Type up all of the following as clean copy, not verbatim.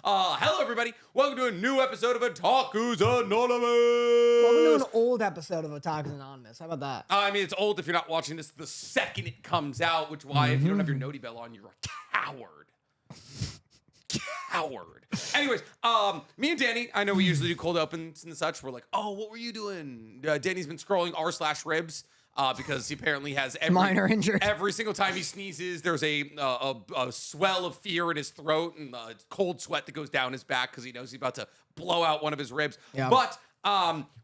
Hello, everybody. Welcome to a new episode of Otakus Anonymous. Welcome to an old episode of Otakus Anonymous. How about that? I mean, it's old if you're not watching this the second it comes out, which why, if you don't have your noti bell on, you're a coward. Coward. Anyways, me and Danny, I know we usually do cold opens and such. We're like, oh, what were you doing? Danny's been scrolling r/ribs. Because he apparently has minor injury. Every single time he sneezes, there's a swell of fear in his throat and cold sweat that goes down his back because he knows he's about to blow out one of his ribs. Yeah. But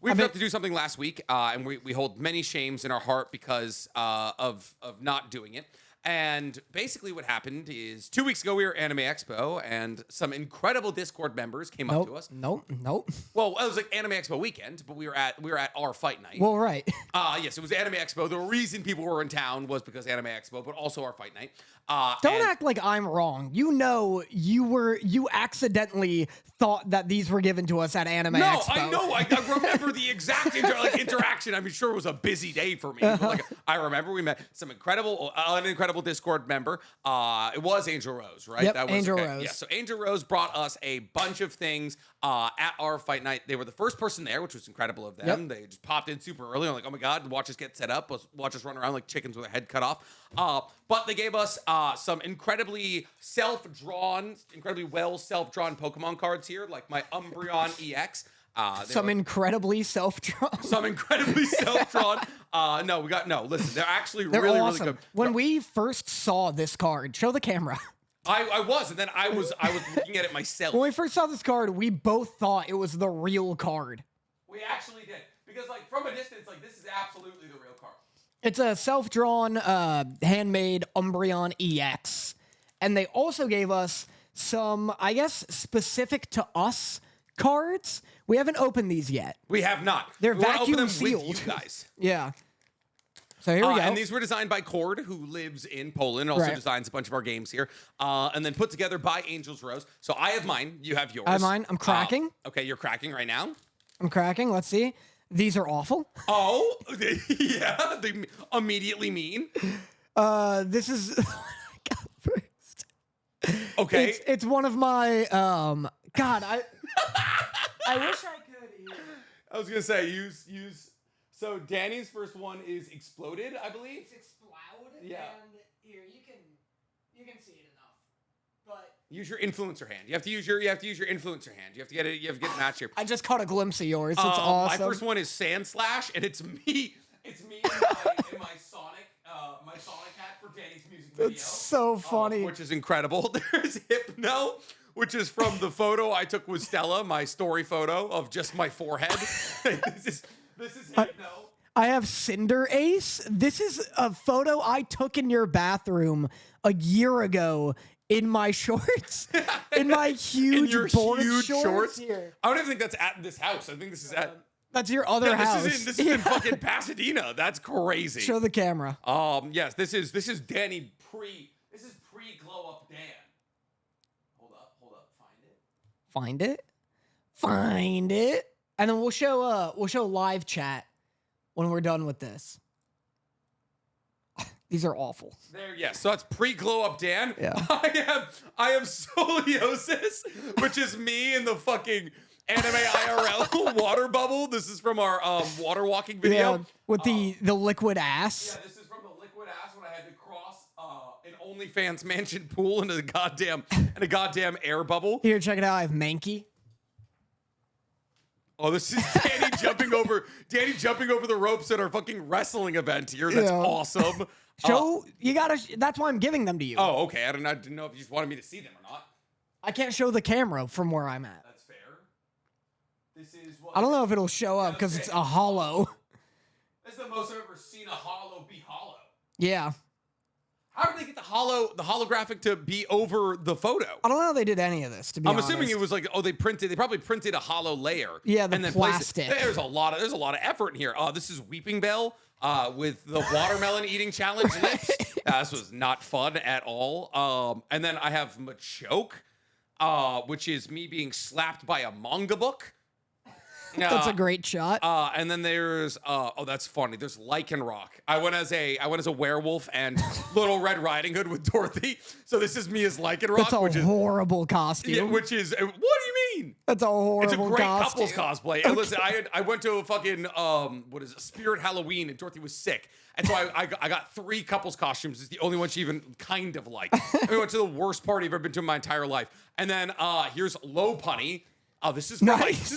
we forgot to do something last week, and we hold many shames in our heart because of not doing it. And basically what happened is 2 weeks ago, we were at Anime Expo, and some incredible Discord members came up to us. Nope. Well, it was like Anime Expo weekend, but we were at our fight night. Well, right. Yes, it was Anime Expo. The reason people were in town was because Anime Expo, but also our fight night. Don't act like I'm wrong. You know, you accidentally thought that these were given to us at Anime Expo. No, I know. I remember the exact interaction. I'm sure it was a busy day for me. But I remember we met some an incredible Discord member. It was Angel Rose, right? Yep, that was Angel okay. Rose. Yeah, so Angel Rose brought us a bunch of things at our fight night. They were the first person there, which was incredible of them. Yep. They just popped in super early. I'm like, oh my God, watch us get set up. Watch us run around like chickens with their head cut off. But they gave us some incredibly well self-drawn Pokemon cards here, like my Umbreon EX. Incredibly self-drawn. Some incredibly self-drawn. Listen, they're actually really, awesome. really good. When we first saw this card, show the camera. I was, and then I was looking at it myself. When we first saw this card, we both thought it was the real card. We actually did. Because, like, from a distance, like, this is absolutely the real card. It's a self-drawn, handmade Umbreon EX. And they also gave us some, I guess, specific to us cards. We haven't opened these yet. We have not. They're we want to vacuum open them sealed. with you guys. Yeah. So here we go. And these were designed by Cord, who lives in Poland, and also designs a bunch of our games here. And then put together by Angel's Rose. So I have mine. You have yours. I have mine. I'm cracking. Okay, you're cracking right now. I'm cracking. Let's see. These are awful. Oh, yeah. They immediately mean. This is what I got first. Okay. It's one of my God, I wish I could. I was gonna say use. So Danny's first one is exploded, I believe. It's exploded. Yeah. And here you can see it enough, but use your influencer hand. You have to use your influencer hand. You have to get it. You have to get a match here. I just caught a glimpse of yours. It's awesome. My first one is Sand Slash, and it's me. It's me in my Sonic hat for Danny's music video. It's so funny. Which is incredible. There's Hypno, which is from the photo I took with Stella, my story photo of just my forehead. This is Hypno. I have Cinder Ace. This is a photo I took in your bathroom a year ago in my shorts. In my huge board shorts. Here. I don't even think that's at this house. I think this is at... That's your other house. This is in fucking Pasadena. That's crazy. Show the camera. Yes, this is Danny pre glow up Dan. Hold up, Find it. And then we'll show live chat when we're done with this. These are awful. There, yes. So that's pre-glow up Dan. Yeah. I have scoliosis, which is me in the fucking anime IRL water bubble. This is from our water walking video. Yeah, with the liquid ass. Yeah, this is from the liquid ass when I had to cross an OnlyFans mansion pool into a goddamn air bubble. Here, check it out. I have Mankey. Oh, this is Danny jumping over the ropes at our fucking wrestling event here. That's awesome. That's why I'm giving them to you. Oh, okay. I didn't know if you just wanted me to see them or not. I can't show the camera from where I'm at. That's fair. This is what I don't know if it'll show up because it's a hollow. That's the most I've ever seen a hollow be hollow. Yeah. How did they get the holographic to be over the photo? I don't know how they did any of this, to be honest. I'm assuming it was like, they probably printed a hollow layer. Yeah, and then plastic. There's a lot of effort in here. This is Weeping Bell with the watermelon eating challenge lips. This was not fun at all. And then I have Machoke, which is me being slapped by a manga book. That's a great shot. And then there's that's funny. There's Lycanroc. I went as a werewolf and Little Red Riding Hood with Dorothy. So this is me as Lycanroc. That's a which is horrible costume. Yeah, what do you mean? That's a horrible It's a great costume. couples cosplay. And listen, I went to a fucking Spirit Halloween, and Dorothy was sick, and so I got 3 couples costumes. It's the only one she even kind of liked. And we went to the worst party I've ever been to in my entire life. And then here's Low Punny. Oh, this is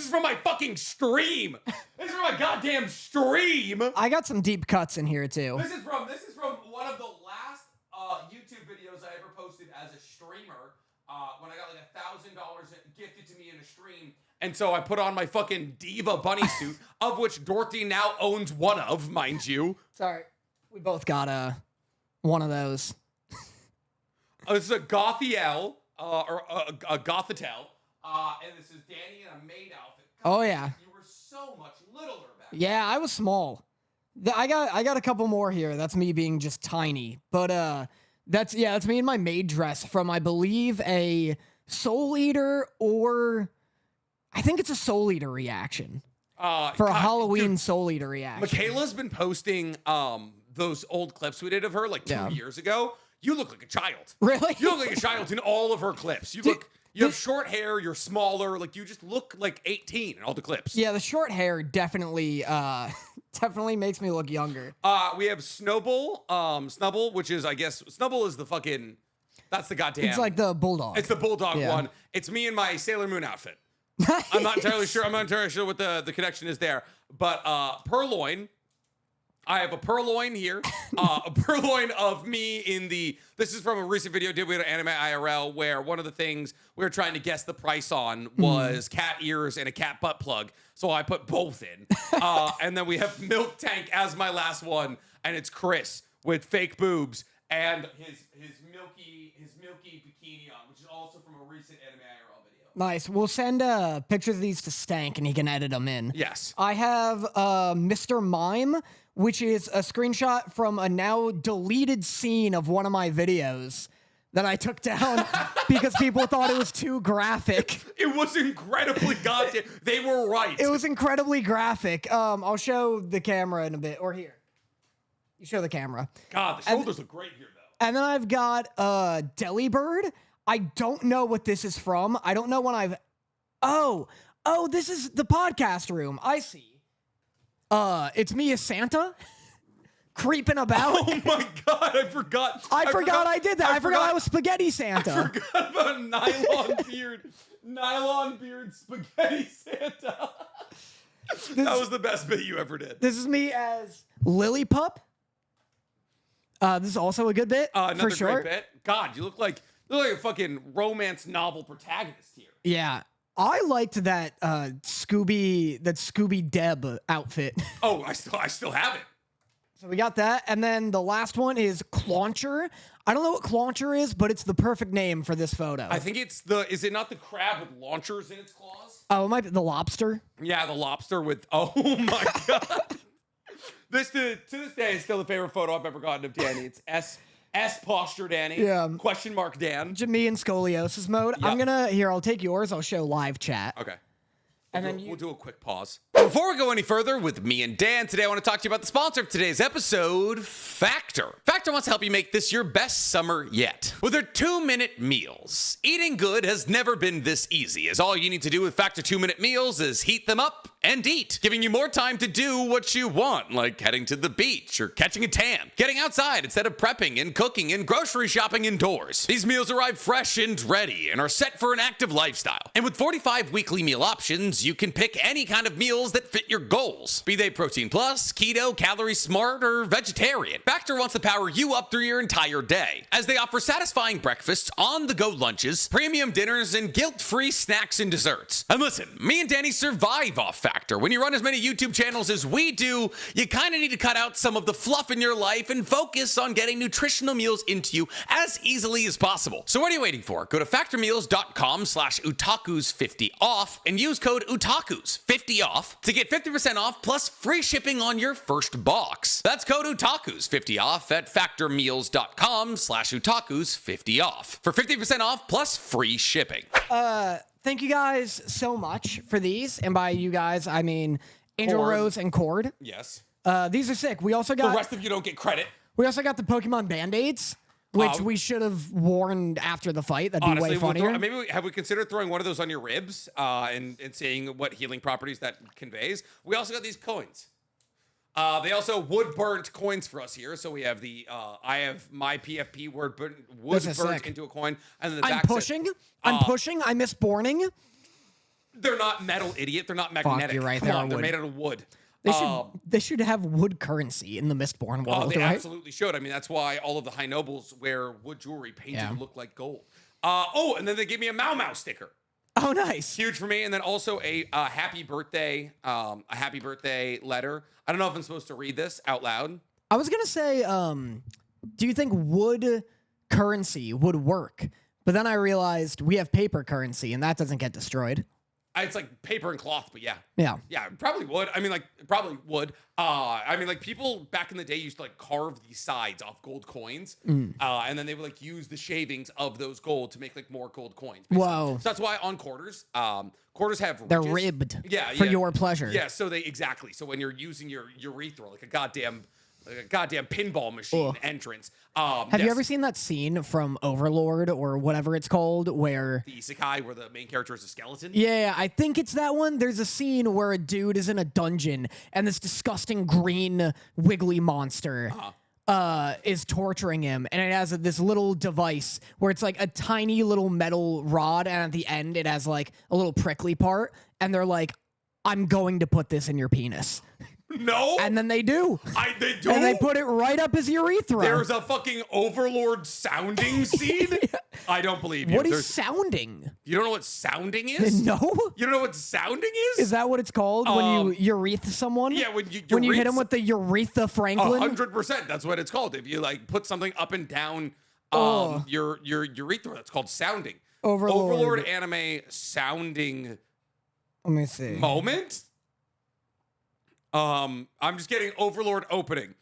from my fucking stream. This is from my goddamn stream. I got some deep cuts in here too. This is from one of the last YouTube videos I ever posted as a streamer. When I got like $1,000 gifted to me in a stream. And so I put on my fucking Diva bunny suit, of which Dorothy now owns one of, mind you. Sorry. We both got one of those. This is a Gothiel, or a Gothatel. And this is Danny in a maid outfit. God, Oh, yeah. You were so much littler back then. Yeah, I was small. I got a couple more here. That's me being just tiny. But that's me in my maid dress from, I believe, a Soul Eater, or I think it's a Soul Eater reaction. For a Halloween Soul Eater reaction. Michaela's been posting those old clips we did of her like 2 years ago. You look like a child. Really? You look like a child in all of her clips. You have short hair, you're smaller, like you just look like 18 in all the clips. Yeah, the short hair definitely makes me look younger. We have Snubble, which is, I guess, Snubble is the fucking, that's the goddamn. It's like the bulldog. It's the bulldog one. It's me in my Sailor Moon outfit. Nice. I'm not entirely sure what the connection is there. But Purloin, I have a Purloin here. A Purloin of me in this is from a recent video we had on Anime IRL, where one of the things we were trying to guess the price on was cat ears and a cat butt plug. So I put both in. And then we have Milk Tank as my last one, and it's Chris with fake boobs and his milky bikini on, which is also from a recent Anime IRL video. Nice. We'll send pictures of these to Stank, and he can edit them in. Yes. I have Mr. Mime, which is a screenshot from a now deleted scene of one of my videos that I took down because people thought it was too graphic. It was incredibly goddamn. They were right. It was incredibly graphic. I'll show the camera in a bit, or here. You show the camera. God, the shoulders look great here, though. And then I've got Delibird. I don't know what this is from. I don't know when I've... Oh, this is the podcast room. I see. It's me as Santa, creeping about. Oh my God, I forgot. I forgot I did that. I forgot I was Spaghetti Santa. I forgot about nylon beard spaghetti Santa. That was the best bit you ever did. This is me as Lillipup. This is also a good bit, another for sure. great bit. God, you look like a fucking romance novel protagonist here. Yeah. I liked that Scooby Deb outfit. Oh, I still have it. So we got that, and then the last one is Clauncher. I don't know what Clauncher is, but it's the perfect name for this photo. I think it's is it not the crab with launchers in its claws? Oh, it might be the lobster. Yeah, the lobster with, oh my God. To this day is still the favorite photo I've ever gotten of Danny. It's S posture Danny. Yeah. Question mark Dan. Me in scoliosis mode. Yep. I'll take yours. I'll show live chat. Okay. And then we'll do a quick pause. Before we go any further with me and Dan, today I want to talk to you about the sponsor of today's episode, Factor. Factor wants to help you make this your best summer yet. With their 2-minute meals, eating good has never been this easy, as all you need to do with Factor 2-minute meals is heat them up and eat, giving you more time to do what you want, like heading to the beach or catching a tan, getting outside instead of prepping and cooking and grocery shopping indoors. These meals arrive fresh and ready and are set for an active lifestyle. And with 45 weekly meal options, you can pick any kind of meals that fit your goals, be they protein plus, keto, calorie smart, or vegetarian. Factor wants to power you up through your entire day, as they offer satisfying breakfasts, on-the-go lunches, premium dinners, and guilt-free snacks and desserts. And listen, me and Danny survive off Factor. When you run as many YouTube channels as we do, you kind of need to cut out some of the fluff in your life and focus on getting nutritional meals into you as easily as possible. So what are you waiting for? Go to factormeals.com/otakus50off and use code otakus50off to get 50% off plus free shipping on your first box. That's code otakus50off at factormeals.com/otakus50off for 50% off plus free shipping. thank you guys so much for these. And by you guys, I mean Angel Cord. Rose and Cord. Yes. These are sick. We also got The rest of you don't get credit. We also got the Pokemon Band-Aids, which we should have worn after the fight. That'd be way funnier. Maybe have we considered throwing one of those on your ribs and seeing what healing properties that conveys? We also got these coins. They also wood burnt coins for us here. So we have the I have my PFP wood burnt into a coin, and then the back pushing. I'm pushing. I miss Borning. They're not metal, idiot. They're not magnetic. Fuck, you're right. Come on, they're made out of wood. They should have wood currency in the Mistborn world, they right? absolutely should. I mean, that's why all of the high nobles wear wood jewelry painted to look like gold. And then they gave me a Mau Mau sticker. Oh, nice. Huge for me. And then also a happy birthday letter. I don't know if I'm supposed to read this out loud. I was going to say, do you think wood currency would work? But then I realized we have paper currency, and that doesn't get destroyed. It's like paper and cloth, but yeah. Yeah. Yeah, probably would. I mean, like, probably would. I mean, like, people back in the day used to, like, carve the sides off gold coins. And then they would, like, use the shavings of those gold to make, like, more gold coins. Basically. Whoa. So that's why on quarters, quarters have ridges. They're ribbed for your pleasure. Yeah, so exactly. So when you're using your urethra, like a goddamn pinball machine entrance. Have you ever seen that scene from Overlord or whatever it's called where... The isekai where the main character is a skeleton? Yeah, I think it's that one. There's a scene where a dude is in a dungeon and this disgusting green wiggly monster is torturing him. And it has this little device where it's like a tiny little metal rod, and at the end it has like a little prickly part. And they're like, I'm going to put this in your penis. No. And then they do. They do? And they put it right up his urethra. There's a fucking Overlord sounding seed? I don't believe you. What is sounding? You don't know what sounding is? No. You don't know what sounding is? Is that what it's called when you urethra someone? Yeah, when you hit him with the Urethra Franklin? 100%. That's what it's called. If you like put something up and down your urethra, that's called sounding. Overlord anime sounding. Let me see. Moment? I'm just getting Overlord opening.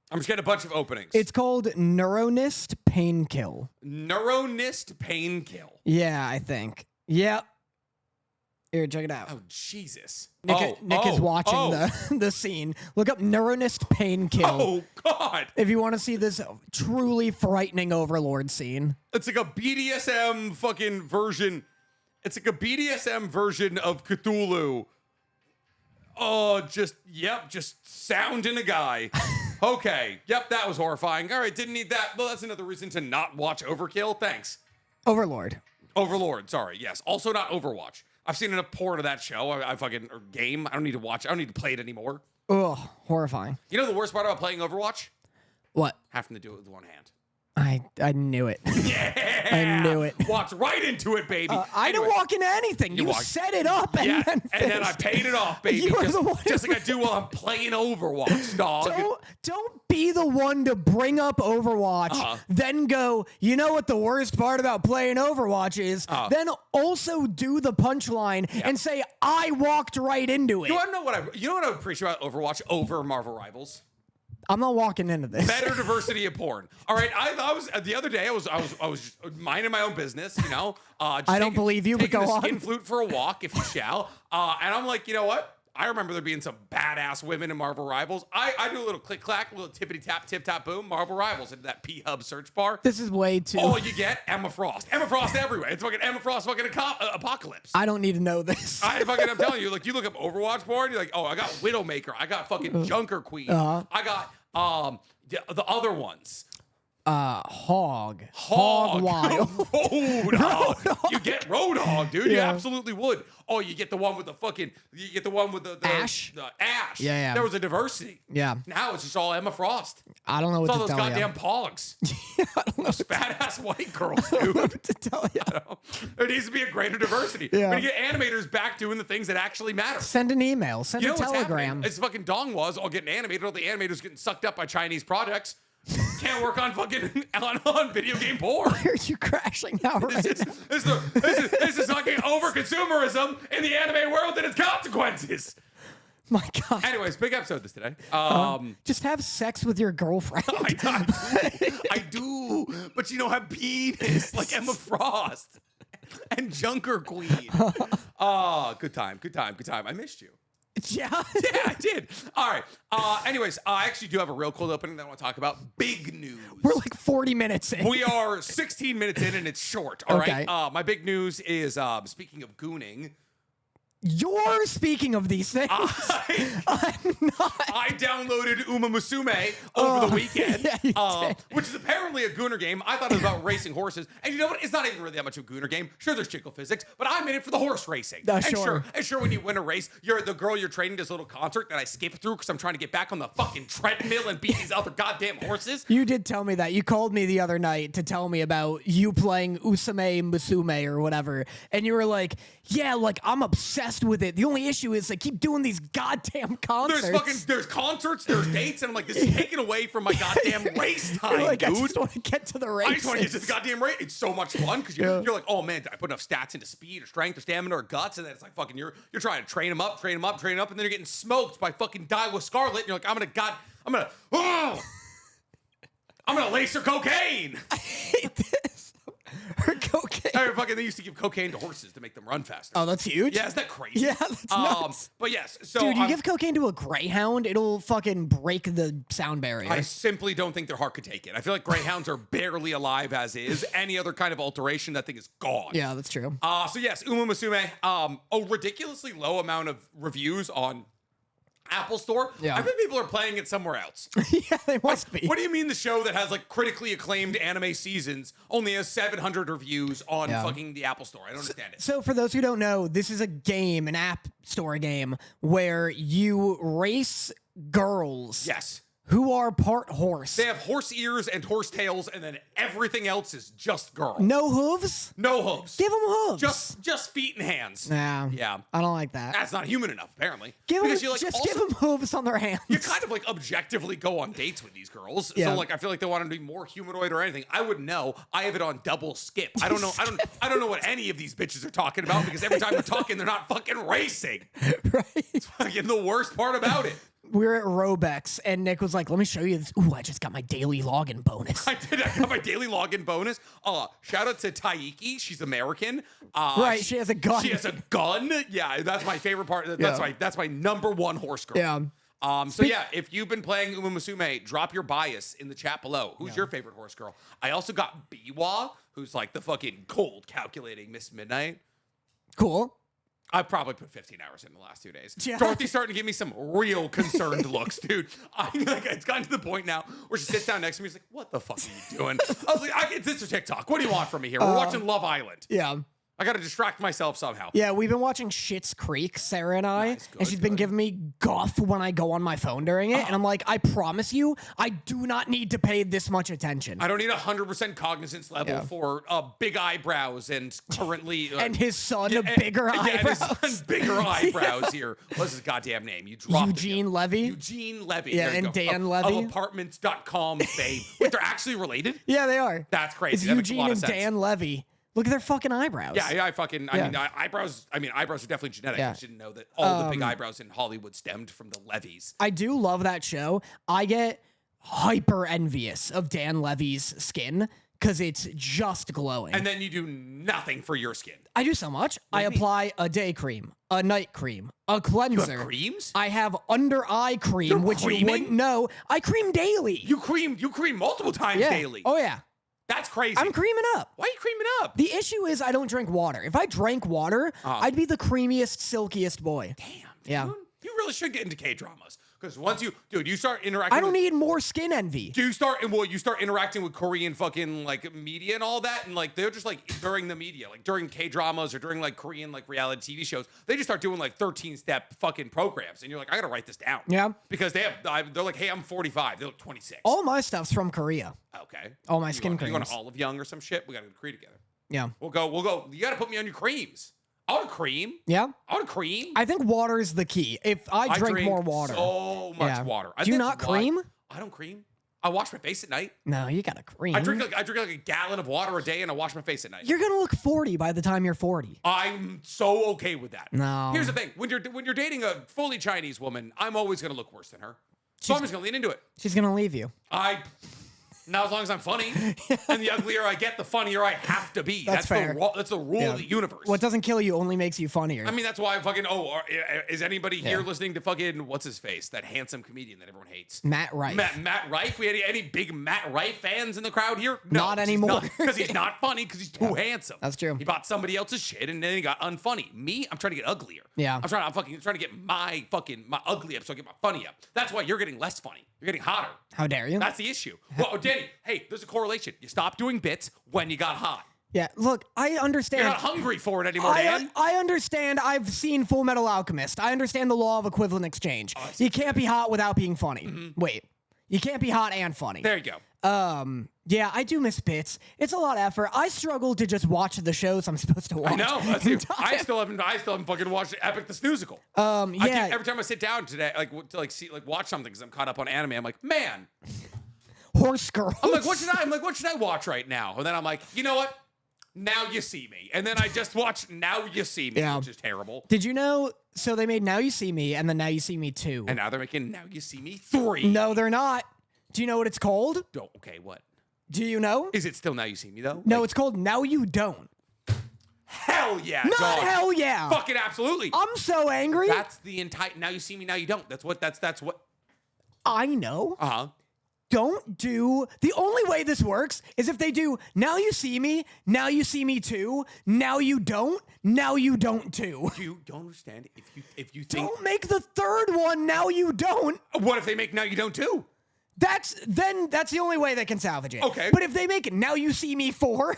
I'm just getting a bunch of openings. It's called Neuronist Painkill. Neuronist Painkill. Yeah, I think. Yep. Here, check it out. Oh, Jesus. Nick is watching the scene. Look up Neuronist Painkill. Oh, God. If you want to see this truly frightening Overlord scene. It's like a BDSM fucking version. It's like a BDSM version of Cthulhu. Oh, just sounding a guy. Okay. Yep, that was horrifying. All right, didn't need that. Well, that's another reason to not watch Overkill. Thanks. Overlord, sorry. Yes. Also not Overwatch. I've seen enough porn of that show. Or game. I don't need to watch. I don't need to play it anymore. Ugh, horrifying. You know the worst part about playing Overwatch? What? Having to do it with one hand. I knew it. Yeah. I knew it. Walked right into it, baby. I didn't walk into anything. You set it up and then I paid it off, baby. Just like I do while I'm playing Overwatch, dog. Don't be the one to bring up Overwatch, then go, you know what the worst part about playing Overwatch is? Then also do the punchline and say, I walked right into it. You know what I would appreciate about Overwatch over Marvel Rivals? I'm not walking into this. Better diversity of porn. All right, I was the other day. I was just minding my own business. You know, I don't believe you, but go on. Skin flute for a walk, if you shall. And I'm like, you know what? I remember there being some badass women in Marvel Rivals. I do a little click clack, a little tippity tap, tip tap boom. Marvel Rivals into that P Hub search bar. This is way too. All you get, Emma Frost. Emma Frost everywhere. It's fucking Emma Frost, fucking apocalypse. I don't need to know this. I'm telling you, like you look up Overwatch porn, you're like, oh, I got Widowmaker, I got fucking Junker Queen, I got the other ones. Hog Wild. Roadhog. You get Roadhog, dude. You absolutely would. Oh, you get the one with the Ash. The Ash. Yeah. There was a diversity. Yeah. Now it's just all Emma Frost. I don't know what it's to all those tell goddamn you. Pogs. I don't know. Those badass white girls, dude. I don't know what to tell you. There needs to be a greater diversity. Yeah. We're gonna get animators back doing the things that actually matter. Send an email. Send a telegram. It's fucking Dongwas all getting animated. All the animators getting sucked up by Chinese projects. Can't work on fucking on video game porn. Why are you crashing out right now? This is fucking over consumerism in the anime world and its consequences. My God. Anyways, big episode this today. Just have sex with your girlfriend. I do, but you don't have penis like Emma Frost. and Junker Queen. Oh, good time. I missed you. Yeah. Yeah, I did. All right. Anyways, I actually do have a real cold opening that I want to talk about. Big news. We're like 40 minutes in. We are 16 minutes in and it's short. All right. My big news is, speaking of gooning. You're speaking of these things. I'm not. I downloaded Uma Musume over the weekend, Yeah, you did. which is apparently a gooner game. I thought it was about racing horses. And you know what? It's not even really that much of a gooner game. Sure, there's jiggle physics, but I'm in it for the horse racing. Sure. And sure, when you win a race, the girl you're training does a little concert that I skip through because I'm trying to get back on the fucking treadmill and beat these other goddamn horses. You did tell me that. You called me the other night to tell me about you playing Usame Musume or whatever. And you were like, yeah, like I'm obsessed with it. The only issue is I keep doing these goddamn concerts. There's concerts, there's dates, and I'm like, this is taken away from my goddamn race time, You're like, dude. I just want to get to the race. I just want to get to the goddamn race. It's so much fun because you're like, oh man, did I put enough stats into speed or strength or stamina or guts? And then it's like fucking you're trying to train them up, and then you're getting smoked by fucking Die with Scarlet. And you're like, I'm gonna laser cocaine. I hate this. Her cocaine. They used to give cocaine to horses to make them run faster. Oh, that's huge. Yeah, isn't that crazy? Yeah, that's nuts. But yes, so Dude, you give cocaine to a greyhound, it'll fucking break the sound barrier. I simply don't think their heart could take it. I feel like greyhounds are barely alive as is. Any other kind of alteration, that thing is gone. Yeah, that's true. So yes, Uma Musume, a ridiculously low amount of reviews on Apple Store. Yeah. I think people are playing it somewhere else. Yeah, they must be. What do you mean the show that has like critically acclaimed anime seasons only has 700 reviews on fucking the Apple Store? I don't understand it. So for those who don't know, this is a game, an App Store game, where you race girls. Yes. Who are part horse. They have horse ears and horse tails, and then everything else is just girl. No hooves? No hooves. Give them hooves. Just feet and hands. Nah. Yeah. I don't like that. That's not human enough, apparently. Give them hooves on their hands. You kind of like objectively go on dates with these girls. Yeah. So like I feel like they want them to be more humanoid or anything. I wouldn't know. I have it on double skip. I don't know. I don't know what any of these bitches are talking about because every time we're talking, they're not fucking racing. Right. It's fucking the worst part about it. We were at Robex, and Nick was like, let me show you this. Ooh, I just got my daily login bonus. I got my daily login bonus. Shout out to Taiki. She's American. Right, she has a gun. She has a gun. Yeah, that's my favorite part. That's my number one horse girl. Yeah. So yeah, if you've been playing Uma Musume, drop your bias in the chat below. Who's your favorite horse girl? I also got Bois, who's like the fucking cold calculating Miss Midnight. Cool. I've probably put 15 hours in the last 2 days. Yeah. Dorothy's starting to give me some real concerned looks, dude. It's gotten to the point now where she sits down next to me. She's like, "What the fuck are you doing?" I was like, "This is TikTok. What do you want from me here? We're watching Love Island. Yeah. I got to distract myself somehow." Yeah, we've been watching Schitt's Creek, Sarah and I, Nice, good, and she's been giving me guff when I go on my phone during it, and I'm like, I promise you, I do not need to pay this much attention. I don't need 100% cognizance level for big eyebrows and currently and his son, bigger eyebrows. And his son, bigger eyebrows here. What's his goddamn name? You dropped Eugene Levy. Eugene Levy. Yeah, There you and go. Dan Levy. Of apartments.com fame. Wait, they're actually related? Yeah, they are. That's crazy. It's That makes a Eugene lot of and sense. Dan Levy. Look at their fucking eyebrows. Yeah, eyebrows are definitely genetic. Yeah. I just didn't know that all the big eyebrows in Hollywood stemmed from the Levies. I do love that show. I get hyper envious of Dan Levy's skin because it's just glowing. And then you do nothing for your skin. I do so much. I apply a day cream, a night cream, a cleanser. You have creams? I have under eye cream, You're which creaming? you wouldn't know. I cream daily. You cream multiple times yeah. daily. Oh, yeah. That's crazy. I'm creaming up. Why are you creaming up? The issue is I don't drink water. If I drank water, I'd be the creamiest, silkiest boy. Damn, dude. Yeah. You really should get into K-dramas. Because once you start interacting I don't need more skin envy. you start interacting with Korean fucking like media and all that, and like they're just like during the media, like during K-dramas or during like Korean like reality TV shows, they just start doing like 13-step fucking programs, and you're like, I gotta write this down. Yeah. Because they're like, hey, I'm 45. They look 26. All my stuff's from Korea. Okay. All my skin creams. You want creams. Olive Young or some shit? We gotta go to Korea together. Yeah. We'll go. You gotta put me on your creams. I want a cream. Yeah. I want a cream. I think water is the key. If I drink more water. So much water. Do you not cream? I don't cream. I wash my face at night. No, you got to cream. I drink like a gallon of water a day, and I wash my face at night. You're gonna look 40 by the time you're 40. I'm so okay with that. No. Here's the thing: when you're dating a fully Chinese woman, I'm always gonna look worse than her. So I'm just gonna lean into it. She's gonna leave you. Not as long as I'm funny. And the uglier I get, the funnier I have to be. That's fair. That's the rule of the universe. What doesn't kill you only makes you funnier. I mean, that's why I fucking, is anybody here listening to fucking, what's his face? That handsome comedian that everyone hates. Matt Rife. Matt Rife? We had any big Matt Rife fans in the crowd here? No. Not anymore. Because he's not funny, because he's too handsome. That's true. He bought somebody else's shit, and then he got unfunny. Me, I'm trying to get uglier. Yeah. I'm trying to get my ugly up so I get my funny up. That's why you're getting less funny. You're getting hotter. How dare you? That's the issue. Well, Danny, hey, there's a correlation. You stop doing bits when you got hot. Yeah, look, I understand. You're not hungry for it anymore, Dan. I understand. I've seen Full Metal Alchemist. I understand the law of equivalent exchange. You can't be hot without being funny. Wait, you can't be hot and funny. There you go. Yeah, I do miss bits. It's a lot of effort. I struggle to just watch the shows I'm supposed to watch. I know. I still haven't fucking watched Epic the Snoozicle. Yeah. Every time I sit down today, to watch something because I'm caught up on anime, I'm like, man. Horse Girls. I'm like, what should I watch right now? And then I'm like, you know what? Now You See Me. And then I just watched Now You See Me, which is terrible. Did you know? So they made Now You See Me and then Now You See Me 2. And now they're making Now You See Me 3. No, they're not. Do you know what it's called? Okay, what? Do you know? Is it still Now You See Me, though? No, it's called Now You Don't. Hell yeah, Not dog. hell yeah. Fucking absolutely. I'm so angry. That's the entire Now You See Me, Now You Don't. That's what. I know. Uh-huh. Don't do. The only way this works is if they do Now You See Me, Now You See Me 2, Now You Don't, Now You Don't 2. You don't understand if you think. Don't make the third one Now You Don't. What if they make Now You Don't 2? That's the only way they can salvage it. Okay. But if they make Now You See Me 4,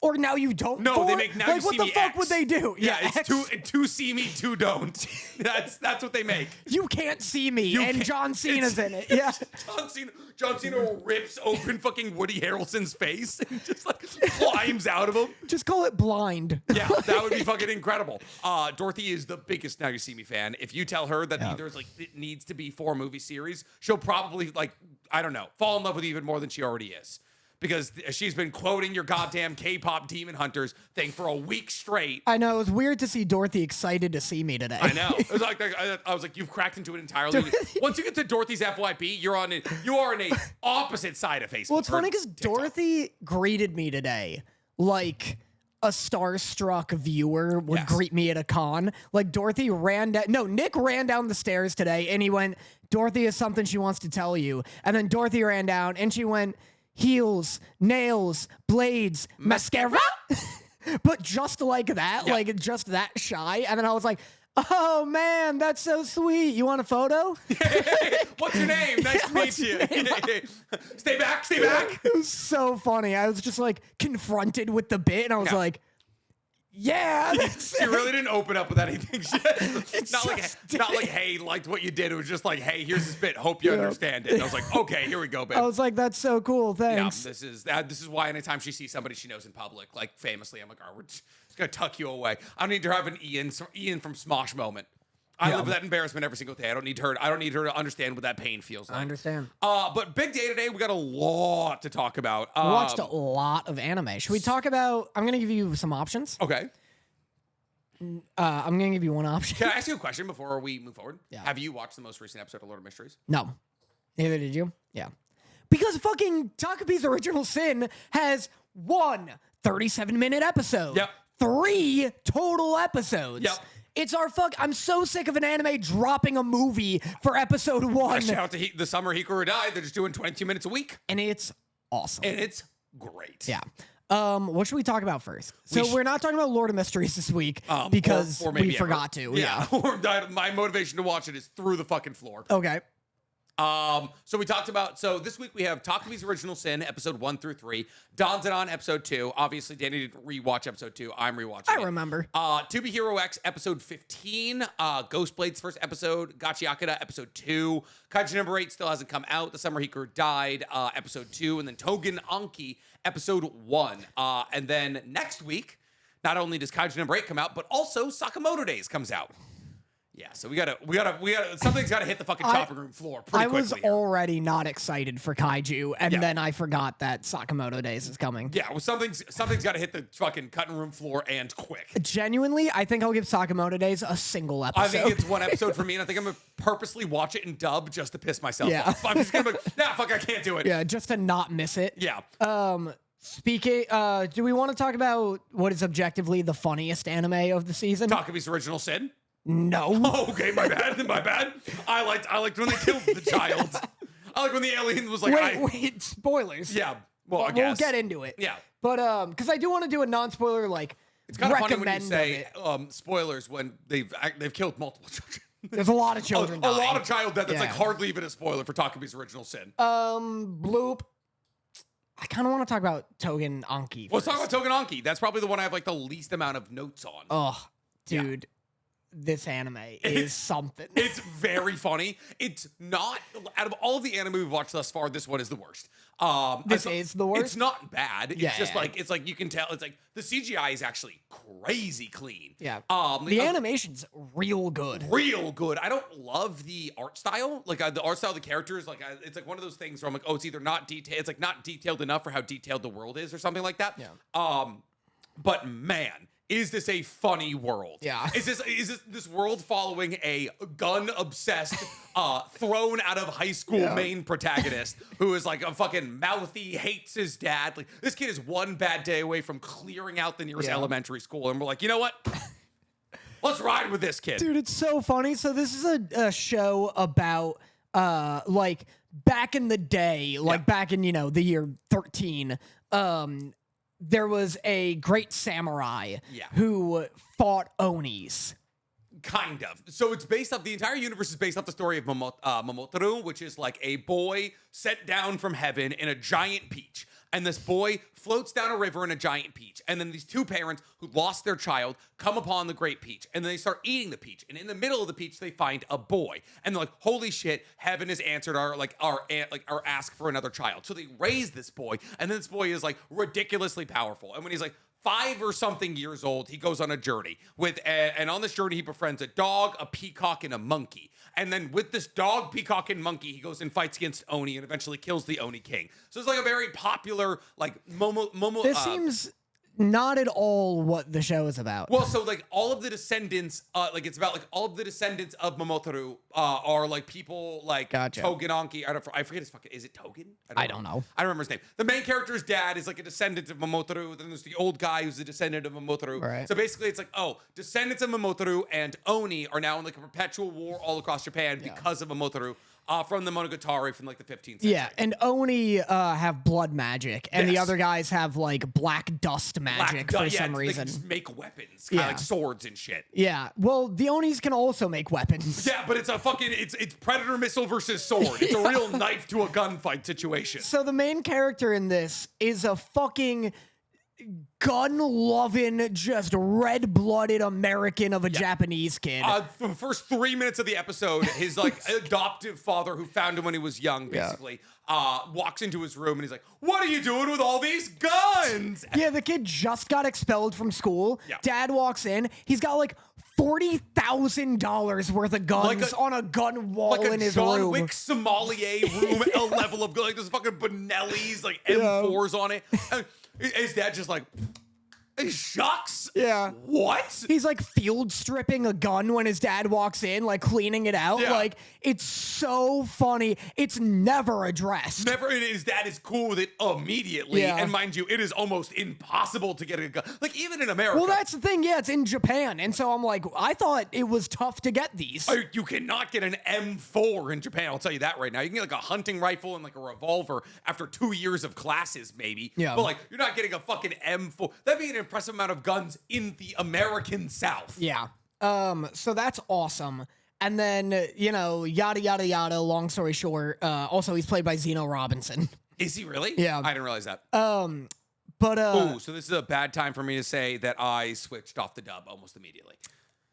or Now You Don't, No, 4, they make Now You See Me what the fuck X. would they do? Yeah, it's X. two see me, two don't. That's what they make. You Can't See Me, You and can't- John Cena's in it. Yeah. John Cena rips open fucking Woody Harrelson's face and just like climbs out of him. Just call it Blind. Yeah, that would be fucking incredible. Dorothy is the biggest Now You See Me fan. If you tell her that there's it needs to be 4 movie series, she'll probably I don't know, fall in love with you even more than she already is. Because she's been quoting your goddamn K-pop Demon Hunters thing for a week straight. I know, it was weird to see Dorothy excited to see me today. I know. It was I was like, you've cracked into it entirely. Once you get to Dorothy's FYP, you are on a opposite side of Facebook. Well, it's funny because Dorothy greeted me today like a starstruck viewer would greet me at a con. Like Dorothy Nick ran down the stairs today and he went, Dorothy has something she wants to tell you. And then Dorothy ran down and she went, heels, nails, blades, mascara. But just like that, like just that shy. And then I was like, oh man, that's so sweet. You want a photo? What's your name? Nice to meet you. Stay back. It was so funny. I was just like confronted with the bit and I was like, yeah. She really didn't open up with anything. Not like, hey, liked what you did. It was just like, hey, here's this bit. Hope you understand it. And I was like, okay, here we go, babe. I was like, that's so cool. Thanks. Yeah, this is why anytime she sees somebody she knows in public, like famously, I'm like, we're just gonna tuck you away. I don't need to have an Ian from Smosh moment. I live with that embarrassment every single day. I don't need her to understand what that pain feels like. I understand. But big day today. We got a lot to talk about. We watched a lot of anime. Should we talk about? I'm gonna give you some options. Okay. I'm gonna give you one option. Can I ask you a question before we move forward? Yeah. Have you watched the most recent episode of Lord of Mysteries? No. Neither did you? Yeah. Because fucking Takopis Original Sin has 1 37-minute episode. Yep. 3 total episodes. Yep. It's I'm so sick of an anime dropping a movie for episode 1. Shout out to the summer Hikaru died. They're just doing 22 minutes a week. And it's awesome. And it's great. Yeah. What should we talk about first? So we're not talking about Lord of Mysteries this week because or maybe we forgot to. Yeah. Or my motivation to watch it is through the fucking floor. Okay. So we talked about, this week we have Takopis Original Sin, episode 1 through 3, Dandadan, episode 2. Obviously, Danny didn't rewatch episode 2. I'm rewatching it. I remember. To Be Hero X, episode 15, Ghostblade's first episode, Gachiakuta, episode 2, Kaiju number 8 still hasn't come out, The Summer Hikaru Died, episode 2, and then Togen Anki, episode 1. And then next week, not only does Kaiju number 8 come out, but also Sakamoto Days comes out. Yeah, so we gotta. Something's gotta hit the fucking chopping room floor pretty quickly. I was already not excited for Kaiju, and Yeah. then I forgot that Sakamoto Days is coming. Yeah, well, something's gotta hit the fucking cutting room floor and quick. Genuinely, I think I'll give Sakamoto Days a single episode. I think it's one episode for me, and I think I'm gonna purposely watch it in dub just to piss myself Yeah. off. I'm just gonna be like, nah, fuck, I can't do it. Yeah, just to not miss it. Yeah. Speaking, do we want to talk about what is objectively the funniest anime of the season? Takopis Original Sin. No. Oh, okay, my bad. My bad. I liked when they killed the child. I like when the alien was like, Wait, spoilers. Yeah. Well, I We'll guess. get into it. Yeah. But because I do want to do a non-spoiler like It's kind of funny when you recommend say of it. spoilers when they've killed multiple children. There's a lot of children a dying. lot of child death. That's like Yeah. hardly even a spoiler for Takopis Original Sin. Bloop. I kind of want to talk about Togen Anki. Let's talk about Togen Anki. That's probably the one I have like the least amount of notes on. Oh, dude. This anime is something. It's very funny. It's not out of all of the anime we've watched thus far. This one is the worst. This is the worst? It's not bad. It's Yeah, just yeah. like it's like you can tell. It's like the CGI is actually crazy clean. Yeah. The The animation's real good. real good. I don't love the art style. Like the art style of the characters. Like it's like one of those things where I'm like, oh, it's either not detailed. It's like not detailed enough for how detailed the world is, or something like that. Yeah. But man, is this a funny world? Yeah. Is this world following a gun obsessed, thrown out of high school main protagonist who is like a fucking mouthy, hates his dad? Like this kid is one bad day away from clearing out the nearest elementary school, and we're like, you know what? Let's ride with this kid. Dude, it's so funny. So this is a show about like back in the day, like back in, the year 13, there was a great samurai who fought Onis. Kind of. So it's based off, the entire universe is based off the story of Momotaru, which is like a boy sent down from heaven in a giant peach. And this boy floats down a river in a giant peach. And then these two parents who lost their child come upon the great peach. And then they start eating the peach. And in the middle of the peach, they find a boy. And they're like, holy shit, heaven has answered our ask for another child. So they raise this boy. And then this boy is like ridiculously powerful. And when he's like 5 or something years old, he goes on a journey and on this journey, he befriends a dog, a peacock, and a monkey. And then with this dog, peacock, and monkey, he goes and fights against Oni and eventually kills the Oni king. So it's like a very popular, like, This seems not at all what the show is about. well, so like all of the descendants, it's about like all of the descendants of Momotaru are like people like Gotcha. Togen Anki. I forget his fucking. Is it Togen? I don't know. I don't remember his name. The main character's dad is like a descendant of Momotaru. Then there's the old guy who's a descendant of Momotaru. Right. So basically, it's like, oh, descendants of Momotaru and Oni are now in like a perpetual war all across Japan because of Momotaru. From the Monogatari from like the 15th century. Yeah, and Oni have blood magic, and the Yes. other guys have like black dust magic for some They reason. can just make weapons, kind of Yeah. like swords and shit. Yeah, well, the Onis can also make weapons. Yeah, but it's a fucking it's predator missile versus sword. It's a real knife to a gunfight situation. So the main character in this is a fucking gun-loving, just red-blooded American of a Japanese kid. The first 3 minutes of the episode, his like adoptive father, who found him when he was young, basically, walks into his room and he's like, "What are you doing with all these guns?" Yeah, the kid just got expelled from school. Yeah. Dad walks in. He's got like $40,000 worth of guns on a gun wall Like in a his John room. Wick sommelier room, a level of like there's fucking Benelli's, like M4s on it. And his dad just like, shucks. Yeah. What? He's like field stripping a gun when his dad walks in, like cleaning it out. Yeah. Like, it's so funny. It's never addressed. Never. His dad is cool with it immediately. Yeah. And mind you, it is almost impossible to get a gun. Like even in America. Well, that's the thing. Yeah, it's in Japan. And so I'm like, I thought it was tough to get these. You cannot get an M4 in Japan. I'll tell you that right now. You can get like a hunting rifle and like a revolver after 2 years of classes, maybe. Yeah. But like, you're not getting a fucking M4. That'd be an impressive amount of guns in the American South. Yeah. So that's awesome. And then, yada, yada, yada, long story short, also he's played by Zeno Robinson. Is he really? Yeah. I didn't realize that. But Oh, so this is a bad time for me to say that I switched off the dub almost immediately.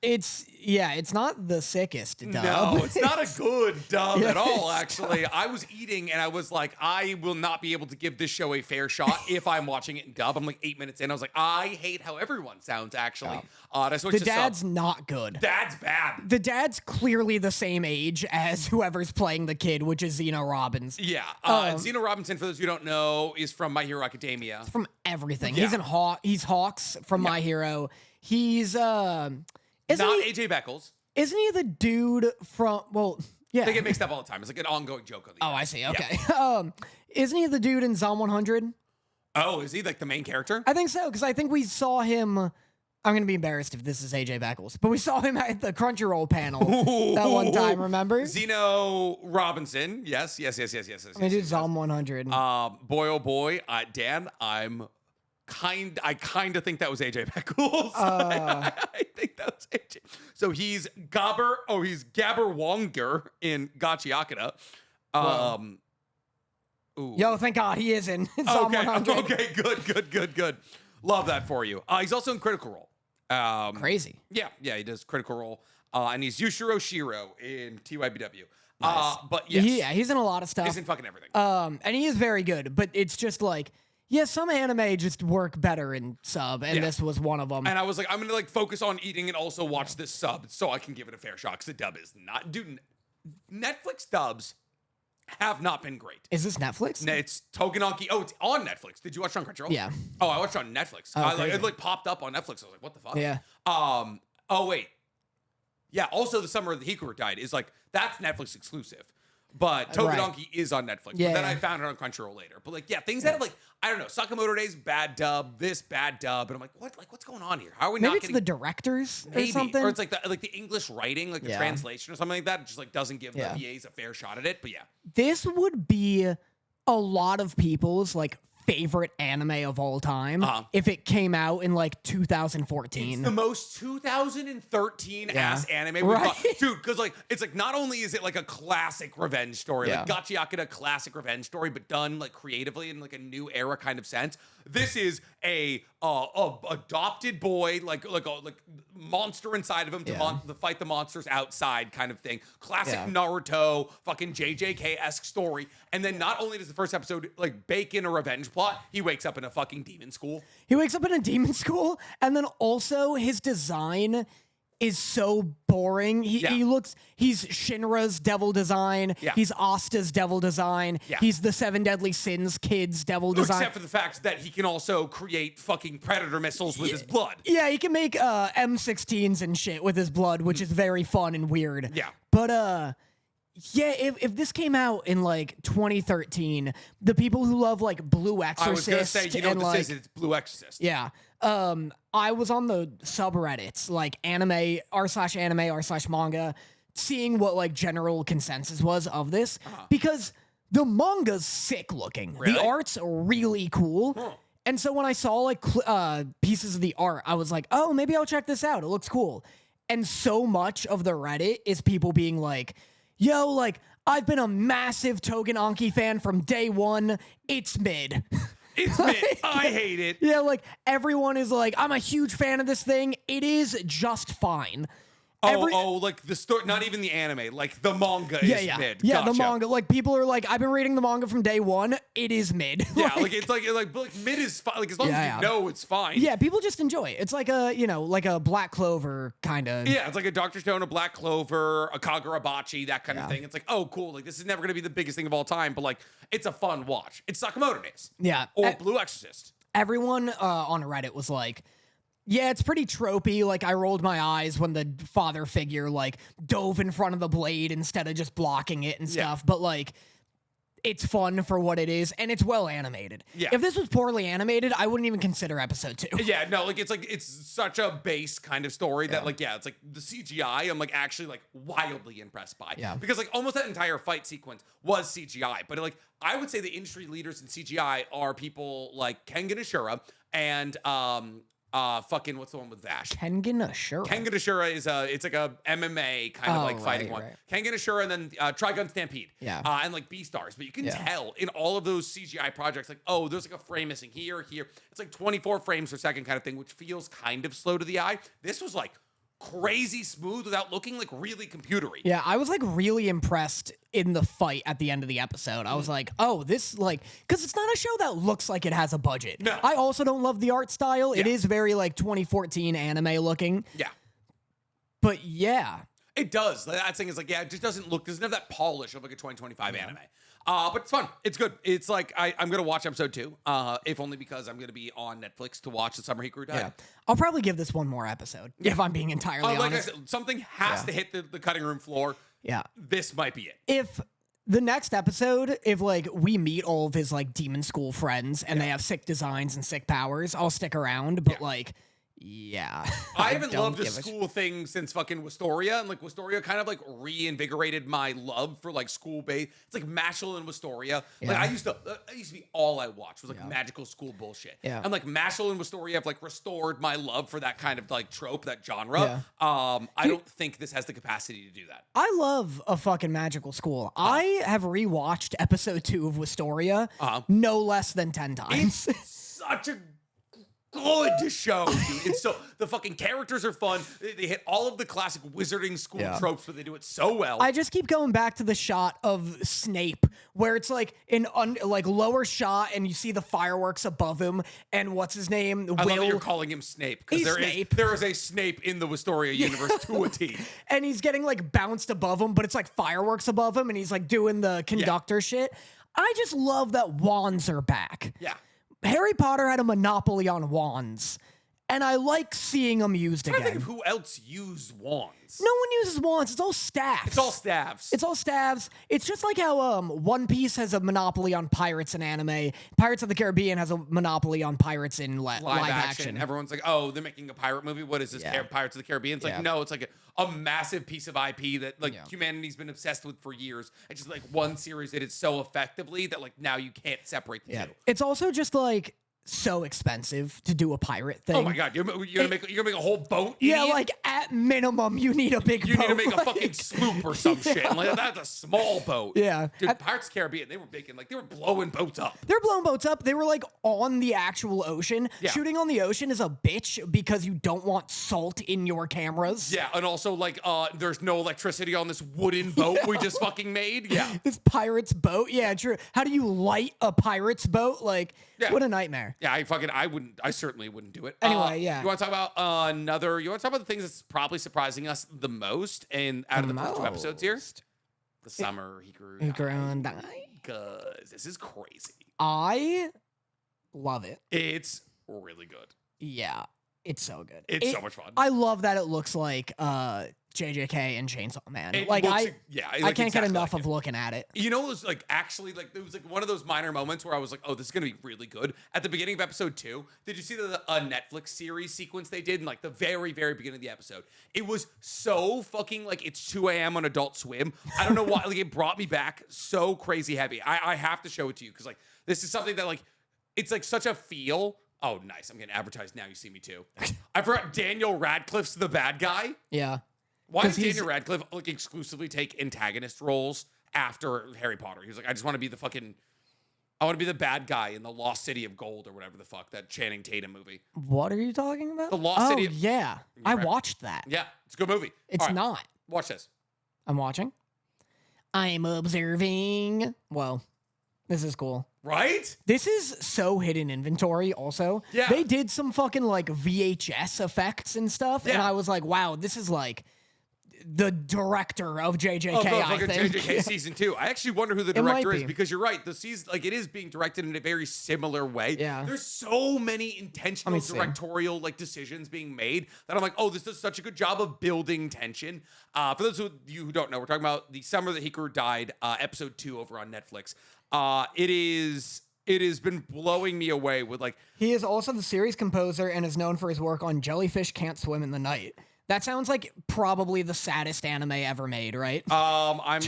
It's not the sickest dub. No, it's not a good dub at all, actually. I was eating and I was like, I will not be able to give this show a fair shot if I'm watching it in dub. I'm like 8 minutes in. I was like, I hate how everyone sounds, actually. The dad's not good. Dad's bad. The dad's clearly the same age as whoever's playing the kid, which is Zeno Robbins. Yeah. Zeno Robinson, for those who don't know, is from My Hero Academia. From everything. Yeah. He's Hawks from My Hero. He's Not AJ Beckles. Isn't he the dude from? Well, yeah. They get mixed up all the time. It's like an ongoing joke on the. Oh, I see. Okay. Yeah. Isn't he the dude in Zom 100? Oh, is he like the main character? I think so, because I think we saw him. I'm gonna be embarrassed if this is AJ Beckles, but we saw him at the Crunchyroll panel that one time. Remember? Zeno Robinson. Yes. I mean, dude, Zom 100. Boy, oh boy, Dan. I kind of think that was AJ Beckles. I think that was AJ. So he's Gabber Wonger in Gachiakuta. Yo, thank God he is in Zom 100. Okay, good. Love that for you. He's also in Critical Role. Crazy. Yeah, he does Critical Role. And he's Yushiro Shiro in TYBW. Nice. But yes. Yeah, he's in a lot of stuff. He's in fucking everything. And he is very good, but it's just like, yeah, some anime just work better in sub, and this was one of them. And I was like, I'm gonna like focus on eating and also watch this sub so I can give it a fair shot, because the dub is not. Dude, Netflix dubs have not been great. Is this Netflix? It's Togenanki. Oh, it's on Netflix. Did you watch it on Crunchyroll? Yeah. Oh, I watched it on Netflix. It like popped up on Netflix. I was like, what the fuck? Yeah. Oh wait. Yeah. Also, the Summer of the Hikaru died is like that's Netflix exclusive. But Togenanki is on Netflix. Yeah, but then I found it on Crunchyroll later. But like, yeah, things that have like, I don't know, Sakamoto Days, bad dub, this bad dub. And I'm like, what? Like, what's going on here? How are we Maybe not it's getting the directors or something? Or it's like the English writing, like the translation or something like that. It just like doesn't give the VAs a fair shot at it. But yeah. This would be a lot of people's like favorite anime of all time if it came out in like 2014. It's the most 2013 ass anime we've got. Dude, because like it's like not only is it like a classic revenge story, like Gachiakuta classic revenge story, but done like creatively in like a new era kind of sense. This is a adopted boy, like monster inside of him to fight the monsters outside kind of thing. Classic Naruto, fucking JJK-esque story. And then not only does the first episode like bake in a revenge plot, he wakes up in a fucking demon school. He wakes up in a demon school, and then also his design is so boring. He's Shinra's devil design. Yeah. He's Asta's devil design. Yeah. He's the Seven Deadly Sins kid's devil design. Except for the fact that he can also create fucking predator missiles with his blood. Yeah, he can make M16s and shit with his blood, which is very fun and weird. Yeah. But yeah, if this came out in like 2013, the people who love like Blue Exorcist, I was gonna say, you know what this like, is? It's Blue Exorcist. Yeah. I was on the subreddits, like anime r/manga, seeing what like general consensus was of this because the manga's sick looking. Really? The art's really cool. Huh. And so when I saw like pieces of the art, I was like, oh, maybe I'll check this out. It looks cool. And so much of the Reddit is people being like, yo, like, I've been a massive Togenanki fan from day one. It's mid. It's mid. I hate it. Yeah, like, everyone is like, I'm a huge fan of this thing. It is just fine. Like the story, not even the anime, like the manga is mid. Yeah, Gotcha. The manga. Like people are like, I've been reading the manga from day one. It is mid. Yeah, like it's like mid is fine. Like as long as you know it's fine. Yeah, people just enjoy it. It's like like a Black Clover kind of. Yeah, it's like a Dr. Stone, a Black Clover, a Kagurabachi, that kind of thing. It's like, oh, cool. Like this is never gonna be the biggest thing of all time, but like it's a fun watch. It's Sakamoto Days. Yeah. Or Blue Exorcist. Everyone on Reddit was like, yeah, it's pretty tropey. Like, I rolled my eyes when the father figure, like, dove in front of the blade instead of just blocking it and stuff. But, like, it's fun for what it is, and it's well animated. Yeah. If this was poorly animated, I wouldn't even consider episode 2. Yeah, no, like, it's such a base kind of story that, like, it's like the CGI, I'm, like, actually, like, wildly impressed by. Yeah. Because, like, almost that entire fight sequence was CGI. But, like, I would say the industry leaders in CGI are people like Kengan Ashura and, fucking what's the one with Vash? Kengan Ashura. Kengan Ashura is it's like a MMA kind of like fighting one. Kengan Ashura and then Trigun Stampede. Yeah. And like Beastars. But you can tell in all of those CGI projects, like, oh, there's like a frame missing here. It's like 24 frames per second kind of thing, which feels kind of slow to the eye. This was like crazy smooth without looking like really computery. Yeah, I was like really impressed in the fight at the end of the episode. I was like, oh, this like, because it's not a show that looks like it has a budget. No. I also don't love the art style. It is very like 2014 anime looking. Yeah. But yeah. It does. That thing is like, yeah, it just doesn't have that polish of like a 2025 anime. But it's fun. It's good. It's like, I'm going to watch episode 2, if only because I'm going to be on Netflix to watch the Summer Hikaru died. Yeah. I'll probably give this one more episode, if I'm being entirely honest. Like I said, something has to hit the cutting room floor. Yeah. This might be it. If the next episode, if like we meet all of his like demon school friends and they have sick designs and sick powers, I'll stick around. But like, yeah. I haven't loved a school thing since fucking Wistoria, and like Wistoria kind of like reinvigorated my love for like school base. It's like Mashal and Wistoria. Like I used to be all I watched was like magical school bullshit. Yeah. And like Mashal and Wistoria have like restored my love for that kind of like trope, that genre. I don't think this has the capacity to do that. I love a fucking magical school. I have rewatched episode 2 of Wistoria no less than 10 times. It's such a good show, dude. It's so the fucking characters are fun. They hit all of the classic wizarding school tropes, but they do it so well. I just keep going back to the shot of Snape, where it's like like lower shot, and you see the fireworks above him, and what's his name? I love that you're calling him Snape, because there is a Snape in the Wistoria universe to a T. And he's getting like bounced above him, but it's like fireworks above him, and he's like doing the conductor shit. I just love that wands are back. Yeah. Harry Potter had a monopoly on wands, and I like seeing them used again. I think of who else used wands. No one uses wands. It's all staffs. It's all staffs. It's all staffs. It's just like how One Piece has a monopoly on pirates in anime. Pirates of the Caribbean has a monopoly on pirates in live action. Everyone's like, oh, they're making a pirate movie. What is this? Pirates of the Caribbean? It's like, no, it's like a massive piece of IP that like humanity's been obsessed with for years. It's just like one series did it so effectively that like now you can't separate the two. It's also just like so expensive to do a pirate thing. Oh my god, you're gonna make a whole boat? Yeah, idiot? like at minimum, you need a big boat. You need to make a fucking sloop or some shit. Like, that's a small boat. Yeah. Dude, Pirates of the Caribbean, they were blowing boats up. They're blowing boats up. They were like on the actual ocean. Yeah. Shooting on the ocean is a bitch because you don't want salt in your cameras. Yeah, and also like there's no electricity on this wooden boat we just fucking made. Yeah. This pirate's boat. Yeah, true. How do you light a pirate's boat? Like, what a nightmare. Yeah, I certainly wouldn't do it. Anyway, You want to talk about you want to talk about the things that's probably surprising us the most and out of the first 2 episodes here? The Summer Hikaru died. Because this is crazy. I love it. It's really good. Yeah, it's so good. It's so much fun. I love that it looks like JJK and Chainsaw Man. I can't get enough of looking at it. You know, it was like actually like it was like one of those minor moments where I was like, oh, this is gonna be really good. At the beginning of episode 2, did you see the Netflix series sequence they did in like the very, very beginning of the episode? It was so fucking like it's 2 a.m. on Adult Swim. I don't know why. Like it brought me back so crazy heavy. I have to show it to you because like this is something that like it's like such a feel. Oh, nice. I'm getting advertised now. You see me too. I forgot Daniel Radcliffe's the bad guy. Yeah. Why does Daniel Radcliffe like exclusively take antagonist roles after Harry Potter? He was like, I just want to be I want to be the bad guy in the Lost City of Gold or whatever the fuck, that Channing Tatum movie. What are you talking about? The Lost City. Yeah. I watched that. Yeah, it's a good movie. It's not. Watch this. I'm watching. I'm observing. Well, this is cool. Right? This is so hidden inventory also. Yeah. They did some fucking like VHS effects and stuff. Yeah. And I was like, wow, this is like the director of JJK, I think. JJK season 2. I actually wonder who the director is because you're right. The season, like, it is being directed in a very similar way. Yeah. There's so many intentional directorial like decisions being made that I'm like, oh, this does such a good job of building tension. For those of you who don't know, we're talking about the summer that Hikaru died, episode 2 over on Netflix. It has been blowing me away with like. He is also the series composer and is known for his work on Jellyfish Can't Swim in the Night. That sounds like probably the saddest anime ever made, right? I'm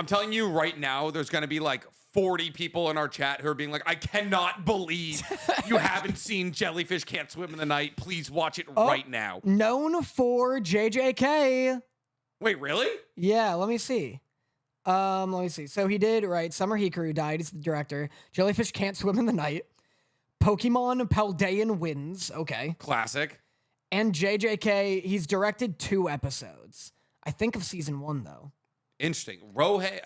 telling you right now, there's gonna be like 40 people in our chat who are being like, I cannot believe you haven't seen Jellyfish Can't Swim in the Night. Please watch it right now. Known for JJK. Wait, really? Yeah, let me see. So he did, right? Summer Hikaru died. He's the director. Jellyfish Can't Swim in the Night. Pokemon Paldean Winds. Okay. Classic. And JJK, he's directed 2 episodes. I think of season 1 though. Interesting. Rohei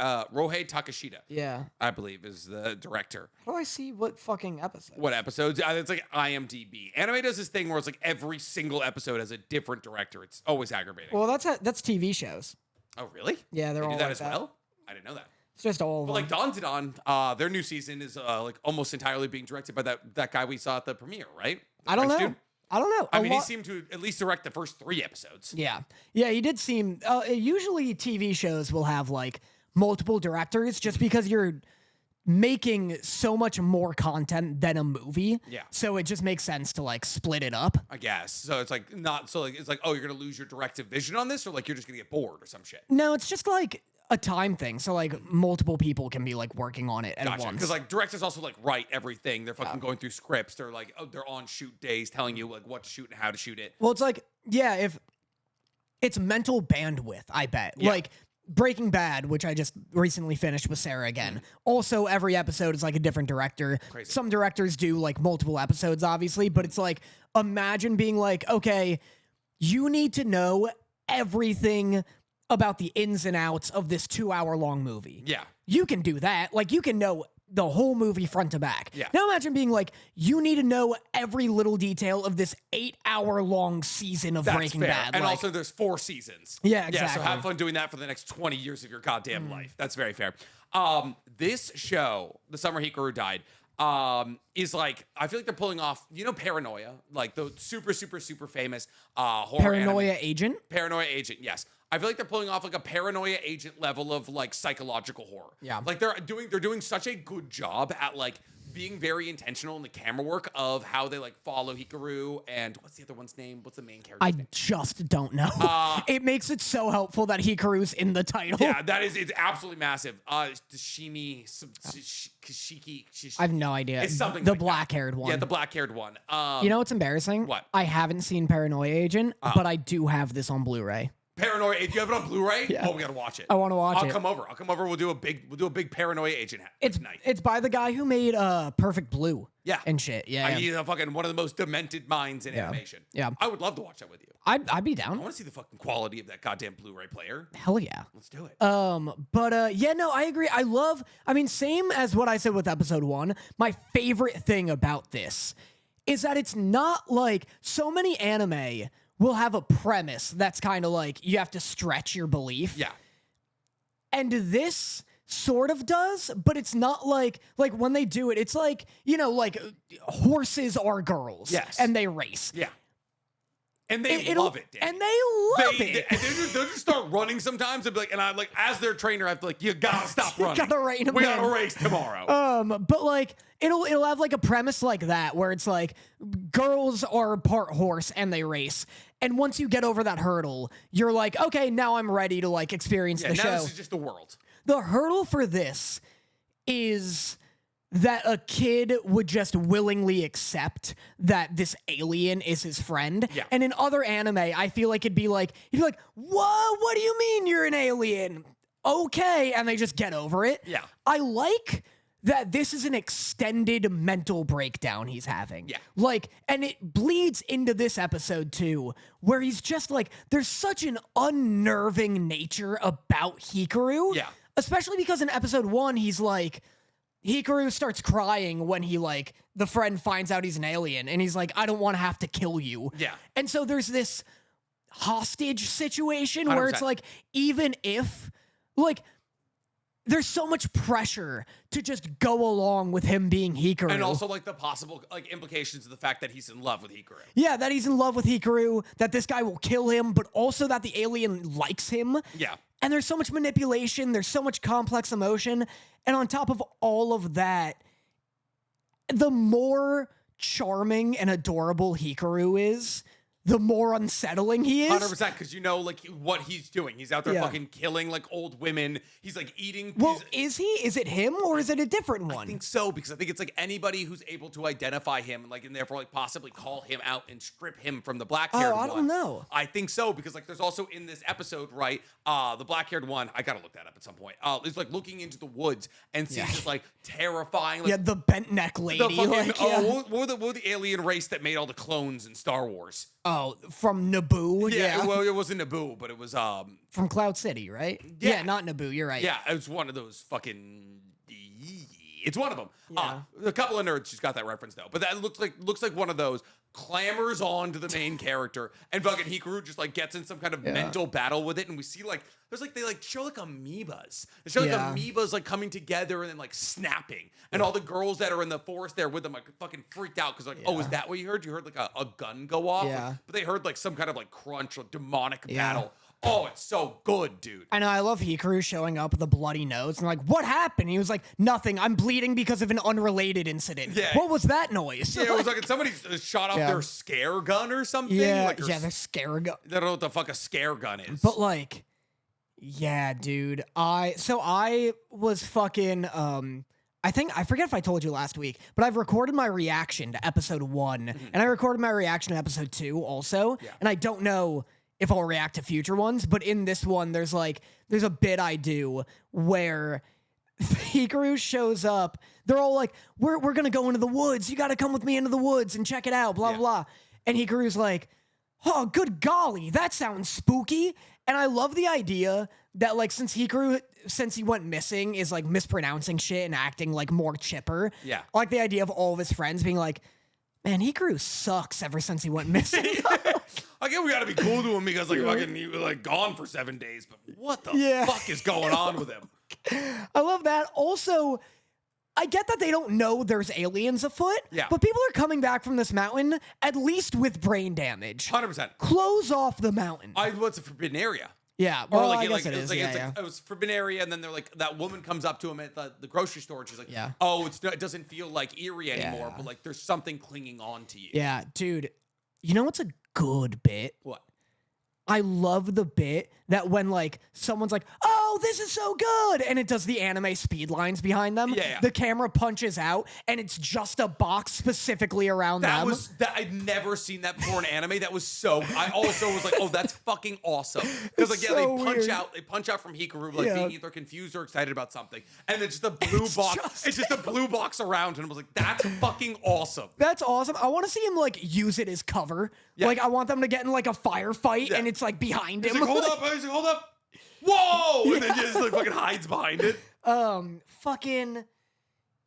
Takashita. Yeah. I believe is the director. How do I see what fucking episodes? What episodes? It's like IMDb. Anime does this thing where it's like every single episode has a different director. It's always aggravating. Well, that's TV shows. Oh, really? Yeah, they're they all do that like as well. I didn't know that. It's just all of But them. like Dandadan, their new season is like almost entirely being directed by that guy we saw at the premiere, right? The I don't French know. dude? I don't know. I mean, he seemed to at least direct the first 3 episodes. Yeah. Yeah, he did seem... usually TV shows will have, like, multiple directors just because you're making so much more content than a movie. Yeah. So it just makes sense to, like, split it up. I guess. So it's like not so like it's like, oh, you're gonna lose your directive vision on this, or like you're just gonna get bored or some shit. No, it's just, like, a time thing. So, like, multiple people can be, like, working on it at Gotcha. once. Because like directors also like write everything. They're fucking going through scripts. They're like, oh, they're on shoot days telling you like what to shoot and how to shoot it. Well, it's like, yeah, if it's mental bandwidth, I bet. Yeah. Like Breaking Bad, which I just recently finished with Sarah again. Also, every episode is like a different director. Crazy. Some directors do like multiple episodes, obviously, but it's like, imagine being like, okay, you need to know everything about the ins and outs of this 2-hour-long movie. Yeah. You can do that. Like, you can know the whole movie front to back. Yeah. Now imagine being like, you need to know every little detail of this 8-hour-long season of That's Breaking fair. Bad. And like, also there's 4 seasons. Yeah, Yeah, so exactly. have fun doing that for the next 20 years of your goddamn life. That's very fair. This show, The Summer Hikaru Died, is like, I feel like they're pulling off, Paranoia, like the super, super, super famous horror Paranoia anime. Agent. Paranoia Agent, yes. I feel like they're pulling off like a Paranoia Agent level of like psychological horror. Yeah. Like they're doing such a good job at like being very intentional in the camera work of how they like follow Hikaru and what's the other one's name? What's the main character's I name? just don't know. It makes it so helpful that Hikaru's in the title. Yeah, it's absolutely massive. Kashiki. I have no idea. It's something The like that. black-haired one. Yeah, the black-haired one. You know what's embarrassing? What? I haven't seen Paranoia Agent, but I do have this on Blu-ray. Paranoia. Do you have it on Blu-ray? Yeah. Oh, we gotta watch it. I wanna watch it. I'll come over. We'll do a big Paranoia Agent night. It's by the guy who made Perfect Blue. Yeah. And shit. Yeah. He's a fucking one of the most demented minds in animation. Yeah. I would love to watch that with you. I'd be I down. want to see the fucking quality of that goddamn Blu-ray player. Hell yeah. Let's do it. Yeah, no, I agree. Same as what I said with episode 1. My favorite thing about this is that it's not like so many anime will have a premise that's kind of like you have to stretch your belief. Yeah. And this sort of does, but it's not like when they do it, it's like, like horses are girls. Yes. And they race. Yeah. And they love it, Danny. And they love it. They'll just start running sometimes and be like, and I'm like, as their trainer, I have to like, you gotta stop running. Gotta rein 'em we in. gotta race tomorrow. But like it'll have like a premise like that where it's like girls are part horse and they race. And once you get over that hurdle, you're like, okay, now I'm ready to like experience the now show. this is just the world. The hurdle for this is that a kid would just willingly accept that this alien is his friend. Yeah. And in other anime, I feel like he'd be like, what do you mean you're an alien? Okay. And they just get over it. Yeah. I like that this is an extended mental breakdown he's having. Yeah. Like, and it bleeds into this episode too, where he's just like, there's such an unnerving nature about Hikaru. Yeah. Especially because in episode 1, he's like, Hikaru starts crying when the friend finds out he's an alien, and he's like, I don't want to have to kill you. Yeah. And so there's this hostage situation where it's 100%. like, even if, there's so much pressure to just go along with him being Hikaru. And also like the possible like implications of the fact that he's in love with Hikaru. Yeah, that he's in love with Hikaru, that this guy will kill him, but also that the alien likes him. Yeah. And there's so much manipulation, there's so much complex emotion, and on top of all of that, the more charming and adorable Hikaru is, the more unsettling he is. 100%, because you know, like, what he's doing. He's out there Yeah. fucking killing, like, old women. He's, like, eating... Well, is he? Is it him, or is it a different one? I think so, because I think it's, like, anybody who's able to identify him, and, like, and therefore, like, possibly call him out and strip him from the black-haired one. I don't know. I think so, because, like, there's also in this episode, right, the black-haired one, I gotta look that up at some point, is, like, looking into the woods and sees this, like, terrifying... Like, Yeah, the bent neck lady. the fucking, like, yeah. what were the alien race that made all the clones in Star Wars? Oh, from Naboo? Yeah, well, it wasn't Naboo, but it was from Cloud City, right? Yeah, not Naboo. You're right. Yeah, it was one of those fucking. It's one of them. Yeah. A couple of nerds just got that reference though, but that looks like one of those clambers on to the main character, and fucking Hikaru just like gets in some kind of mental battle with it, and we see like there's like they like show like amoebas. They show like amoebas like coming together and then like snapping, and all the girls that are in the forest there with them like fucking freaked out because like oh is that what you heard? You heard like a gun go off, but they heard like some kind of like crunch or demonic battle. Oh, it's so good, dude. I know. I love Hikaru showing up with a bloody nose and like, what happened? He was like, nothing. I'm bleeding because of an unrelated incident. Yeah. What was that noise? Yeah, it was like somebody shot off their scare gun or something. Yeah, like their scare gun. I don't know what the fuck a scare gun is. But like, yeah, dude. I was fucking I forget if I told you last week, but I've recorded my reaction to episode 1, and I recorded my reaction to episode 2 also, and I don't know if I'll react to future ones, but in this one, there's a bit I do where Hikaru shows up. They're all like, we're gonna go into the woods. You gotta come with me into the woods and check it out, blah, blah. And Hikaru's like, oh, good golly, that sounds spooky. And I love the idea that, like, since he went missing, is, like, mispronouncing shit and acting, like, more chipper. Yeah. I like the idea of all of his friends being like, man, Hikaru sucks ever since he went missing. I guess we gotta be cool to him because, like, fucking he was, like, gone for 7 days. But what the fuck is going on with him? I love that. Also, I get that they don't know there's aliens afoot, but people are coming back from this mountain at least with brain damage. 100%. Close off the mountain. What's a forbidden area? Yeah, or well, like, I guess like, it is. It was forbidden area, and then they're like, that woman comes up to him at the grocery store, and she's like, oh, it doesn't feel like eerie anymore, but like there's something clinging on to you. Yeah, dude. You know what's a good bit? What? I love the bit that when, like, someone's like, oh, this is so good, and it does the anime speed lines behind them. Yeah. The camera punches out, and it's just a box specifically around them. I'd never seen that before in anime. That was so, I also was like, oh, that's fucking awesome. Because, like, they punch out from Hikaru, like, being either confused or excited about something, and it's just a blue box. It's just a blue box around, and I was like, that's fucking awesome. That's awesome. I want to see him, like, use it as cover. Yeah. Like, I want them to get in, like, a firefight, and it's, like, behind him. He's like, hold up. He's like, hold up. Whoa! And then just, like, fucking hides behind it. Fucking...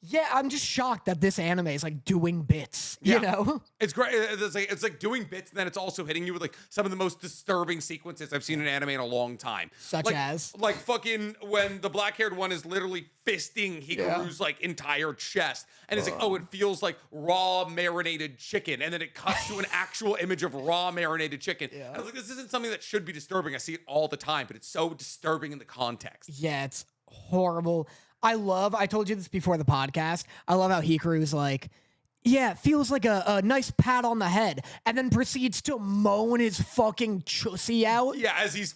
Yeah, I'm just shocked that this anime is like doing bits, you know? It's great. It's like doing bits, and then it's also hitting you with like some of the most disturbing sequences I've seen in anime in a long time. Such as? Like fucking when the black-haired one is literally fisting Hikaru's like entire chest. And it's like, oh, it feels like raw marinated chicken. And then it cuts to an actual image of raw marinated chicken. And I was like, this isn't something that should be disturbing. I see it all the time, but it's so disturbing in the context. Yeah, it's horrible. I told you this before the podcast, I love how Hikaru's like, yeah, it feels like a nice pat on the head, and then proceeds to moan his fucking chussy out. Yeah, as his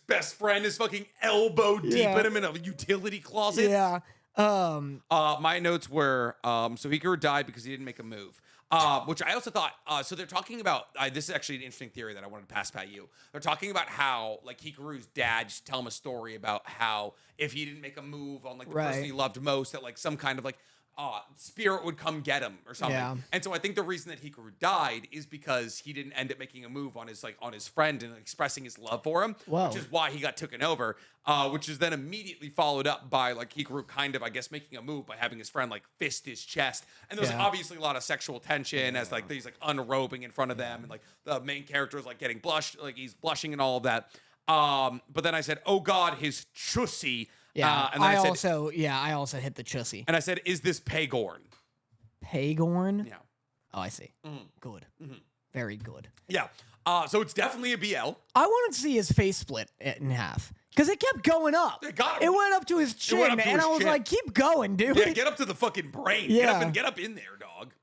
best friend is fucking elbow deep in him in a utility closet. Yeah. My notes were, so Hikaru died because he didn't make a move. Which I also thought, so they're talking about, this is actually an interesting theory that I wanted to pass by you. They're talking about how, like, Hikaru's dad used to tell him a story about how if he didn't make a move on, like, the person he loved most, that, like, some kind of, like, spirit would come get him or something. Yeah. And so I think the reason that Hikaru died is because he didn't end up making a move on his friend and expressing his love for him, which is why he got taken over, which is then immediately followed up by like Hikaru kind of, I guess, making a move by having his friend like fist his chest. And there's obviously a lot of sexual tension as like he's like unrobing in front of them, and like the main character is like getting blushed, like he's blushing and all of that. But then I said, oh God, his chussy. Yeah, and then I also hit the chussy. And I said, is this Paygorn? Paygorn? Yeah. Oh, I see. Good. Very good. Yeah. So it's definitely a BL. I wanted to see his face split in half. Because it kept going up. It went up to his chin, and I was like, keep going, dude. Yeah, get up to the fucking brain. Yeah. Get up in there, dog.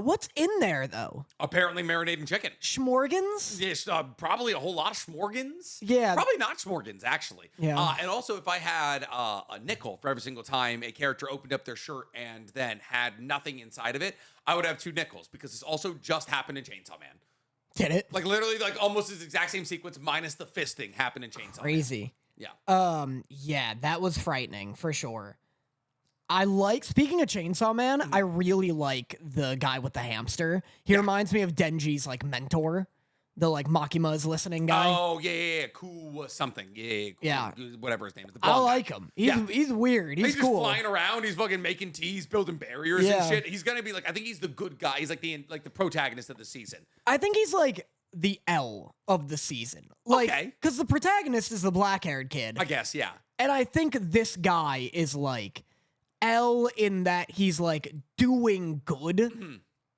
What's in there, though? Apparently marinating chicken. Schmorgans? Yes, probably a whole lot of schmorgans. Yeah. Probably not schmorgans, actually. Yeah. And also, if I had a nickel for every single time a character opened up their shirt and then had nothing inside of it, I would have 2 nickels, because this also just happened in Chainsaw Man. Did it? Like, literally, like, almost this exact same sequence minus the fisting happened in Chainsaw Man. Crazy. Yeah. Yeah, that was frightening, for sure. Speaking of Chainsaw Man, I really like the guy with the hamster. He reminds me of Denji's, like, mentor. the like Makima's listening guy. Oh yeah. Cool something. Yeah. Cool, whatever his name is. The I blonde guy. like him. He's weird. He's just cool. flying around. He's fucking making teas, building barriers and shit. He's gonna be like, I think he's the good guy. He's like the protagonist of the season. I think he's like the L of the season. Like, because the protagonist is the black-haired kid. I guess, yeah. And I think this guy is like L in that he's like doing good,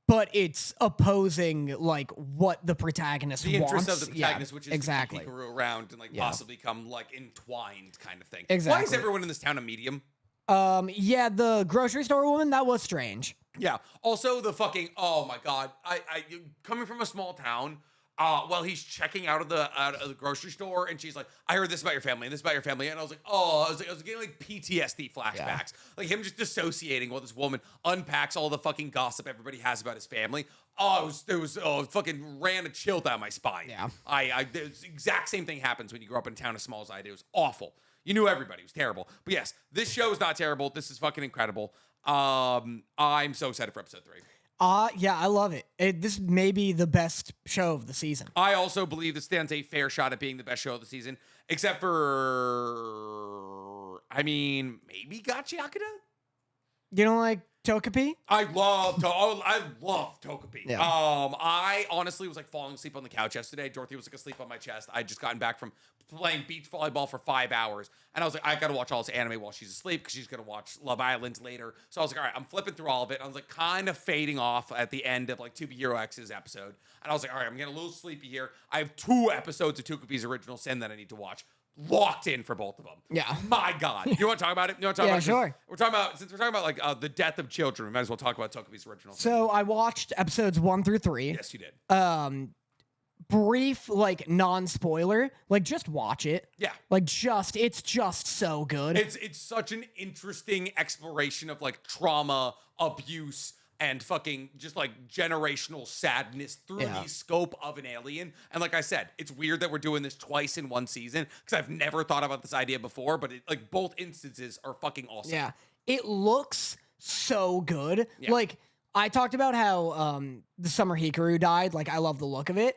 but it's opposing like what the protagonist wants. The interest of the protagonist, which is exactly. to keep Hikaru around and like possibly become like entwined kind of thing. Exactly. Why is everyone in this town a medium? Yeah, the grocery store woman, that was strange. Yeah. Also the fucking, oh my God. I coming from a small town, while he's checking out of the grocery store, and she's like, "I heard this about your family and this about your family," and I was like, "Oh," I was getting like PTSD flashbacks, like him just dissociating while this woman unpacks all the fucking gossip everybody has about his family. Oh, it fucking ran a chill down my spine. Yeah, the exact same thing happens when you grow up in a town as small as I did. It was awful. You knew everybody. It was terrible. But yes, this show is not terrible. This is fucking incredible. I'm so excited for episode 3. Yeah, I love it. This may be the best show of the season. I also believe this stands a fair shot at being the best show of the season, except for, I mean, maybe Gachiakuta? You don't like Takopis? I love Takopis. Yeah. I honestly was like falling asleep on the couch yesterday. Dorothy was like asleep on my chest. I'd just gotten back from playing beach volleyball for 5 hours. And I was like, I gotta watch all this anime while she's asleep because she's gonna watch Love Island later. So I was like, all right, I'm flipping through all of it. I was like kind of fading off at the end of like 2B Hero X's episode. And I was like, all right, I'm getting a little sleepy here. I have 2 episodes of Takopis Original Sin that I need to watch. Locked in for both of them. Yeah. My God. You want to talk about it? You want to talk about it? Sure. Since we're talking about like the death of children, we might as well talk about Takopis Original Sin. So I watched episodes 1 through 3. Yes, you did. Brief, like non-spoiler, like just watch it. Yeah. Like it's just so good. It's such an interesting exploration of like trauma, abuse, and fucking just like generational sadness through the scope of an alien. And like I said, it's weird that we're doing this twice in one season because I've never thought about this idea before, but like both instances are fucking awesome. Yeah. It looks so good. Yeah. Like I talked about how the summer Hikaru died, like I love the look of it.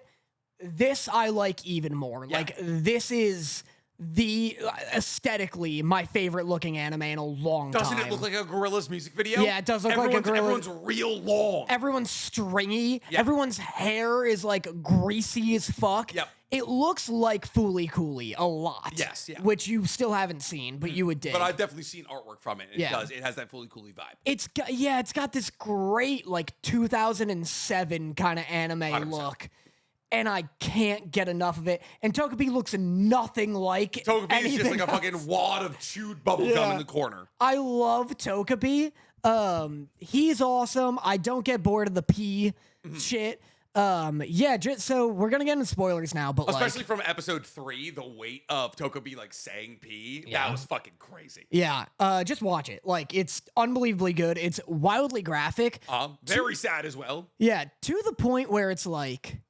This I like even more. Yeah. Like this is the aesthetically my favorite looking anime in a long time. Doesn't it look like a Gorillaz music video? Yeah, it does look like a Gorillaz. Everyone's real long. Everyone's stringy. Yeah. Everyone's hair is like greasy as fuck. Yep. It looks like Fooly Cooly a lot. Yes, yeah. Which you still haven't seen, but you would dig. But I've definitely seen artwork from it. It does. It has that Fooly Cooly vibe. It's got this great like 2007 kind of anime 100%. look. And I can't get enough of it. And Takopis looks nothing like Takopis is just like a else. fucking wad of chewed bubblegum in the corner. I love Takopis. He's awesome. I don't get bored of the pee shit. So we're gonna get into spoilers now, but especially from episode 3, the weight of Takopis like saying pee, that was fucking crazy. Yeah, just watch it. Like it's unbelievably good. It's wildly graphic. Very sad as well. Yeah, to the point where it's like,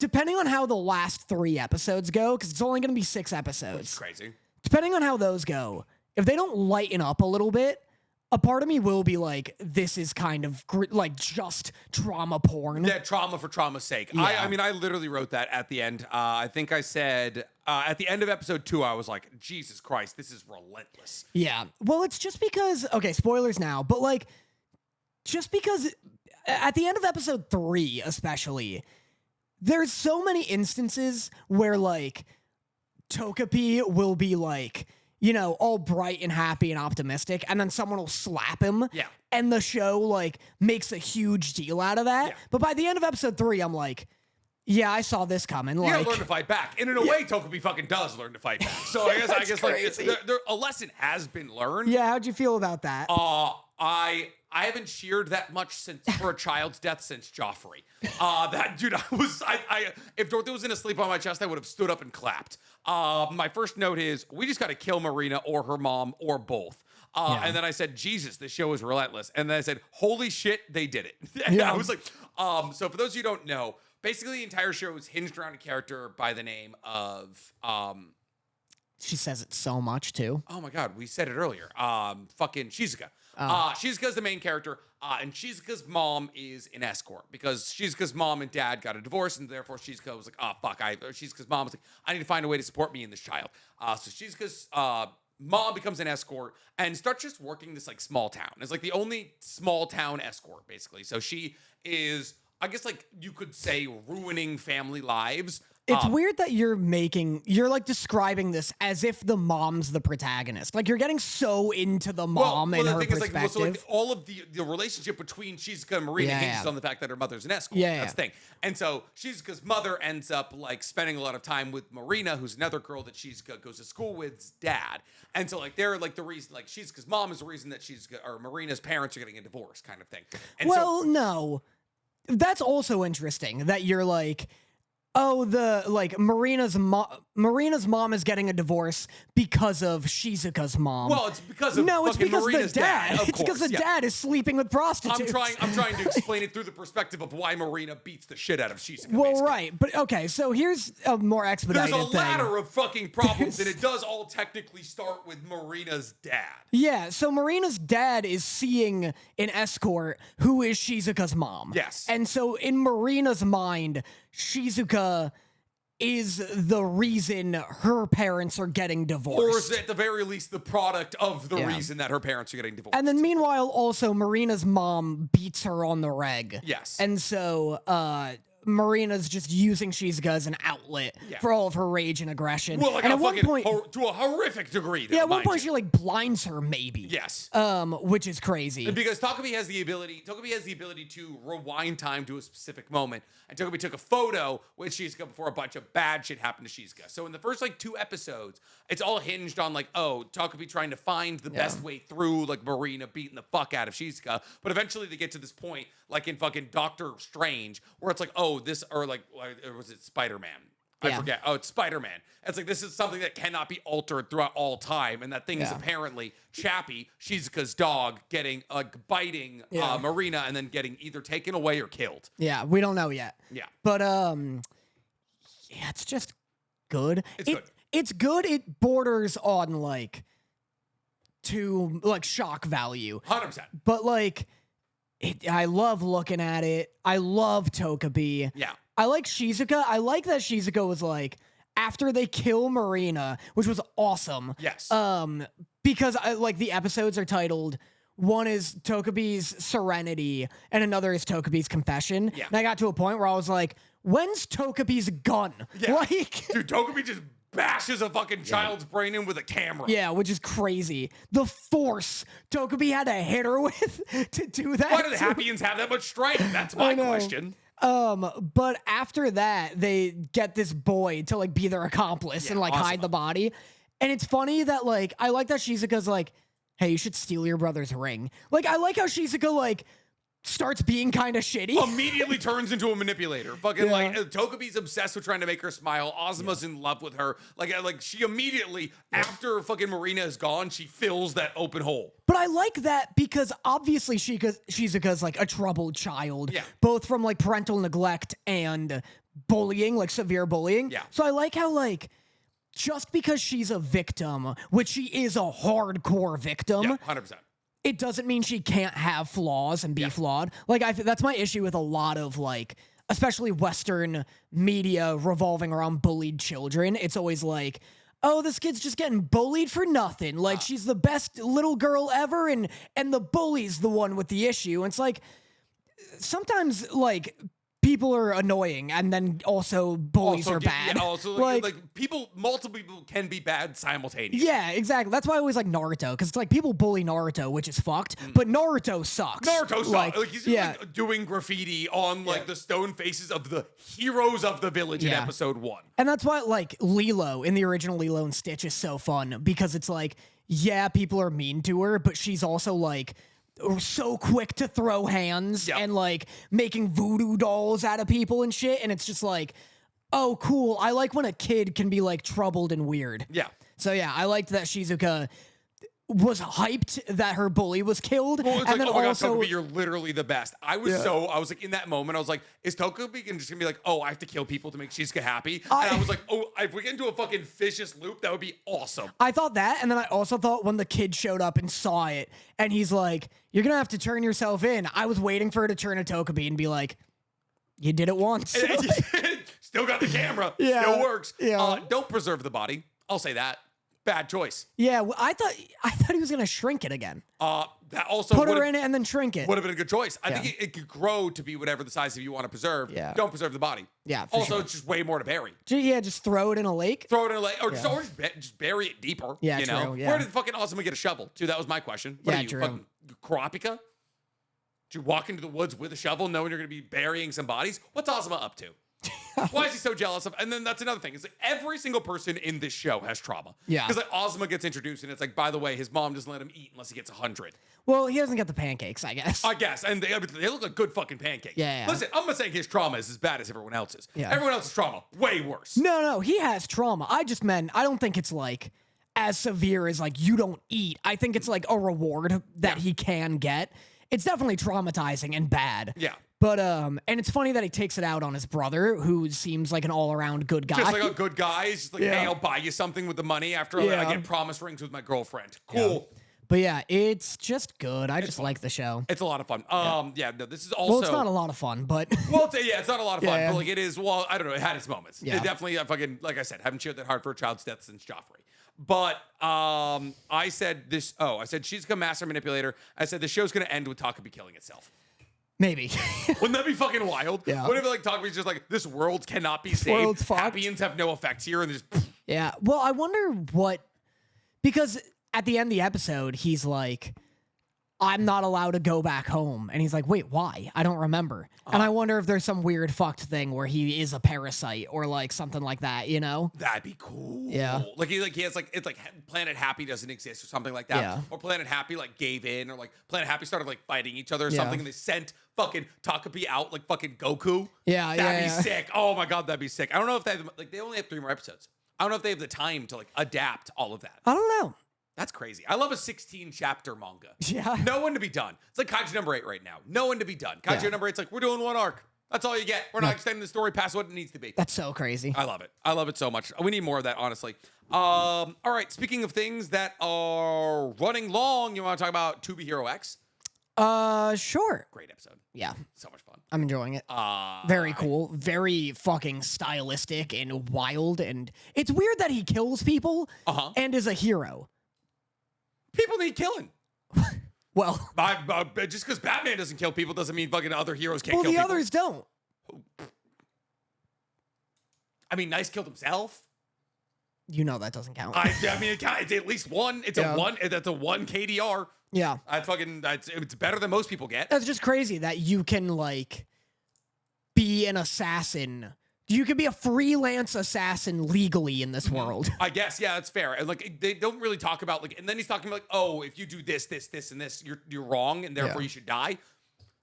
depending on how the last 3 episodes go, because it's only going to be 6 episodes. It's crazy. Depending on how those go, if they don't lighten up a little bit, a part of me will be like, this is kind of like just trauma porn. Yeah, trauma for trauma's sake. Yeah. I mean, I literally wrote that at the end. I think I said at the end of episode 2, I was like, Jesus Christ, this is relentless. Yeah. Well, it's just because, okay, spoilers now, but like, just because at the end of episode 3, especially, there's so many instances where like Takopis will be like, you know, all bright and happy and optimistic, and then someone will slap him. Yeah. And the show like makes a huge deal out of that. Yeah. But by the end of episode 3, I'm like, yeah, I saw this coming. You Like, gotta learn to fight back. And in a way, Takopis fucking does learn to fight back. So I guess like crazy. a lesson has been learned. yeah, how'd you feel about that? I haven't cheered that much for a child's death since Joffrey. That dude, if Dorothy was in a sleep on my chest, I would have stood up and clapped. My first note is we just got to kill Marina or her mom or both. And then I said, Jesus, this show is relentless. And then I said, holy shit, they did it. And I was like, so for those of you who don't know, basically the entire show is hinged around a character by the name of, she says it so much too. oh my God, we said it earlier. Fucking Shizuka. Shizuka's the main character, and Shizuka's mom is an escort because Shizuka's mom and dad got a divorce, and therefore Shizuka was like, oh, fuck. Shizuka's mom was like, I need to find a way to support me and this child. So Shizuka's mom becomes an escort and starts just working this like small town. It's like the only small town escort, basically. So she is, I guess, like you could say, ruining family lives. It's weird that you're like describing this as if the mom's the protagonist. Like you're getting so into the mom and her perspective. Like, so like all of the relationship between Shizuka and Marina hinges on the fact that her mother's an escort. That's the thing. And so Shizuka's mother ends up like spending a lot of time with Marina, who's another girl that Shizuka goes to school with's dad. And so like they're like the reason, like Shizuka's mom is the reason that Shizuka or Marina's parents are getting a divorce, kind of thing. And no, that's also interesting that you're like, oh, Marina's mom is getting a divorce because of Shizuka's mom. Well, it's because of Marina's dad. It's because the dad is sleeping with prostitutes. I'm trying to explain it through the perspective of why Marina beats the shit out of Shizuka. Well, basically. Right, but okay. So here's a more expedited There's a thing. ladder of fucking problems, and it does all technically start with Marina's dad. Yeah. So Marina's dad is seeing an escort who is Shizuka's mom. Yes. And so in Marina's mind, Shizuka is the reason her parents are getting divorced. Or is at the very least the product of the reason that her parents are getting divorced. And then meanwhile, also, Marina's mom beats her on the reg. Yes. And so Marina's just using Shizuka as an outlet for all of her rage and aggression. Well, like and at one point, to a horrific degree. At one point she like blinds her, maybe. Yes. Which is crazy. And because Takopis has the ability to rewind time to a specific moment. And Takopis took a photo with Shizuka before a bunch of bad shit happened to Shizuka. So in the first like 2 episodes, it's all hinged on like, Takopis trying to find the best way through like Marina beating the fuck out of Shizuka. But eventually they get to this point, like in fucking Doctor Strange, where it's like, or was it Spider-Man? I forget. Oh, it's Spider-Man. It's like, this is something that cannot be altered throughout all time. And that thing is apparently Chappie, Shizuka's dog, getting, biting Marina and then getting either taken away or killed. Yeah, we don't know yet. Yeah. But, it's just good. Good. It's good. It borders on, like, to, like, shock value. 100%. But, like, I love looking at it. I love Takopis. Yeah. I like Shizuka. I like that Shizuka was like, after they kill Marina, which was awesome. Yes. Because like the episodes are titled, one is Takopis' Serenity and another is Takopis' Confession. Yeah. And I got to a point where I was like, when's Takopis' gun? Yeah. Like, dude, Takopis just bashes a fucking child's brain in with a camera. Yeah, which is crazy. The force Takopis had to hit her with to do that. Why do the Happians have that much strength? That's my question. But after that, they get this boy to like be their accomplice and like hide the body. And it's funny that like, I like that Shizuka's like, hey, you should steal your brother's ring. Like, I like how Shizuka like starts being kind of shitty. Immediately turns into a manipulator. Fucking like Takopis obsessed with trying to make her smile. Azuma's in love with her. Like she immediately after fucking Marina is gone, she fills that open hole. But I like that because obviously Shizuka's like a troubled child, both from like parental neglect and bullying, like severe bullying. Yeah. So I like how like just because she's a victim, which she is a hardcore victim. Yeah, 100%. It doesn't mean she can't have flaws and be flawed. Like, that's my issue with a lot of, like, especially Western media revolving around bullied children. It's always like, oh, this kid's just getting bullied for nothing. Like, she's the best little girl ever, and the bully's the one with the issue. And it's like, sometimes, like, people are annoying, and then also bullies are bad. Yeah, also, like multiple people can be bad simultaneously. Yeah, exactly. That's why I always like Naruto, because it's like people bully Naruto, which is fucked, but Naruto sucks. Naruto sucks. Like he's just, like, doing graffiti on like the stone faces of the heroes of the village in episode 1. And that's why like Lilo in the original Lilo and Stitch is so fun, because it's like, yeah, people are mean to her, but she's also like so quick to throw hands and like making voodoo dolls out of people and shit. And it's just like, oh, cool. I like when a kid can be like troubled and weird. Yeah. So yeah, I liked that Shizuka was hyped that her bully was killed. Well, it's and like, then oh my also, God, Tokopi, you're literally the best. I was like, in that moment, I was like, is Tokopi just gonna be like, oh, I have to kill people to make Shizuka happy? And I was like, oh, if we get into a fucking vicious loop, that would be awesome. I thought that, and then I also thought when the kid showed up and saw it, and he's like, you're gonna have to turn yourself in. I was waiting for her to turn to Tokopi and be like, you did it once. Still got the camera. Yeah. Still works. Yeah. Don't preserve the body. I'll say that. Bad choice. Yeah, well, I thought he was gonna shrink it again. That also Put her in it and then shrink it. Would have been a good choice. I think it could grow to be whatever the size of you want to preserve. Yeah. Don't preserve the body. Yeah. Also, it's just way more to bury. Yeah, just throw it in a lake. Throw it in a lake, or just bury it deeper. Yeah, you know? true, yeah. Where did fucking Asuma get a shovel? Dude, that was my question. What are you, true. fucking Kurapika? Did you walk into the woods with a shovel knowing you're going to be burying some bodies? What's Asuma up to? Why is he so jealous of? And then that's another thing. It's like every single person in this show has trauma. Yeah. Because like Asuma gets introduced, and it's like, by the way, his mom doesn't let him eat unless he gets 100. Well, he doesn't get the pancakes, I guess. And they look like good fucking pancakes. Yeah. Listen, I'm not saying his trauma is as bad as everyone else's. Yeah. Everyone else's trauma, way worse. No, he has trauma. I just meant, I don't think it's like as severe as like you don't eat. I think it's like a reward that he can get. It's definitely traumatizing and bad. Yeah. But, and it's funny that he takes it out on his brother, who seems like an all-around good guy. Just like a good guy. He's just like, hey, I'll buy you something with the money after I get promise rings with my girlfriend. Cool. Yeah. But yeah, it's just good. I just like the show. It's a lot of fun. No, this is also... Well, it's not a lot of fun, but... Well, it's not a lot of fun, Yeah. but like it is, well, I don't know, it had its moments. Yeah. It definitely, I fucking, like I said, haven't cheered that hard for a child's death since Joffrey. But I said Shizuka Master Manipulator. I said the show's going to end with Takopis killing itself. Maybe. Wouldn't that be fucking wild? Yeah. What if like Takopis just like, this world cannot be saved. world's fucked. Happians have no effects here, and just... Yeah. Well, I wonder what... Because at the end of the episode, he's like, I'm not allowed to go back home. And he's like, wait, why? I don't remember. And I wonder if there's some weird fucked thing where he is a parasite or like something like that, you know? That'd be cool. Yeah. Like he has like, it's like Planet Happy doesn't exist or something like that. Yeah. Or Planet Happy like gave in, or like Planet Happy started like fighting each other or Yeah. something, and they sent fucking Takopis out like fucking Goku. Yeah, That'd be yeah. sick. Oh my God, that'd be sick. I don't know if they only have 3 more episodes. I don't know if they have the time to like adapt all of that. I don't know. That's crazy. I love a 16-chapter manga. Yeah. No one to be done. It's like Kaiju number 8 right now. No one to be done. Kaiju number 8's like, we're doing 1 arc. That's all you get. We're not extending the story past what it needs to be. That's so crazy. I love it. I love it so much. We need more of that, honestly. All right. Speaking of things that are running long, you want to talk about To Be Hero X? Sure. Great episode. Yeah. So much fun. I'm enjoying it. Very cool. Very fucking stylistic and wild. And it's weird that he kills people and is a hero. People need killing. Well, Just because Batman doesn't kill people doesn't mean fucking other heroes can't well, kill the people. others don't. I mean, Nice killed himself. You know that doesn't count. I mean, it's at least one. It's a one. That's a 1 KDR. Yeah. It's better than most people get. That's just crazy that you can, like, be an assassin. You can be a freelance assassin legally in this world. I guess, yeah, that's fair. And like, they don't really talk about like, and then he's talking about like, oh, if you do this, and this, you're wrong, and therefore you should die.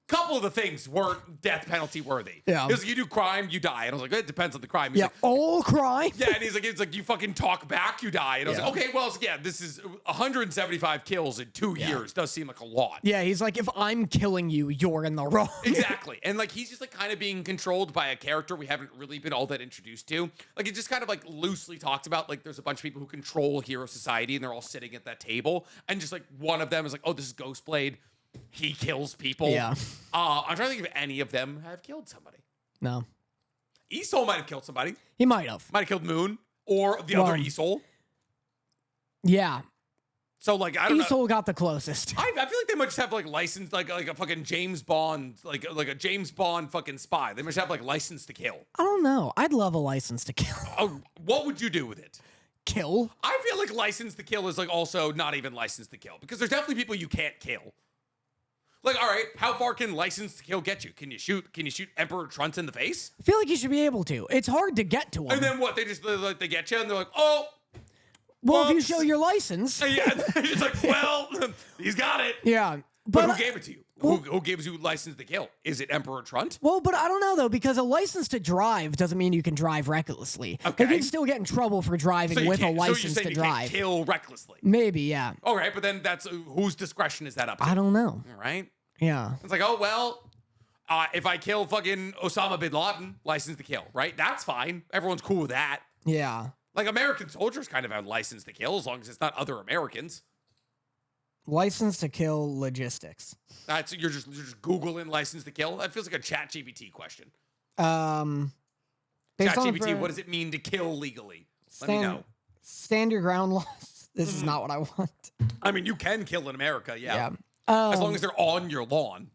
Couple of the things weren't death penalty worthy. Yeah. It was like, you do crime, you die. And I was like, it depends on the crime. He's Yeah, like, all crime. yeah, and it's like, you fucking talk back, you die. And I was like, okay, well, yeah, this is 175 kills in 2 years. Does seem like a lot. Yeah, he's like, if I'm killing you, you're in the wrong. Exactly. And like, he's just like kind of being controlled by a character we haven't really been all that introduced to. Like, it just kind of like loosely talks about like, there's a bunch of people who control hero society, and they're all sitting at that table. And just like, one of them is like, oh, this is Ghostblade. He kills people. Yeah. I'm trying to think if any of them have killed somebody. No. Isol might have killed somebody. He might have. Might have killed Moon or the other Isol. Yeah. So like, I don't know. Isol got the closest. I feel like they might just have like license, like a fucking James Bond, like a James Bond fucking spy. They must have like license to kill. I don't know. I'd love a license to kill. What would you do with it? Kill? I feel like license to kill is like also not even license to kill, because there's definitely people you can't kill. Like, all right, how far can license to kill get you? Can you shoot Emperor Trunks in the face? I feel like you should be able to. It's hard to get to him. And then what? They just like they get you and they're like, oh. Well, if you whoops. show your license. Yeah, it's like, well, he's got it. Yeah. But who gave it to you? Who gives you license to kill? Is it Emperor Trunt? Well, but I don't know, though, because a license to drive doesn't mean you can drive recklessly. Okay. You can still get in trouble for driving with a license to drive. Can't kill recklessly. Maybe, yeah. All right, but then that's whose discretion is that up to? I don't know. All right. Yeah. It's like, oh, well, if I kill fucking Osama bin Laden, license to kill, right? That's fine. Everyone's cool with that. Yeah. Like, American soldiers kind of have license to kill as long as it's not other Americans. License to kill logistics. You're just Googling license to kill. That feels like a ChatGPT question. ChatGPT, what does it mean to kill legally? Let me know. Stand your ground laws. This is not what I want. I mean, you can kill in America, yeah. As long as they're on your lawn.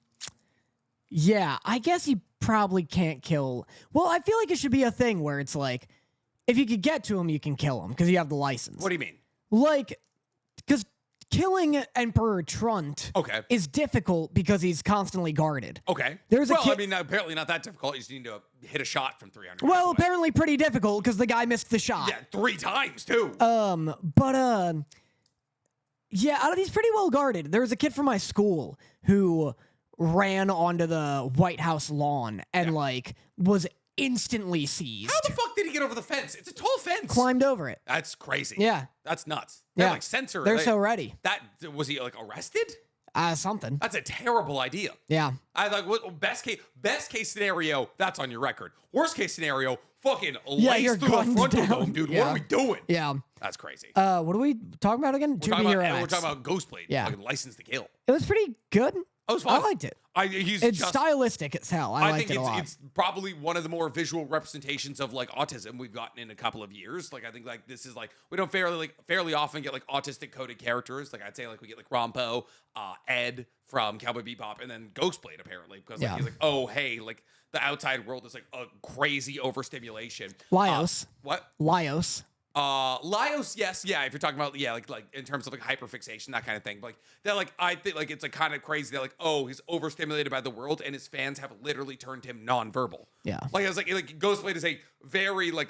Yeah, I guess you probably can't kill. Well, I feel like it should be a thing where it's like, if you could get to him, you can kill him because you have the license. What do you mean? Like, because killing Emperor Trunt is difficult because he's constantly guarded. Okay. I mean, apparently not that difficult. You just need to hit a shot from 300 Well, apparently pretty difficult because the guy missed the shot. Yeah, 3 times, too. Yeah, he's pretty well guarded. There was a kid from my school who ran onto the White House lawn and, was instantly seized. How the fuck did he get over the fence? It's a tall fence. Climbed over it. That's crazy. Yeah. That's nuts. They're censor. They're so ready. Was he arrested? Something. That's a terrible idea. Yeah. Best case scenario, that's on your record. Worst case scenario, fucking lace through the frontal dome, dude. Yeah. What are we doing? Yeah. That's crazy. What are we talking about again? We're talking about Ghostblade. Yeah. Fucking license to kill. It was pretty good. It was fun. I liked it. It's stylistic as hell. I liked it a lot. It's probably one of the more visual representations of autism we've gotten in a couple of years. I think this is we don't fairly often get autistic coded characters. I'd say we get Rompo, Ed from Cowboy Bebop, and then Ghostblade apparently because he's oh hey the outside world is a crazy overstimulation. Laios. What? Laios. Laios, yes, yeah. If you're talking about like in terms of hyperfixation, that kind of thing. They're I think it's kind of crazy. They're oh, he's overstimulated by the world, and his fans have literally turned him nonverbal. Yeah, I was Ghostblade is a very a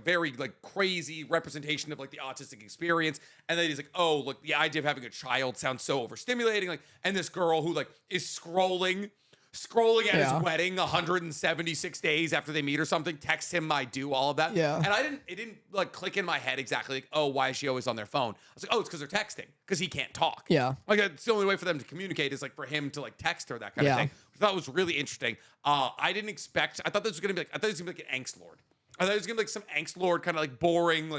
very crazy representation of the autistic experience, and then he's oh look, the idea of having a child sounds so overstimulating. And this girl who is scrolling at his wedding 176 days after they meet or something, text him I do, all of that. Yeah. And it didn't click in my head exactly oh, why is she always on their phone? I was oh, it's because they're texting because he can't talk. Yeah. It's the only way for them to communicate is for him to text her, that kind of thing. Which I thought was really interesting. I thought this was gonna be I thought it was gonna be an angst lord. I thought it was gonna be some angst lord kind of boring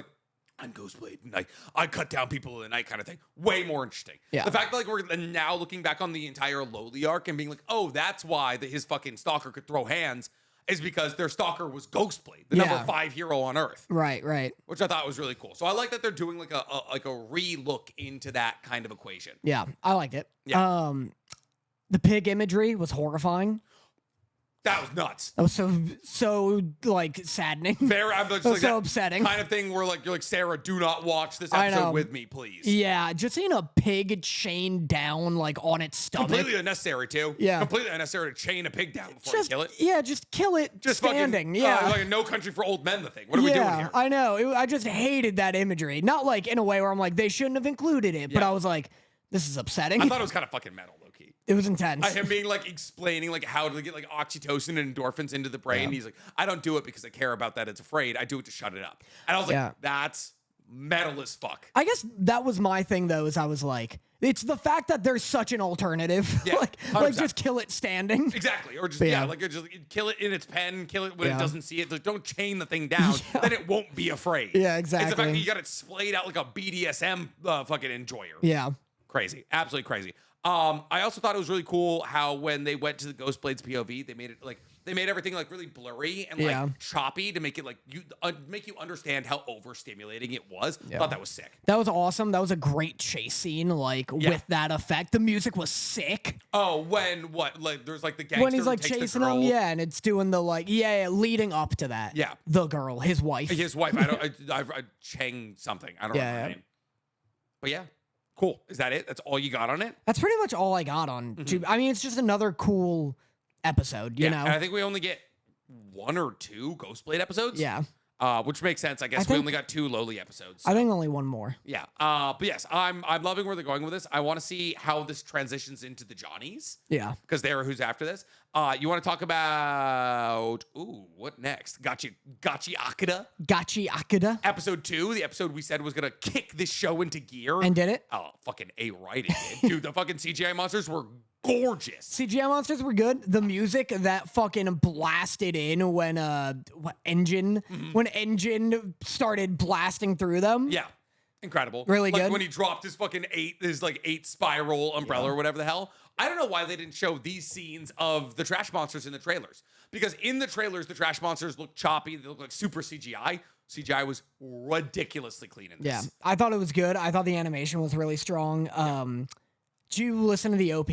I'm Ghostblade and I cut down people in the night kind of thing. Way more interesting. Yeah. The fact that we're now looking back on the entire Lowly arc and being oh, that's why his fucking stalker could throw hands is because their stalker was Ghostblade, the number 5 hero on Earth. Right, right. Which I thought was really cool. So I like that they're doing a re-look into that kind of equation. Yeah, I liked it. Yeah. The pig imagery was horrifying. That was nuts. That was so saddening. So upsetting. Kind of thing where you're Sarah, do not watch this episode with me, please. Yeah, just seeing a pig chained down on its stomach. Completely unnecessary too. Yeah. Completely unnecessary to chain a pig down before you kill it. Yeah, just kill it just standing. Like a No Country for Old Men, the thing. What are we doing here? I know. I just hated that imagery. Not in a way where I'm they shouldn't have included it, but I was this is upsetting. I thought it was kind of fucking metal, low key. It was intense. Him being explaining how to get oxytocin and endorphins into the brain. Yeah. He's I don't do it because I care about that. It's afraid. I do it to shut it up. And I was that's metal as fuck. I guess that was my thing though, is I was it's the fact that there's such an alternative. Yeah, just kill it standing. Exactly. Or just just kill it in its pen, kill it when it doesn't see it. Don't chain the thing down. Then it won't be afraid. Yeah, exactly. It's the fact that you got it splayed out like a BDSM fucking enjoyer. Yeah. Crazy. Absolutely crazy. I also thought it was really cool how when they went to the Ghostblade's POV, they made it they made everything really blurry and choppy to make it make you understand how overstimulating it was. I thought that was sick. That was awesome. That was a great chase scene with that effect. The music was sick. Oh, when there's the gangster when he's chasing him, and it's doing the leading up to that. Yeah. The girl, his wife. I Chang something. I don't know her name. But yeah. Cool. Is that it? That's all you got on it? That's pretty much all I got on. I mean, it's just another cool episode, you know? And I think we only get 1 or 2 Ghostblade episodes. Yeah. which makes sense. I guess we only got 2 lowly episodes. So. I think only one more. Yeah. But yes, I'm loving where they're going with this. I want to see how this transitions into the Johnnies. Yeah. Because they're who's after this. You want to talk about what next? Gachiakuta? Gachiakuta. Episode 2, the episode we said was gonna kick this show into gear. And did it? Oh, fucking right it did. Dude, the fucking CGI monsters were gorgeous. CGI monsters were good. The music that fucking blasted in when Engine started blasting through them. Yeah. Incredible. Really good. When he dropped his fucking 8 spiral umbrella or whatever the hell. I don't know why they didn't show these scenes of the trash monsters in the trailers. Because in the trailers, the trash monsters look choppy. They look like super CGI. CGI was ridiculously clean in this. Yeah. I thought it was good. I thought the animation was really strong. Did you listen to the OP?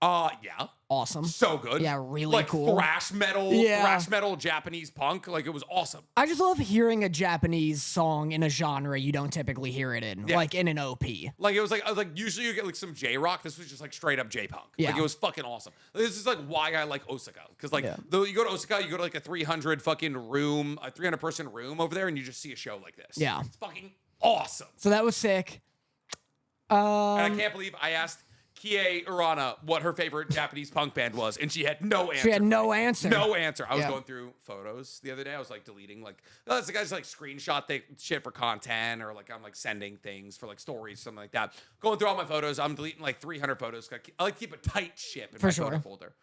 Yeah. Awesome. So good. Yeah, really cool. Thrash metal Japanese punk. Like, it was awesome. I just love hearing a Japanese song in a genre you don't typically hear it in, like in an OP. Like, it was like, I was like, usually you get like some J-rock. This was just like straight up J-punk. Yeah. Like, it was fucking awesome. This is like why I like Osaka. Because like, though you go to Osaka, you go to like a 300 person room over there, and you just see a show like this. Yeah. It's fucking awesome. So that was sick. And I can't believe I asked Kie Urana what her favorite Japanese punk band was, and she had no answer. She had no answer. No answer. I was going through photos the other day. I was like deleting, like, that's the guys like screenshot shit for content, or like I'm like sending things for like stories, something like that. Going through all my photos, I'm deleting like 300 photos. I like to keep a tight ship in my photo folder.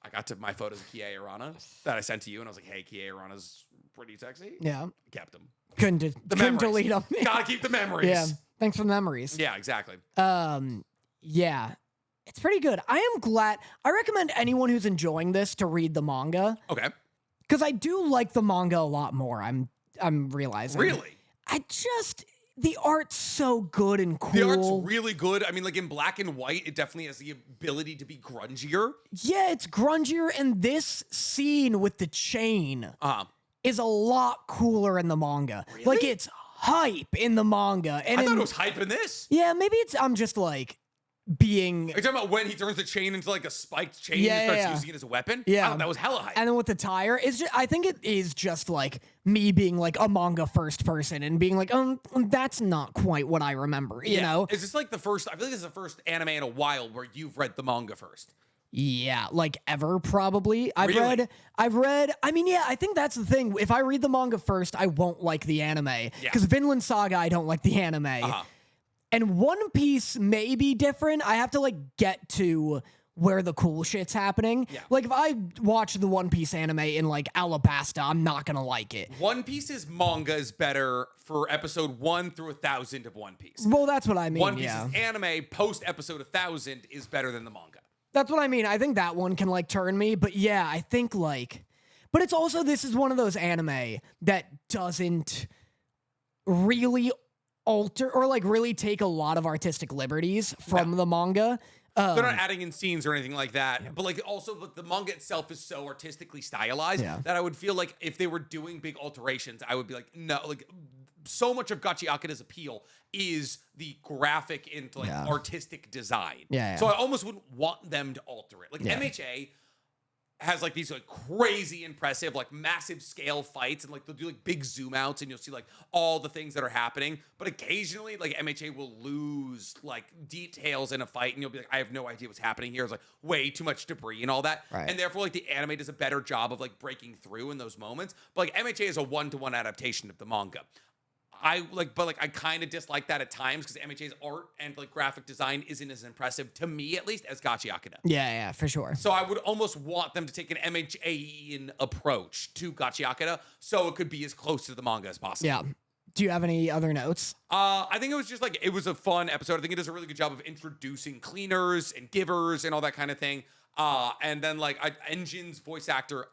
I got to my photos of Kie Urana that I sent to you, and I was like, hey, Kie Urana's pretty sexy. Yeah. Kept them. Couldn't delete them. Gotta keep the memories. Yeah. Thanks for the memories. Yeah, exactly. Yeah. It's pretty good. I am glad. I recommend anyone who's enjoying this to read the manga. Okay. Because I do like the manga a lot more. I'm realizing. Really? The art's so good and cool. The art's really good. I mean, like in black and white, it definitely has the ability to be grungier. Yeah, it's grungier, and this scene with the chain is a lot cooler in the manga. Really? Like, it's hype in the manga. And I thought it was hype in this. Yeah, maybe I'm just like being. Are you talking about when he turns the chain into like a spiked chain and starts using it as a weapon? Yeah. I thought that was hella hype. And then with the tire, I think it is just like me being like a manga first person and being like, that's not quite what I remember, you know? Is this like the first, I feel like this is the first anime in a while where you've read the manga first. Yeah, like ever probably. I've read, I mean, yeah, I think that's the thing. If I read the manga first, I won't like the anime. Because Vinland Saga, I don't like the anime. And One Piece may be different. I have to like get to where the cool shit's happening. Yeah. Like if I watch the One Piece anime in like Alabasta, I'm not gonna like it. One Piece's manga is better for episode 1 through 1,000 of One Piece. Well, that's what I mean. One Piece's anime post episode 1,000 is better than the manga. That's what I mean. I think that one can like turn me, but yeah, I think like, but it's also, this is one of those anime that doesn't really alter or like really take a lot of artistic liberties from the manga. They're not adding in scenes or anything like that, but like also the manga itself is so artistically stylized that I would feel like if they were doing big alterations, I would be like, no, like so much of Gachiakuta's appeal is the graphic into like artistic design. So I almost wouldn't want them to alter it. Like MHA has like these like crazy impressive like massive scale fights, and like they'll do like big zoom outs and you'll see like all the things that are happening, but occasionally like MHA will lose like details in a fight and you'll be like, I have no idea what's happening here. It's like way too much debris and all that, and therefore like the anime does a better job of like breaking through in those moments. But like MHA is a 1-to-1 adaptation of the manga. I kind of dislike that at times because MHA's art and like graphic design isn't as impressive to me, at least, as Gachiakuta. Yeah, for sure. So I would almost want them to take an MHA-ian approach to Gachiakuta so it could be as close to the manga as possible. Yeah. Do you have any other notes? I think it was just like, it was a fun episode. I think it does a really good job of introducing cleaners and givers and all that kind of thing. And then like Engin's voice actor,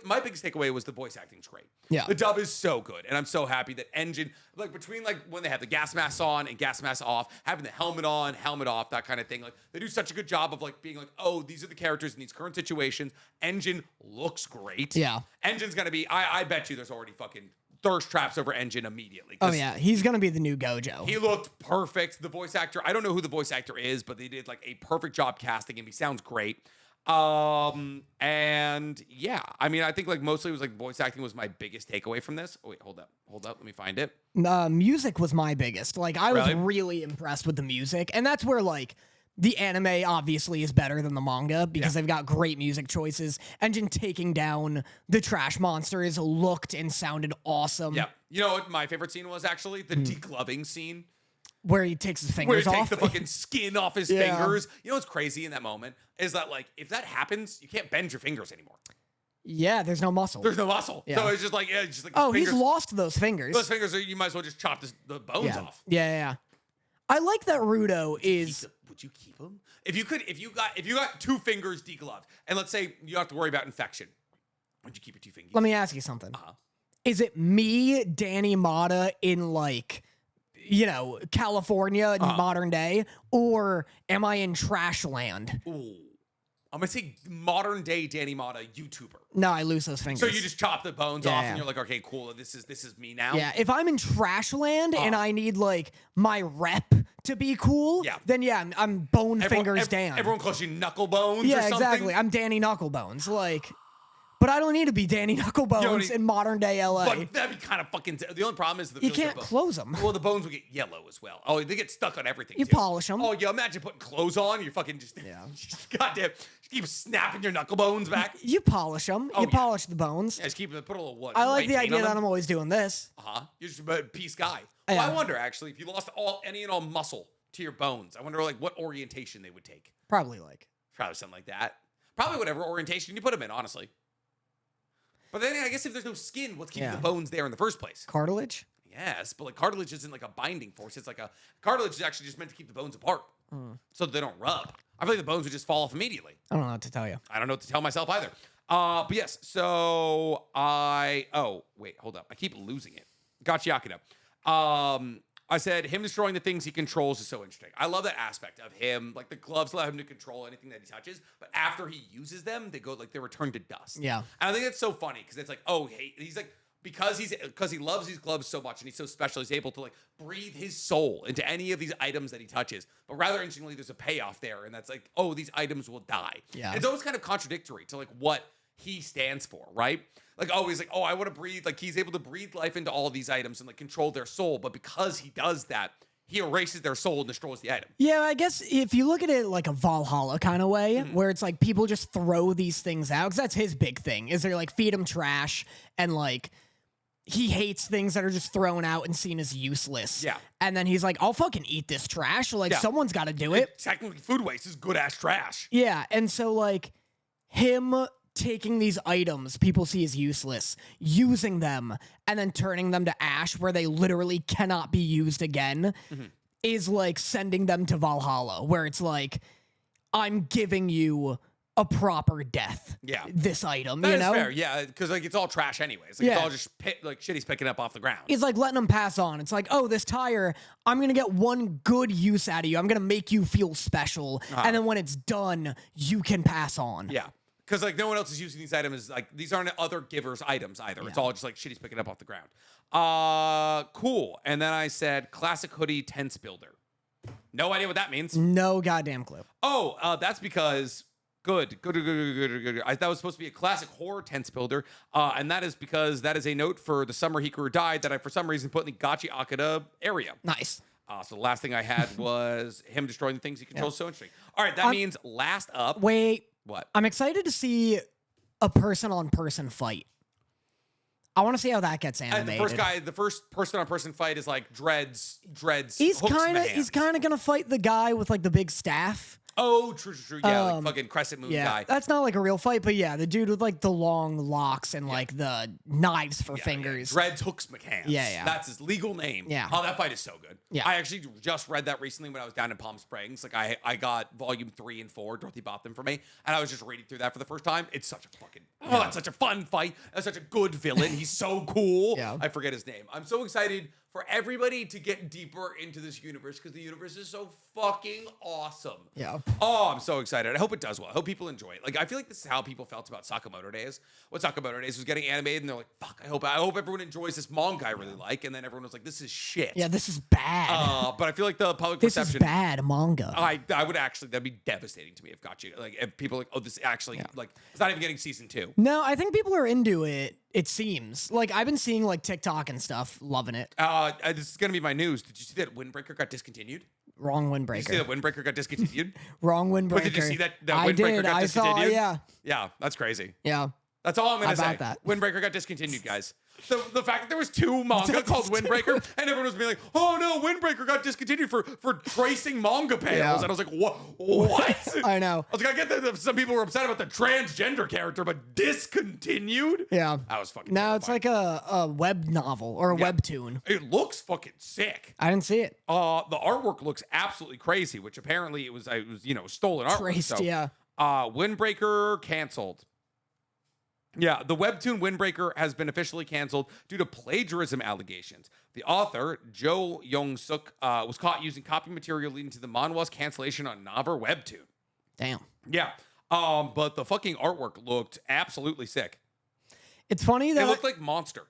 my biggest takeaway was the voice acting's great. Yeah. The dub is so good. And I'm so happy that Engine, like between like when they have the gas mask on and gas mask off, having the helmet on, helmet off, that kind of thing. Like they do such a good job of like being like, oh, these are the characters in these current situations. Engine looks great. Yeah. Engine's going to be, I bet you there's already fucking thirst traps over Engine immediately. Oh yeah, he's gonna be the new Gojo. He looked perfect. The voice actor, I don't know who the voice actor is, but they did like a perfect job casting him. He sounds great. And yeah, I mean, I think like mostly it was like voice acting was my biggest takeaway from this. Oh wait, hold up, let me find it. Music was my biggest. Like I was Really? really impressed with the music, and that's where like the anime obviously is better than the manga because they've got great music choices. And in taking down the trash monsters looked and sounded awesome. Yeah, you know what my favorite scene was actually the degloving scene. Where he takes his Where fingers he off. takes the fucking skin off his fingers. You know what's crazy in that moment is that like if that happens, you can't bend your fingers anymore. Yeah, there's no muscle. There's no muscle. Yeah. So it's just like his Oh, fingers, he's lost those fingers. those fingers. You might as well just chop the bones off. Yeah. I like that Rudo is. Would you keep them? If you got 2 fingers degloved, and let's say you have to worry about infection, would you keep your 2 fingers? Let me ask you something. Is it me, Danny Motta, in like, you know, California in modern day, or am I in trash land? Ooh. I'm gonna say modern day Danny Motta YouTuber. No, I lose those fingers. So you just chop the bones off, and you're like, okay, cool. This is me now. Yeah, if I'm in trash land and I need like my rep to be cool, then I'm bone fingers down. Everyone calls you Knuckle Bones. Yeah, or something. exactly. I'm Danny Knucklebones. Like, but I don't need to be Danny Knucklebones in modern day LA. But that'd be kind of fucking. The only problem is you can't close them. Well, the bones would get yellow as well. Oh, they get stuck on everything. You too. polish them. Oh, yeah. Imagine putting clothes on. You're fucking just. Goddamn. Just keep snapping your knuckle bones back. You polish them. You polish the bones. Yeah, just keep put a little what? I like the idea that I'm always doing this. You're just a peace guy. Well, I wonder actually if you lost any and all muscle to your bones. I wonder like what orientation they would take. Probably something like that. Probably whatever orientation you put them in, honestly. But then I guess if there's no skin, what's keeping the bones there in the first place? Cartilage? Yes, but like cartilage isn't like a binding force. It's like cartilage is actually just meant to keep the bones apart so that they don't rub. I feel like the bones would just fall off immediately. I don't know what to tell you. I don't know what to tell myself either. But yes, so wait, hold up. I keep losing it. Gachiakuta. I said him destroying the things he controls is so interesting. I love that aspect of him. Like the gloves allow him to control anything that he touches, but after he uses them, they return to dust. Yeah. And I think that's so funny because it's like, he's like, because he loves these gloves so much and he's so special, he's able to like breathe his soul into any of these items that he touches. But rather interestingly, there's a payoff there, and that's like, these items will die. Yeah. It's always kind of contradictory to like what he stands for, right? Like, he's like, I want to breathe. Like, he's able to breathe life into all of these items and like control their soul. But because he does that, he erases their soul and destroys the item. Yeah, I guess if you look at it like a Valhalla kind of way, where it's like people just throw these things out, because that's his big thing, is they're like feed him trash and like he hates things that are just thrown out and seen as useless. Yeah. And then he's like, I'll fucking eat this trash. Like, someone's got to do it. Technically, food waste is good ass trash. Yeah. And so, like, him taking these items people see as useless, using them, and then turning them to ash where they literally cannot be used again is like sending them to Valhalla, where it's like, I'm giving you a proper death. Yeah. This item, That you is know? fair, yeah, because like it's all trash anyways. Like it's all just shit he's picking up off the ground. It's like letting them pass on. It's like, this tire, I'm going to get one good use out of you. I'm going to make you feel special. And then when it's done, you can pass on. Yeah. Because like no one else is using these items. Like these aren't other givers' items either. Yeah. It's all just like shit he's picking up off the ground. Cool. And then I said classic hoodie tense builder. No idea what that means. No goddamn clue. That's because good. That was supposed to be a classic horror tense builder. And that is because that is a note for the summer Hikaru died that I for some reason put in the Gachiakuta area. Nice. So the last thing I had was him destroying the things he controls. So interesting. All right, that means last up. Wait. What? I'm excited to see a person-on-person fight. I want to see how that gets animated. The first person-on-person fight is like Dreads. He's kind of gonna fight the guy with like the big staff. Oh, true. Yeah, like fucking crescent moon guy. That's not like a real fight, but yeah, the dude with like the long locks and like the knives for fingers. Dreads Hooks McCann. Yeah. That's his legal name. Yeah. Oh, that fight is so good. Yeah. I actually just read that recently when I was down in Palm Springs. Like I got volume 3 and 4. Dorothy bought them for me, and I was just reading through that for the first time. It's such a fucking it's such a fun fight. That's such a good villain. He's so cool. Yeah. I forget his name. I'm so excited for everybody to get deeper into this universe because the universe is so fucking awesome. Yeah. Oh, I'm so excited. I hope it does well. I hope people enjoy it. Like, I feel like this is how people felt about Sakamoto Days. When Sakamoto Days was getting animated, and they're like, fuck, I hope everyone enjoys this manga I really like. And then everyone was like, this is shit. Yeah, this is bad. But I feel like the public This perception. is bad manga. I would actually, that'd be devastating to me if if people are like, oh, this actually, like, it's not even getting season 2. No, I think people are into it. It seems like I've been seeing like TikTok and stuff, loving it. This is gonna be my news. Did you see that Windbreaker got discontinued? Wrong Did you see Windbreaker. that Windbreaker got discontinued? Wrong Windbreaker. But did you see that I Windbreaker did. got I saw. discontinued? Yeah. Yeah, that's crazy. Yeah. That's all I'm gonna say. About that. Windbreaker got discontinued, guys. The fact that there was 2 manga called Windbreaker, and everyone was being like, "Oh no, Windbreaker got discontinued for tracing manga panels," Yeah. and I was like, "What? What?" I know. I was like, I get that some people were upset about the transgender character, but discontinued? Yeah. That was fucking. No, it's terrifying. like a web novel or a webtoon. It looks fucking sick. I didn't see it. The artwork looks absolutely crazy, which apparently it was stolen artwork. Traced, So, yeah. Windbreaker canceled. Yeah, the webtoon Windbreaker has been officially canceled due to plagiarism allegations. The author, Jo Young-suk, was caught using copy material leading to the manhwa's cancellation on Naver webtoon. Damn. Yeah, but the fucking artwork looked absolutely sick. It's funny that It looked like Monster,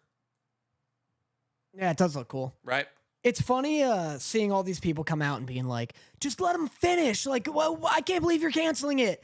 yeah, it does look cool. right? It's funny seeing all these people come out and being like, just let them finish. Like, well, I can't believe you're canceling it.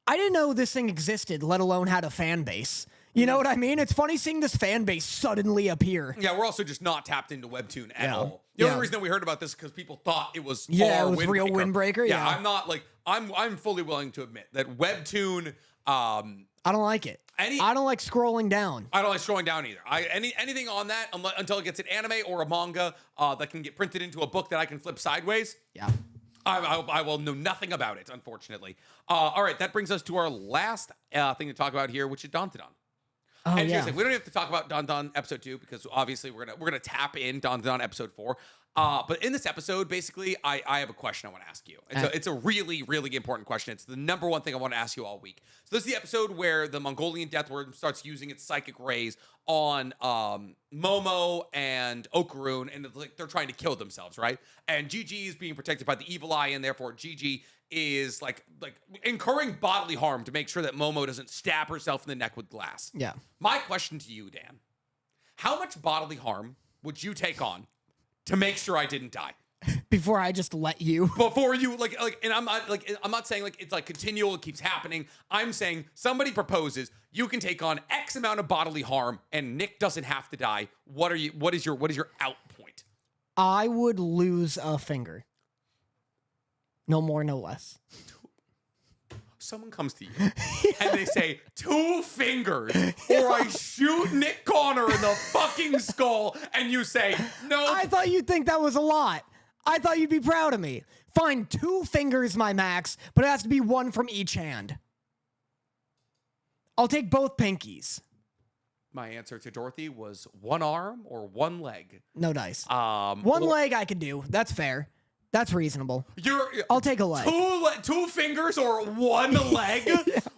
I didn't know this thing existed, let alone had a fan base. You know what I mean? It's funny seeing this fan base suddenly appear. Yeah, we're also just not tapped into webtoon at Yeah. all. The only reason that we heard about this is because people thought it was Yeah, it was Windbreaker. real Windbreaker, yeah. I'm not like I'm fully willing to admit that webtoon. I don't like it. I don't like scrolling down. I don't like scrolling down either. Anything on that until it gets an anime or a manga that can get printed into a book that I can flip sideways. Yeah. I will know nothing about it, unfortunately. All right, that brings us to our last thing to talk about here, which is Dandadan. Oh, And yeah. seriously, we don't have to talk about Dandadan episode 2 because obviously we're gonna tap in Dandadan episode 4. But in this episode, basically, I have a question I want to ask you. It's a really, really important question. It's the number one thing I want to ask you all week. So this is the episode where the Mongolian death worm starts using its psychic rays on Momo and Okarun, and it's like they're trying to kill themselves, right? And Gigi is being protected by the evil eye, and therefore Gigi is like incurring bodily harm to make sure that Momo doesn't stab herself in the neck with glass. Yeah. My question to you, Dan, how much bodily harm would you take on to make sure I didn't die? Before I just let you. Before you and I'm not saying like it's like continual, it keeps happening. I'm saying somebody proposes, you can take on X amount of bodily harm and Nick doesn't have to die. What is your out point? I would lose a finger. No more, no less. Someone comes to you and they say 2 fingers or I shoot Nick Connor in the fucking skull, and you say no. I thought you'd think that was a lot. I thought you'd be proud of me. Fine, 2 fingers, my max, but it has to be 1 from each hand. I'll take both pinkies. My answer to Dorothy was 1 arm or 1 leg. No dice. 1 1 leg I could do. That's fair. That's reasonable. I'll take a leg. 2 fingers or 1 leg?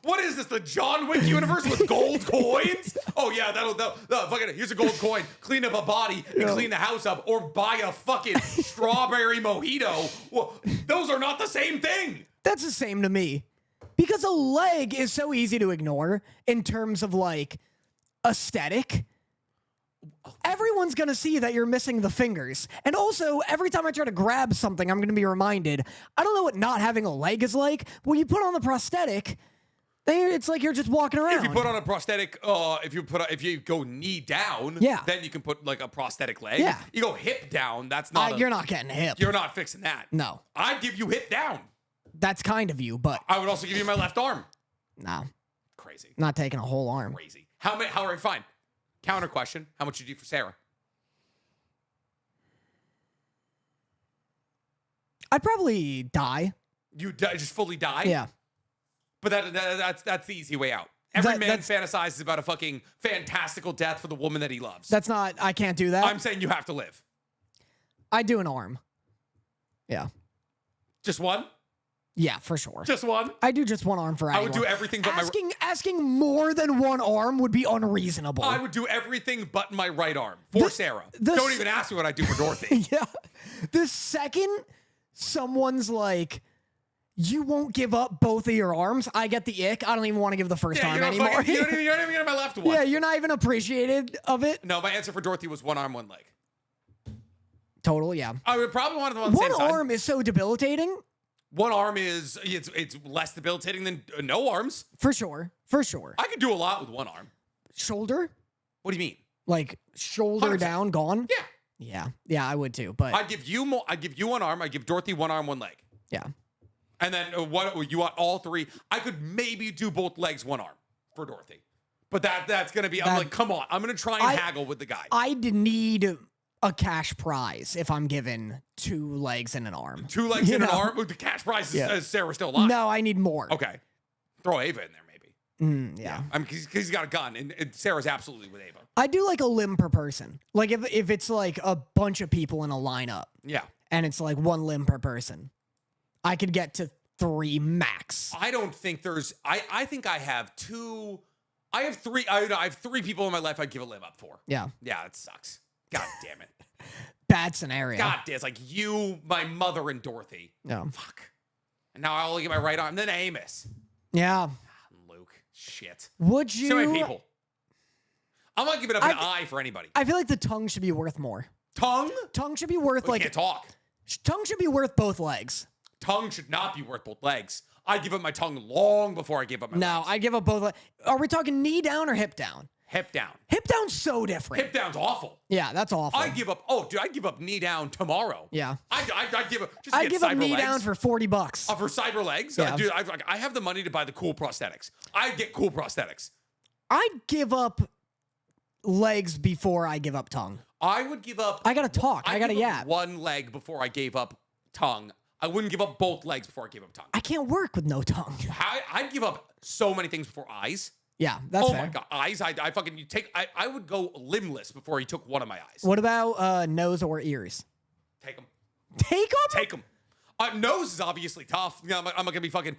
What is this, the John Wick universe with gold coins? Oh yeah, that'll fucking, here's a gold coin. Clean up a body and clean the house up, or buy a fucking strawberry mojito. Well, those are not the same thing. That's the same to me. Because a leg is so easy to ignore in terms of like aesthetic. Everyone's gonna see that you're missing the fingers. And also, every time I try to grab something, I'm gonna be reminded, I don't know what not having a leg is like. When you put on the prosthetic, it's like you're just walking around. If you put on a prosthetic, if you go knee down, Yeah. then you can put like a prosthetic leg. Yeah. You go hip down, that's not you're not getting hip. You're not fixing that. No. I'd give you hip down. That's kind of you, but I would also give you my left arm. no. Crazy. Not taking a whole arm. Crazy. How are you fine? Counter question. How much would you do for Sarah? I'd probably die. You just fully die? Yeah. But that's the easy way out. Every man fantasizes about a fucking fantastical death for the woman that he loves. That's not, I can't do that. I'm saying you have to live. I'd do an arm. Yeah. Just one? Yeah, for sure. Just one? I do just 1 arm for anyone. I would do everything but asking more than one arm would be unreasonable. I would do everything but my right arm for Sarah. Don't even ask me what I do for Dorothy. Yeah. The second someone's like, you won't give up both of your arms, I get the ick. I don't even want to give the first arm anymore. You don't even get my left one. Yeah, you're not even appreciated of it. No, my answer for Dorothy was one arm, one leg. Total, yeah. I would probably want them on the same side. One arm is so debilitating. One arm is, it's less debilitating than no arms. For sure. For sure. I could do a lot with one arm. Shoulder? What do you mean? Like shoulder 100%. down, gone? Yeah. Yeah. Yeah, I would too. But I'd give you one arm. I'd give Dorothy one arm, one leg. yeah. And then what you want all three? I could maybe do both legs, one arm for Dorothy. But that's gonna be. I'm like, come on. I'm gonna try and haggle with the guy. I'd need a cash prize if I'm given 2 legs and an arm. 2 legs and an arm. The cash prize is Sarah's still alive. No, I need more. Okay, throw Ava in there maybe. Yeah. I mean, because he's got a gun, and Sarah's absolutely with Ava. I do like a limb per person. Like if it's like a bunch of people in a lineup. Yeah. And it's like 1 limb per person, I could get to 3 max. I don't think there's. I think I have 2. I have 3. I have 3 people in my life I'd give a limb up for. Yeah. Yeah, it sucks. God damn it. Bad scenario. God damn, it's like you, my mother, and Dorothy. Yeah. Fuck. And now I only get my right arm. Then Amos. Yeah. Luke. Shit. Would you? So many people. I'm not giving up an eye for anybody. I feel like the tongue should be worth more. Tongue? Tongue should be worth We can't talk. Tongue should be worth both legs. Tongue should not be worth both legs. I give up my tongue long before I give up my legs. I give up both legs. Are we talking knee down or hip down? Hip down. Hip down's so different. Hip down's awful. Yeah, that's awful. I give up. Oh, dude, I give up knee down tomorrow. Yeah. I give up. Just I get give up cyber knee legs. down for $40. For cyber legs. Yeah. Dude, I have the money to buy the cool prosthetics. I get cool prosthetics. I'd give up legs before I give up tongue. I would give up. I gotta talk. I gotta yap. 1 leg before I gave up tongue. I wouldn't give up both legs before I gave up tongue. I can't work with no tongue. I'd give up so many things before eyes. Yeah, that's fair. Oh my god, eyes! I fucking I would go limbless before he took one of my eyes. What about nose or ears? Take them. Take them? Take them. Nose is obviously tough. I'm not gonna be fucking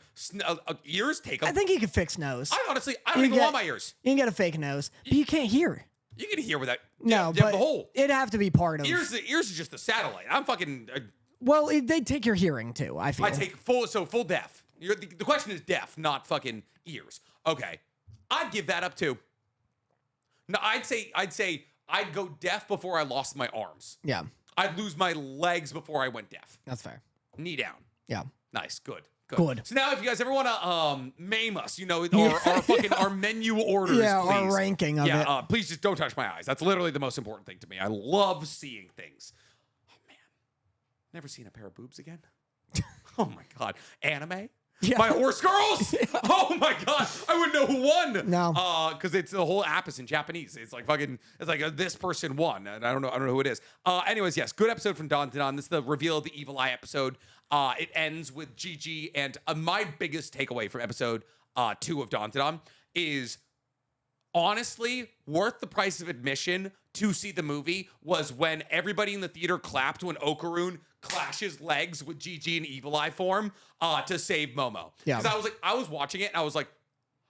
ears. Take them. I think you could fix nose. I don't even want my ears. You can get a fake nose, but you can't hear. You can hear with that. No, yeah, but the whole it'd have to be part of. Ears is just the satellite. I'm fucking. Well, they take your hearing too. I feel. I take full deaf. The question is deaf, not fucking ears. Okay, I'd give that up too. No, I'd say I'd go deaf before I lost my arms. Yeah, I'd lose my legs before I went deaf. that's fair. Knee down. Yeah. Nice. Good. Good. So now if you guys ever want to maim us, our menu orders, Yeah, please. our ranking of it. Please just don't touch my eyes. That's literally the most important thing to me. I love seeing things. Oh man. Never seen a pair of boobs again. Oh my god. Anime? Yeah. My horse girls? Oh my god. I wouldn't know who won. No. Because it's the whole app is in Japanese. It's like fucking, it's like this person won. And I don't know who it is. Anyways, yes, good episode from Dandadan. This is the reveal of the Evil Eye episode. It ends with Gigi, and my biggest takeaway from episode 2 of Dandadan is honestly worth the price of admission to see the movie was when everybody in the theater clapped when Okarun clashes legs with Gigi in Evil Eye form to save Momo. Yeah. Because I was watching it and I was like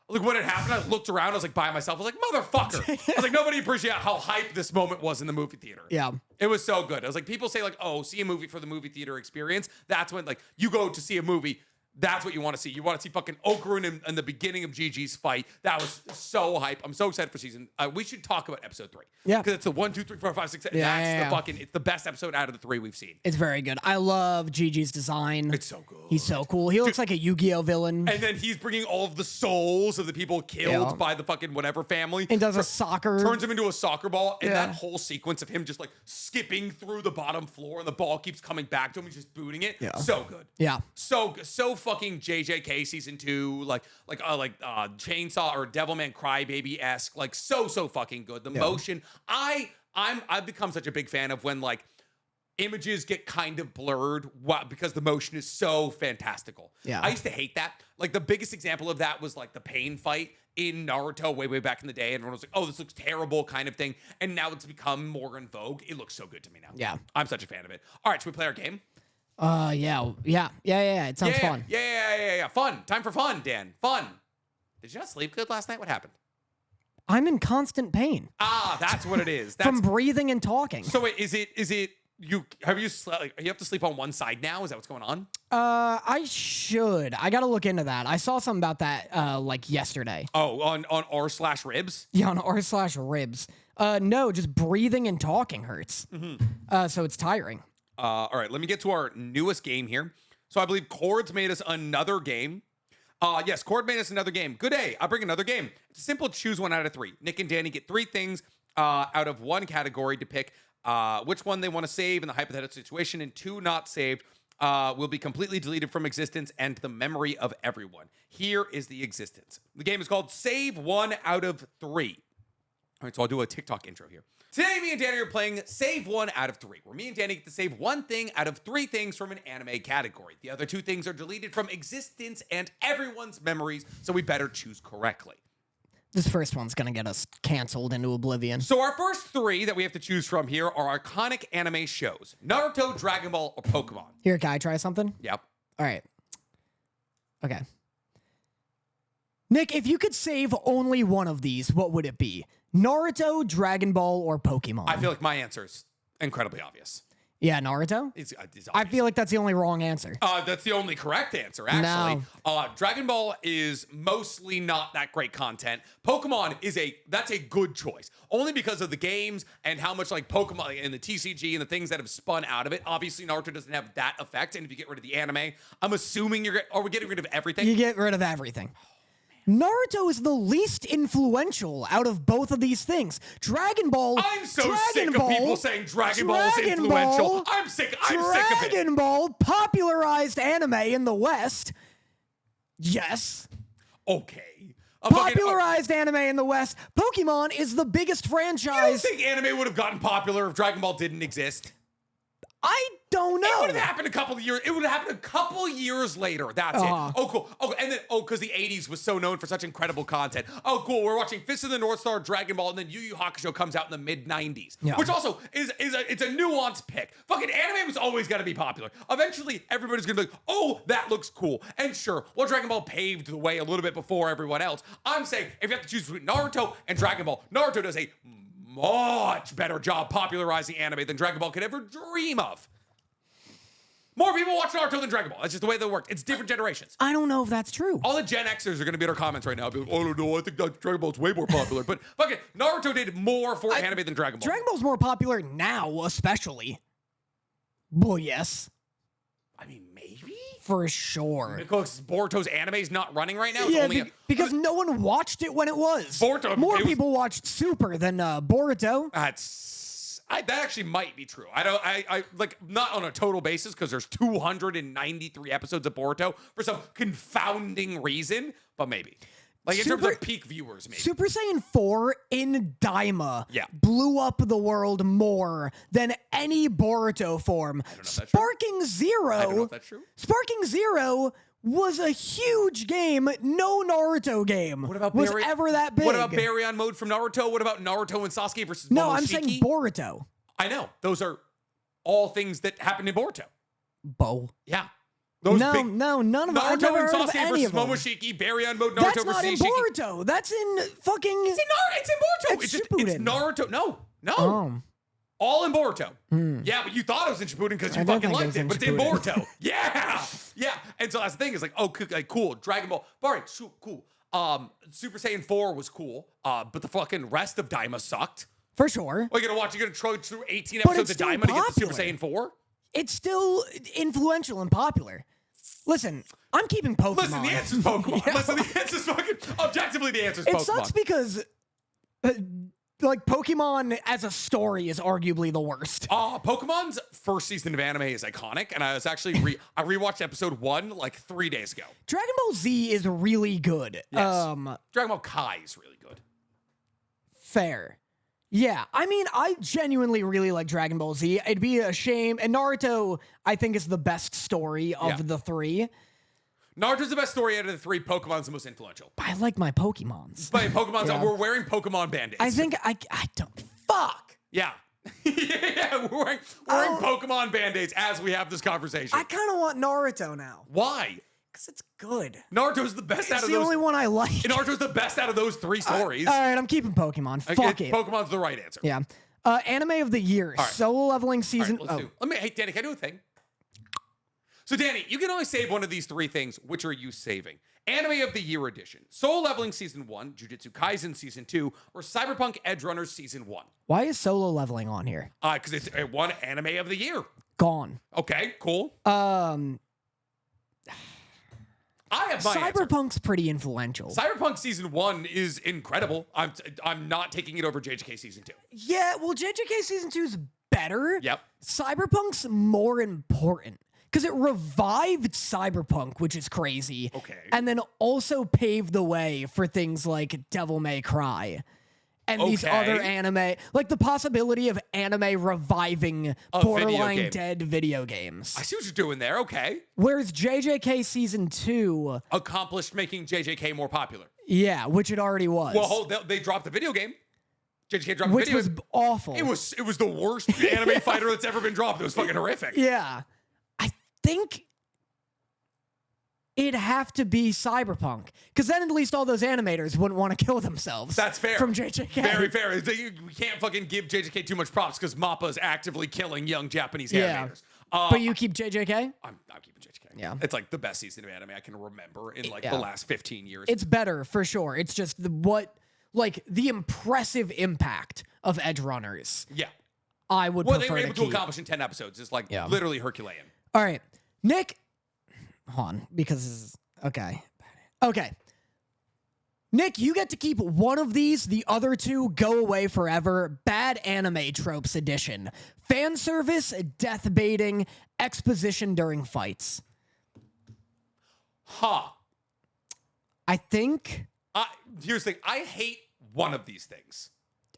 when it happened, I looked around, I was like by myself. I was like, motherfucker. I was like, nobody appreciated how hype this moment was in the movie theater. Yeah. It was so good. I was like, people say like, oh, see a movie for the movie theater experience. That's when like you go to see a movie. That's what you want to see. You want to see fucking Okarun in the beginning of Gigi's fight. That was so hype. I'm so excited for season. We should talk about episode 3. Yeah. Because it's the 1, 2, 3, 4, 5, 6, 7. Yeah, That's yeah. the fucking, it's the best episode out of the 3 we've seen. It's very good. I love Gigi's design. It's so good. He's so cool. He looks like a Yu-Gi-Oh villain. And then he's bringing all of the souls of the people killed by the fucking whatever family. And does a soccer. Turns him into a soccer ball. And Yeah. that whole sequence of him just like skipping through the bottom floor and the ball keeps coming back to him. He's just booting it. Yeah. So good. Yeah. So fucking JJK season 2, like Chainsaw or Devilman Crybaby-esque, like so fucking good. The motion, I've become such a big fan of when like images get kind of blurred because the motion is so fantastical. Yeah. I used to hate that. Like the biggest example of that was like the pain fight in Naruto way back in the day. And everyone was like, oh, this looks terrible kind of thing. And now it's become more in vogue. It looks so good to me now. Yeah. I'm such a fan of it. All right, should we play our game? Yeah. It sounds fun. Yeah. Fun. Time for fun, Dan. Fun. Did you not sleep good last night? What happened? I'm in constant pain. Ah, that's what it is. From breathing and talking. So wait, is it you have to sleep on one side now? Is that what's going on? I should. I gotta look into that. I saw something about that like yesterday. Oh, on r/ribs? Yeah, on r/ribs. No, just breathing and talking hurts. So it's tiring. All right, let me get to our newest game here. So I believe Chords made us another game. Yes, Cord made us another game. Good day. I'll bring another game. It's a simple choose one out of 3. Nick and Danny get 3 things out of one category to pick which one they want to save in the hypothetical situation, and 2 not saved will be completely deleted from existence and the memory of everyone. Here is the existence. The game is called Save 1 out of 3. All right, so I'll do a TikTok intro here. Today, me and Danny are playing Save 1 out of 3, where me and Danny get to save 1 thing out of 3 things from an anime category. The other 2 things are deleted from existence and everyone's memories, so we better choose correctly. This first one's gonna get us canceled into oblivion. So our first 3 that we have to choose from here are iconic anime shows: Naruto, Dragon Ball, or Pokemon. Here, can I try something? Yep. All right. Okay. Nick, if you could save only one of these, what would it be? Naruto, Dragon Ball, or Pokemon? I feel like my answer is incredibly obvious. Yeah, Naruto? It's obvious. I feel like that's the only wrong answer. That's the only correct answer, actually. No. Dragon Ball is mostly not that great content. Pokemon that's a good choice, only because of the games and how much like Pokemon and the TCG and the things that have spun out of it. Obviously, Naruto doesn't have that effect, and if you get rid of the anime, I'm assuming are we getting rid of everything? You get rid of everything. Naruto is the least influential out of both of these things. Dragon Ball. I'm so sick of people saying Dragon Ball is influential. I'm sick of it. Dragon Ball popularized anime in the West. Yes. Okay. Popularized anime in the West. Pokemon is the biggest franchise. You don't think anime would have gotten popular if Dragon Ball didn't exist? I don't know. It would have happened a couple of years. It would have happened a couple years later. That's it. Oh, cool. Oh, and then because the '80s was so known for such incredible content. Oh, cool. We're watching Fist of the North Star, Dragon Ball, and then Yu Yu Hakusho comes out in the mid '90s, which also it's a nuanced pick. Fucking anime was always gonna be popular. Eventually, everybody's gonna be like, oh, that looks cool. And sure, well, Dragon Ball paved the way a little bit before everyone else. I'm saying if you have to choose between Naruto and Dragon Ball, Naruto does a much better job popularizing anime than Dragon Ball could ever dream of. More people watch Naruto than Dragon Ball. That's just the way that worked. It's different generations. I don't know if that's true. All the Gen Xers are going to be in our comments right now. Be like, oh, no, I think Dragon Ball's way more popular. But fucking Naruto did more for anime than Dragon Ball. Dragon Ball's more popular now, especially. Well, yes. I mean, maybe? For sure. Because Boruto's anime is not running right now? Yeah, because no one watched it when it was. Boruto. More people watched Super than Boruto. That actually might be true. I like not on a total basis because there's 293 episodes of Boruto for some confounding reason, but maybe. Like in terms of peak viewers, maybe. Super Saiyan 4 in Daima blew up the world more than any Boruto form. I don't know if that's Sparking Zero. I don't know if that's true. Sparking Zero was a huge game. No Naruto game was ever that big. What about Baryon mode from Naruto? What about Naruto and Sasuke versus Momoshiki? No, I'm saying Boruto. I know. Those are all things that happened in Boruto. Yeah. Those none of them. Naruto and Sasuke versus Momoshiki, Baryon mode, Naruto versus Ishiki. That's not in Boruto. That's in fucking... It's in Boruto. It's Naruto. No. All in Boruto. Yeah, but you thought it was in Shippuden because you fucking liked it, but it's in Boruto. Yeah. And so that's the thing is like, oh, cool. Dragon Ball. All right, cool. Super Saiyan 4 was cool, but the fucking rest of Daima sucked. For sure. You're gonna trudge through 18 episodes of Daima to get to Super Saiyan 4? It's still influential and popular. Listen, I'm keeping Pokemon. Listen, the answer's Pokemon. Listen, the answer's fucking... Objectively, the answer's Pokemon. It sucks because... like, Pokemon as a story is arguably the worst. Pokemon's first season of anime is iconic, and I was actually... I rewatched episode 1 like 3 days ago. Dragon Ball Z is really good. Yes. Dragon Ball Kai is really good. Fair. Yeah, I mean, I genuinely really like Dragon Ball Z. It'd be a shame. And Naruto, I think, is the best story of the 3. Naruto's the best story out of the 3. Pokemon's the most influential. But I like my Pokemons. But we're wearing Pokemon band-aids. I think I don't. Fuck. Yeah. Yeah, we're wearing Pokemon band-aids as we have this conversation. I kind of want Naruto now. Why? Because it's good. Naruto's the best out It's of the those. only one I like. Naruto's the best out of those 3 stories. All right, I'm keeping Pokemon. Fuck it. Pokemon's the right answer. Yeah. Anime of the year. All right. Solo leveling season. All right, let's do. Hey, Danny, can I do a thing? So, Danny, you can only save one of these 3 things. Which are you saving? Anime of the Year edition, Solo Leveling Season 1, Jujutsu Kaisen Season 2, or Cyberpunk Edge Runners Season 1? Why is solo leveling on here? Because it's one Anime of the Year. Gone. Okay, cool. I have my Cyberpunk's answer. pretty influential. Cyberpunk Season 1 is incredible. I'm not taking it over JJK Season 2. Yeah, well, JJK Season 2 is better. Yep. Cyberpunk's more important. Because it revived Cyberpunk, which is crazy. Okay. And then also paved the way for things like Devil May Cry. And these other anime. Like the possibility of anime reviving borderline dead video games. I see what you're doing there. Okay. Whereas JJK Season 2... accomplished making JJK more popular. Yeah, which it already was. Well, they dropped the video game. JJK dropped the video game. Which was awful. It was the worst anime fighter that's ever been dropped. It was fucking horrific. Yeah. Think it'd have to be Cyberpunk, because then at least all those animators wouldn't want to kill themselves. That's fair. From JJK. Very fair. We can't fucking give JJK too much props because MAPPA is actively killing young Japanese animators. But you keep JJK? I'm keeping JJK. Yeah. It's like the best season of anime I can remember in like the last 15 years. It's better for sure. It's just the impressive impact of Edge Runners. Yeah. I would what prefer they were able to to keep. accomplish in 10 episodes is like literally Herculean. All right. Nick, hold on, because this is, okay. Nick, you get to keep one of these. The other 2 go away forever. Bad anime tropes edition. Fan service, death baiting, exposition during fights. I think. Here's the thing. I hate one of these things.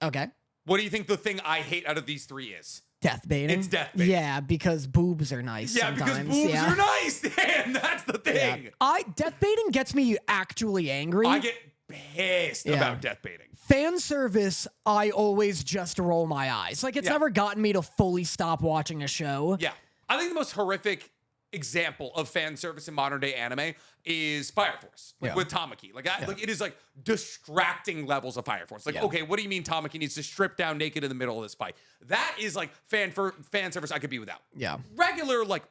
Okay. What do you think the thing I hate out of these 3 is? Death baiting. It's death baiting. Yeah, because boobs are nice. Yeah, sometimes. because boobs are nice, Dan. That's the thing. Death baiting gets me actually angry. I get pissed about death baiting. Fan service, I always just roll my eyes. Like, it's never gotten me to fully stop watching a show. Yeah. I think the most horrific example of fan service in modern day anime is Fire Force, with Tamaki. Like it is like distracting levels of Fire Force. Like, okay, what do you mean Tamaki needs to strip down naked in the middle of this fight? That is like fan service I could be without. Yeah. Regular like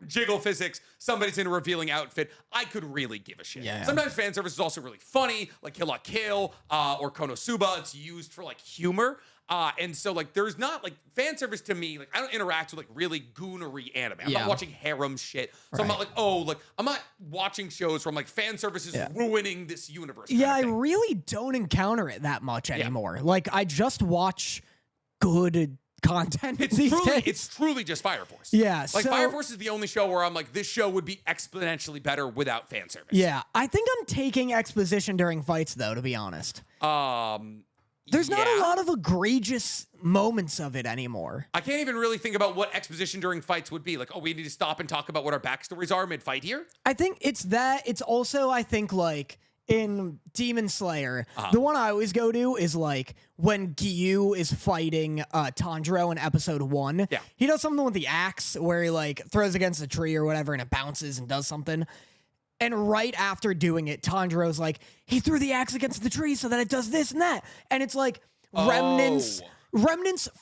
jiggle physics, somebody's in a revealing outfit, I could really give a shit. Yeah. Sometimes fan service is also really funny, like Kill la Kill or Konosuba. It's used for like humor. And so like there's not like fan service to me, like I don't interact with like really goonery anime. I'm not watching harem shit. So I'm not like, I'm not watching shows where I'm like fan service is ruining this universe. Yeah, I really don't encounter it that much anymore. Like I just watch good content. It's truly just Fire Force. Yeah. Like Fire Force is the only show where I'm like, this show would be exponentially better without fan service. Yeah. I think I'm taking exposition during fights though, to be honest. There's not a lot of egregious moments of it anymore. I can't even really think about what exposition during fights would be. Like, oh, we need to stop and talk about what our backstories are mid-fight here? I think it's that. It's also, I think, like, in Demon Slayer, the one I always go to is, like, when Gyu is fighting Tanjiro in episode 1. Yeah. He does something with the axe where he, like, throws against a tree or whatever and it bounces and does something. And right after doing it, Tanjiro's like, he threw the axe against the tree so that it does this and that. And it's like remnants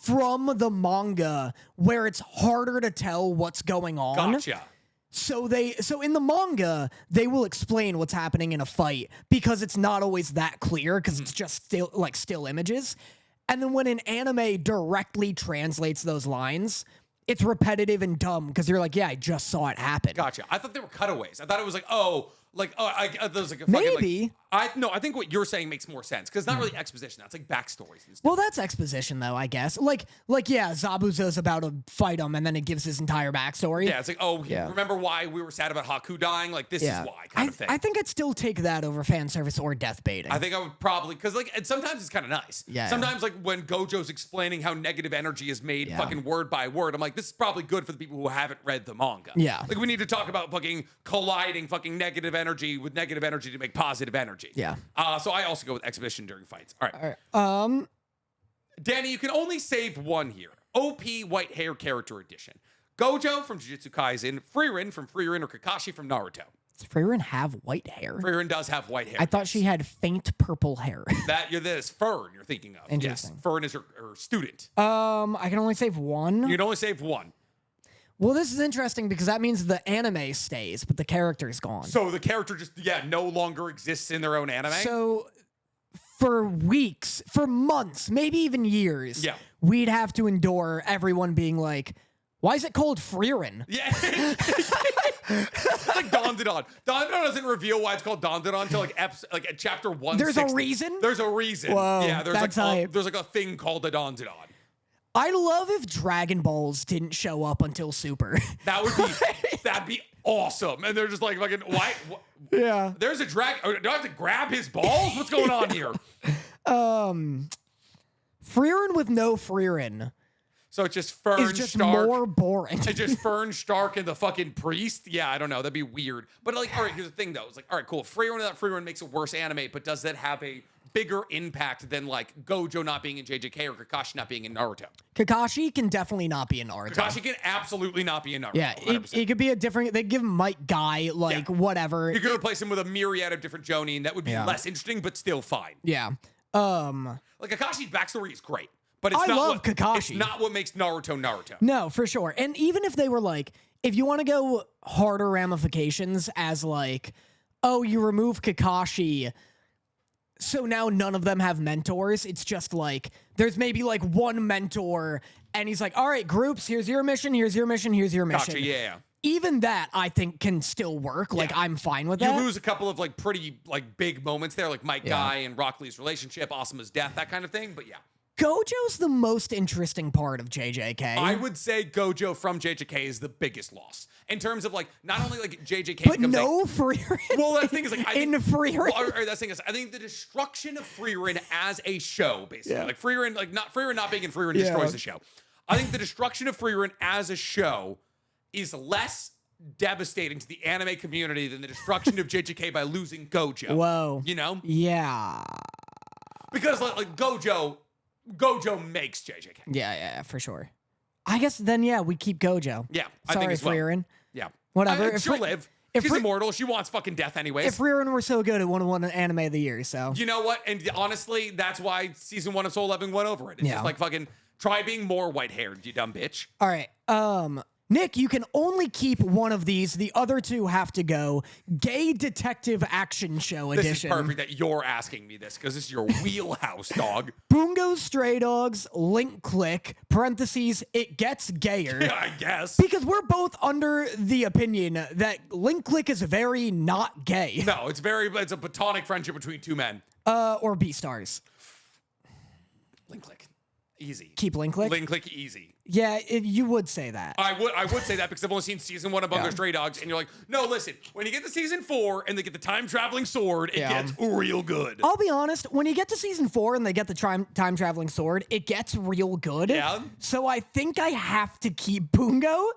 from the manga where it's harder to tell what's going on. Gotcha. So in the manga, they will explain what's happening in a fight because it's not always that clear because it's just still images. And then when an anime directly translates those lines, it's repetitive and dumb because you're like, yeah, I just saw it happen. Gotcha. I thought they were cutaways. I thought it was like, there was like a fucking, maybe. I think what you're saying makes more sense because it's not really exposition. That's like backstories and stuff. Well, that's exposition though, I guess. Like yeah, Zabuza's about to fight him, and then it gives his entire backstory. Yeah, it's like, remember why we were sad about Haku dying? Like this is why, kind of thing. I think I'd still take that over fan service or death baiting. I think I would probably because like and sometimes it's kind of nice. Yeah. Sometimes like when Gojo's explaining how negative energy is made fucking word by word, I'm like, this is probably good for the people who haven't read the manga. Yeah. Like we need to talk about fucking colliding fucking negative energy with negative energy to make positive energy. Yeah. So I also go with exhibition during fights. All right. Danny, you can only save one here. OP White Hair Character Edition. Gojo from Jujutsu Kaisen, Frieren from Frieren or Kakashi from Naruto. Does Frieren have white hair? Frieren does have white hair. I thought she had faint purple hair. That is Fern you're thinking of. Interesting. Yes, Fern is her student. I can only save one. You can only save one. Well, this is interesting because that means the anime stays, but the character's gone. So the character just, no longer exists in their own anime? So for weeks, for months, maybe even years, we'd have to endure everyone being like, why is it called Frieren? Yeah. It's like Dandadan. Dandadan doesn't reveal why it's called Dandadan until at chapter 160. There's a reason? There's a reason. Whoa, yeah, that's hype. There's like a thing called a Dandadan. I love if Dragon Balls didn't show up until Super. That'd be awesome. And they're just like fucking why? Yeah. There's a dragon. Do I have to grab his balls? What's going on here? Frieren with no Frieren. So it's just Fern It's just Stark. more boring. It's just Fern Stark and the fucking priest. Yeah, I don't know. That'd be weird. But like, all right, here's the thing though. It's like, all right, cool. Frieren without Frieren makes a worse anime, but does that have a bigger impact than like Gojo not being in JJK or Kakashi not being in Naruto? Kakashi can definitely not be in Naruto. Kakashi can absolutely not be in Naruto. Yeah, it could be a different. They give Mike Guy whatever. You could replace him with a myriad of different Jonin. That would be less interesting, but still fine. Yeah. Like Kakashi's backstory is great, but it's I not love Kakashi. It's not what makes Naruto Naruto. No, for sure. And even if they were like, if you want to go harder ramifications as like, oh, you remove Kakashi, so now none of them have mentors. It's just like there's maybe like one mentor, and he's like, all right, groups, here's your mission, here's your mission, here's your mission. Gotcha, yeah. Even that, I think, can still work. Like, I'm fine with that. You lose a couple of like pretty like big moments there, like Mike Guy and Rock Lee's relationship, Asuma's death, that kind of thing. But yeah. Gojo's the most interesting part of JJK. I would say Gojo from JJK is the biggest loss in terms of like not only like JJK, but no Frieren. Well, that thing is like in Frieren. Well, that thing is, I think the destruction of Frieren as a show, basically, like Frieren, like not Frieren not being in Frieren destroys the show. I think the destruction of Frieren as a show is less devastating to the anime community than the destruction of JJK by losing Gojo. Whoa. You know? Yeah. Because like Gojo makes JJK. Yeah, for sure. I guess then, we keep Gojo. Yeah, Sorry, I think as well. Frieren. Yeah. Whatever. She'll live. She's immortal. She wants fucking death anyways. If Frieren were so good, it would have won an anime of the year, so. You know what? And honestly, that's why season 1 of Soul Leveling went over it. It's just like fucking try being more white-haired, you dumb bitch. All right. Nick, you can only keep one of these. The other two have to go. Gay Detective Action Show Edition. This is perfect that you're asking me this because this is your wheelhouse, dog. Bungo Stray Dogs, Link Click, parentheses, it gets gayer. Yeah, I guess. Because we're both under the opinion that Link Click is very not gay. No, it's a platonic friendship between two men. Or B-Stars. Link Click. Easy. Keep Link Click? Link Click easy. Yeah, you would say that. I would say that because I've only seen season 1 of Bungo Stray Dogs, and you're like, no, listen, when you get to season 4 and they get the time-traveling sword, it gets real good. I'll be honest, when you get to season 4 and they get the time-traveling sword, it gets real good. Yeah. So I think I have to keep Bungo.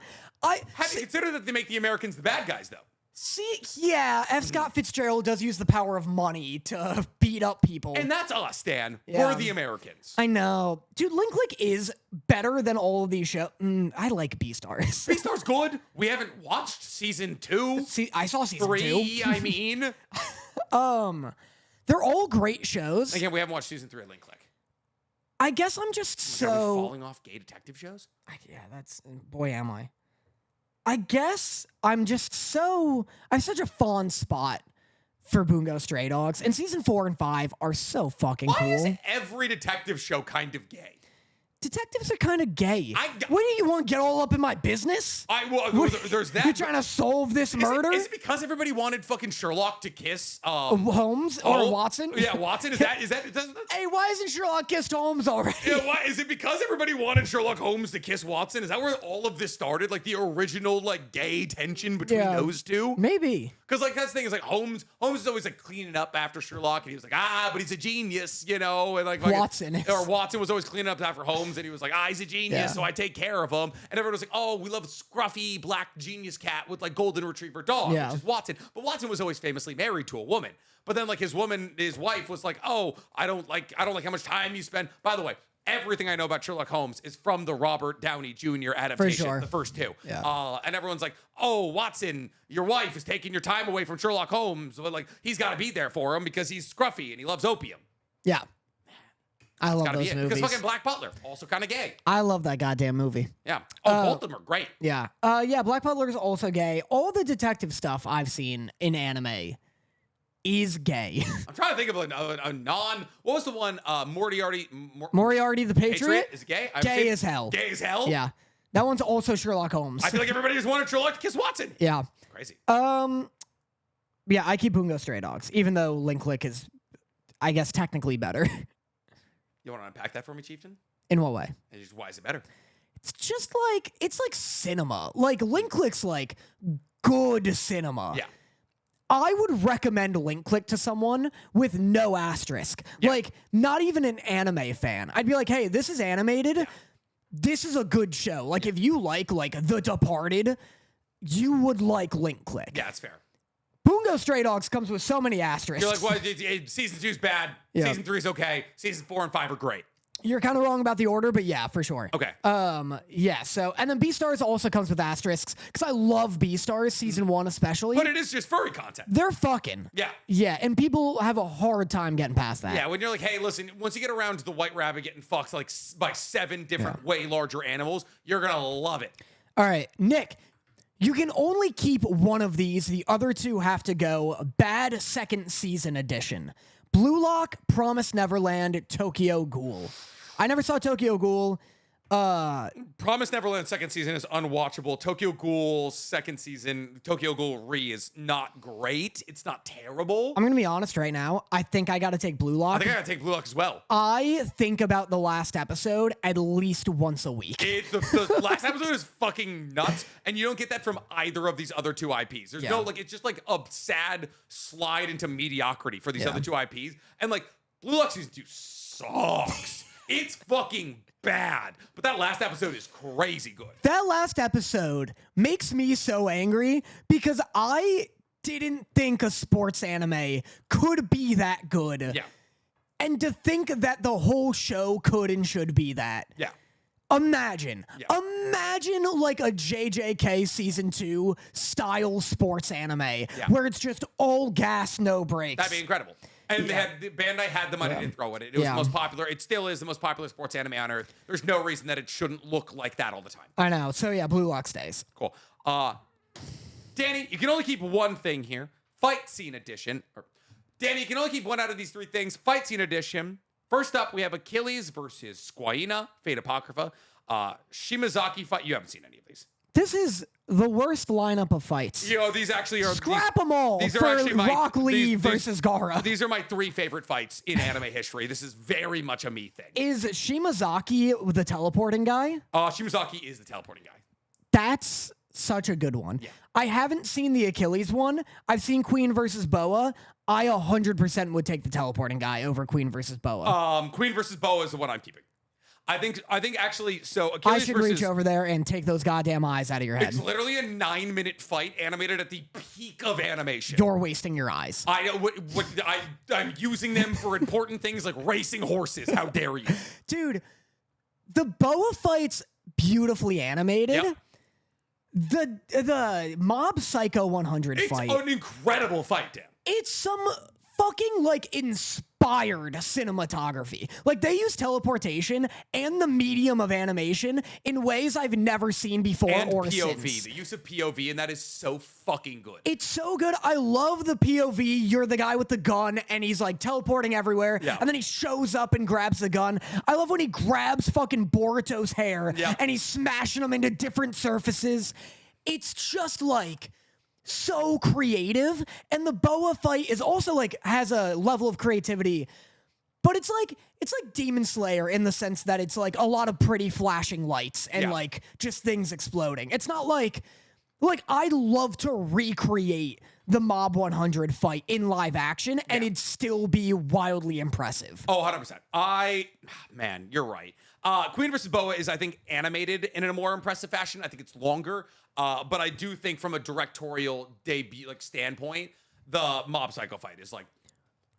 Have you considered that they make the Americans the bad guys, though? See, yeah, F. Scott Fitzgerald does use the power of money to beat up people. And that's us, Dan. Yeah. We're the Americans. I know. Dude, Link Click is better than all of these shows. I like B-Stars. B-Star's good. We haven't watched season 2. See, I saw season 3, 2. I mean. They're all great shows. Again, we haven't watched season 3 of Link Click. I guess I'm just Are we falling off gay detective shows? Yeah, boy, am I. I guess I'm just I have such a fond spot for Bungo Stray Dogs, and season 4 and 5 are so fucking cool. Why is every detective show kind of gay? Detectives are kind of gay. What do you want? Get all up in my business? There's that. You trying to solve this murder? Is it because everybody wanted fucking Sherlock to kiss Holmes or Watson? Yeah, Watson. Is that? Hey, why isn't Sherlock kissed Holmes already? Yeah, why is it because everybody wanted Sherlock Holmes to kiss Watson? Is that where all of this started? Like the original like gay tension between those two? Maybe. Because like that's the thing is like Holmes is always like cleaning up after Sherlock, and he was like but he's a genius, you know, and like Watson was always cleaning up after Holmes. And he was like, he's a genius, so I take care of him. And everyone was like, oh, we love a scruffy black genius cat with like golden retriever dog, which is Watson. But Watson was always famously married to a woman. But then like his wife was like, oh, I don't like how much time you spend. By the way, everything I know about Sherlock Holmes is from the Robert Downey Jr. adaptation, sure. the first two. Yeah. And everyone's like, oh, Watson, your wife is taking your time away from Sherlock Holmes. But like, he's got to be there for him because he's scruffy and he loves opium. Yeah. I love those movies. Because fucking Black Butler, also kind of gay. I love that goddamn movie. Yeah. Oh, both of them are great. Yeah. Yeah, Black Butler is also gay. All the detective stuff I've seen in anime is gay. I'm trying to think of a non... What was the one? Moriarty the Patriot? Is it gay? Gay as hell. Gay as hell? Yeah. That one's also Sherlock Holmes. I feel like everybody just wanted Sherlock to kiss Watson. Yeah. Crazy. Yeah, I keep Bungo Stray Dogs, even though Link Lick is, I guess, technically better. You want to unpack that for me, Chieftain? In what way? And just, why is it better? It's just like, it's like cinema. Like, Link Lick's like good cinema. Yeah. I would recommend Link Click to someone with no asterisk. Yeah. Like, not even an anime fan. I'd be like, hey, this is animated. Yeah. This is a good show. Like, if you like The Departed, you would like Link Click. Yeah, that's fair. Bungo Stray Dogs comes with so many asterisks. You're like, well, season 2's bad. Yeah. Season 3's okay. Season 4 and 5 are great. You're kind of wrong about the order, but yeah, for sure. Okay. Yeah, so, and then Beastars also comes with asterisks, because I love Beastars, season 1 especially. But it is just furry content. They're fucking. Yeah. Yeah, and people have a hard time getting past that. Yeah, when you're like, hey, listen, once you get around to the White Rabbit getting fucked like by 7 different way larger animals, you're going to love it. All right, Nick, you can only keep one of these. The other two have to go. Bad second season edition. Blue Lock, Promised Neverland, Tokyo Ghoul. I never saw Tokyo Ghoul. Promised Neverland second season is unwatchable. Tokyo Ghoul second season, Tokyo Ghoul Re is not great. It's not terrible. I'm going to be honest right now. I think I got to take Blue Lock. I think I gotta take Blue Lock as well. I think about the last episode at least once a week. The last episode is fucking nuts, and you don't get that from either of these other two IPs. There's no, like, it's just like a sad slide into mediocrity for these other two IPs. And like, Blue Lock season 2 sucks. It's fucking bad. But that last episode is crazy good. That last episode makes me so angry because I didn't think a sports anime could be that good. Yeah. And to think that the whole show could and should be that. Yeah. Imagine like a JJK season 2 style sports anime where it's just all gas, no brakes. That'd be incredible. And Bandai had the money to throw at it. It was the most popular. It still is the most popular sports anime on Earth. There's no reason that it shouldn't look like that all the time. I know. So yeah, Blue Lock stays. Cool. Danny, you can only keep one thing here. Fight scene edition. Danny, you can only keep one out of these 3 things. Fight scene edition. First up, we have Achilles versus Squaina, Fate Apocrypha. Shimazaki fight. You haven't seen any of these. This is the worst lineup of fights. You know, these actually are... Scrap them all these for are actually Rock Lee versus Gaara. These are my 3 favorite fights in anime history. This is very much a me thing. Is Shimazaki the teleporting guy? Shimazaki is the teleporting guy. That's such a good one. Yeah. I haven't seen the Achilles one. I've seen Queen versus Boa. I 100% would take the teleporting guy over Queen versus Boa. Queen versus Boa is the one I'm keeping. I think actually, so Achilles I should reach over there and take those goddamn eyes out of your head. It's literally a 9-minute fight animated at the peak of animation. You're wasting your eyes. I'm using them for important things like racing horses. How dare you? Dude, the Boa fight's beautifully animated. Yep. The Mob Psycho 100 fight. It's an incredible fight, Dan. It's some fucking like inspired cinematography. Like they use teleportation and the medium of animation in ways I've never seen before and or POV. since. The use of POV and that is so fucking good. It's so good. I love the POV. You're the guy with the gun and he's like teleporting everywhere. Yeah. And then he shows up and grabs the gun. I love when he grabs fucking Boruto's hair and he's smashing them into different surfaces. It's just like so creative, and the Boa fight is also like has a level of creativity, but it's like Demon Slayer in the sense that it's like a lot of pretty flashing lights and like just things exploding. It's not like I'd love to recreate the Mob 100 fight in live action and it'd still be wildly impressive. Oh, 100%. Man, you're right. Queen versus Boa is, I think, animated in a more impressive fashion. I think it's longer. But I do think from a directorial debut standpoint, the Mob Psycho fight is like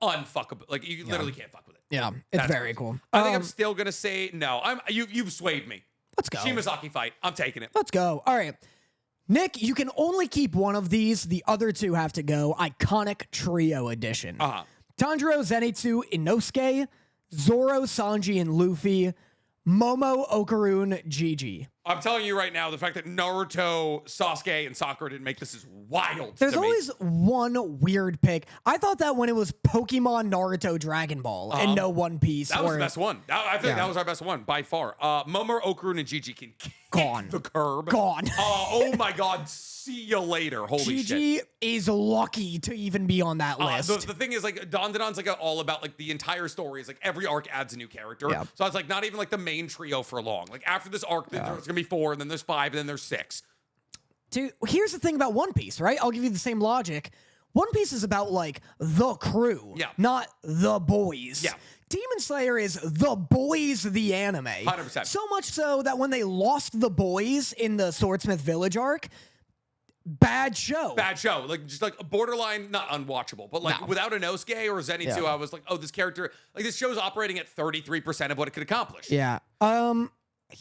unfuckable. Like, you literally can't fuck with it. Yeah, it's very cool. I think I'm still gonna say no. You've swayed me. Let's go. Shimazaki fight. I'm taking it. Let's go. All right. Nick, you can only keep one of these. The other two have to go. Iconic Trio Edition. Tanjiro, Zenitsu, Inosuke, Zoro, Sanji, and Luffy, Momo, Okarun, Gigi. I'm telling you right now, the fact that Naruto, Sasuke, and Sakura didn't make this is wild. There's always one weird pick. I thought that when it was Pokemon, Naruto, Dragon Ball, and no One Piece. That was the best one. I think that was our best one by far. Momo, Okarun, and Gigi can kick the curb. Gone. Oh my God. See you later. Holy shit. Gigi is lucky to even be on that list. The thing is, like, Dandadan's like all about like the entire story. Is like every arc adds a new character. Yeah. So it's like not even like the main trio for long. Like after this arc, there's gonna be 4, and then there's 5, and then there's 6. Dude, here's the thing about One Piece, right? I'll give you the same logic. One Piece is about like the crew, not the boys. Yeah. Demon Slayer is the boys, the anime. 100%. So much so that when they lost the boys in the Swordsmith Village arc, bad show. Like, just like borderline, not unwatchable, but like without Inosuke or Zenitsu, I was like, oh, this character, like this show's operating at 33% of what it could accomplish. Yeah.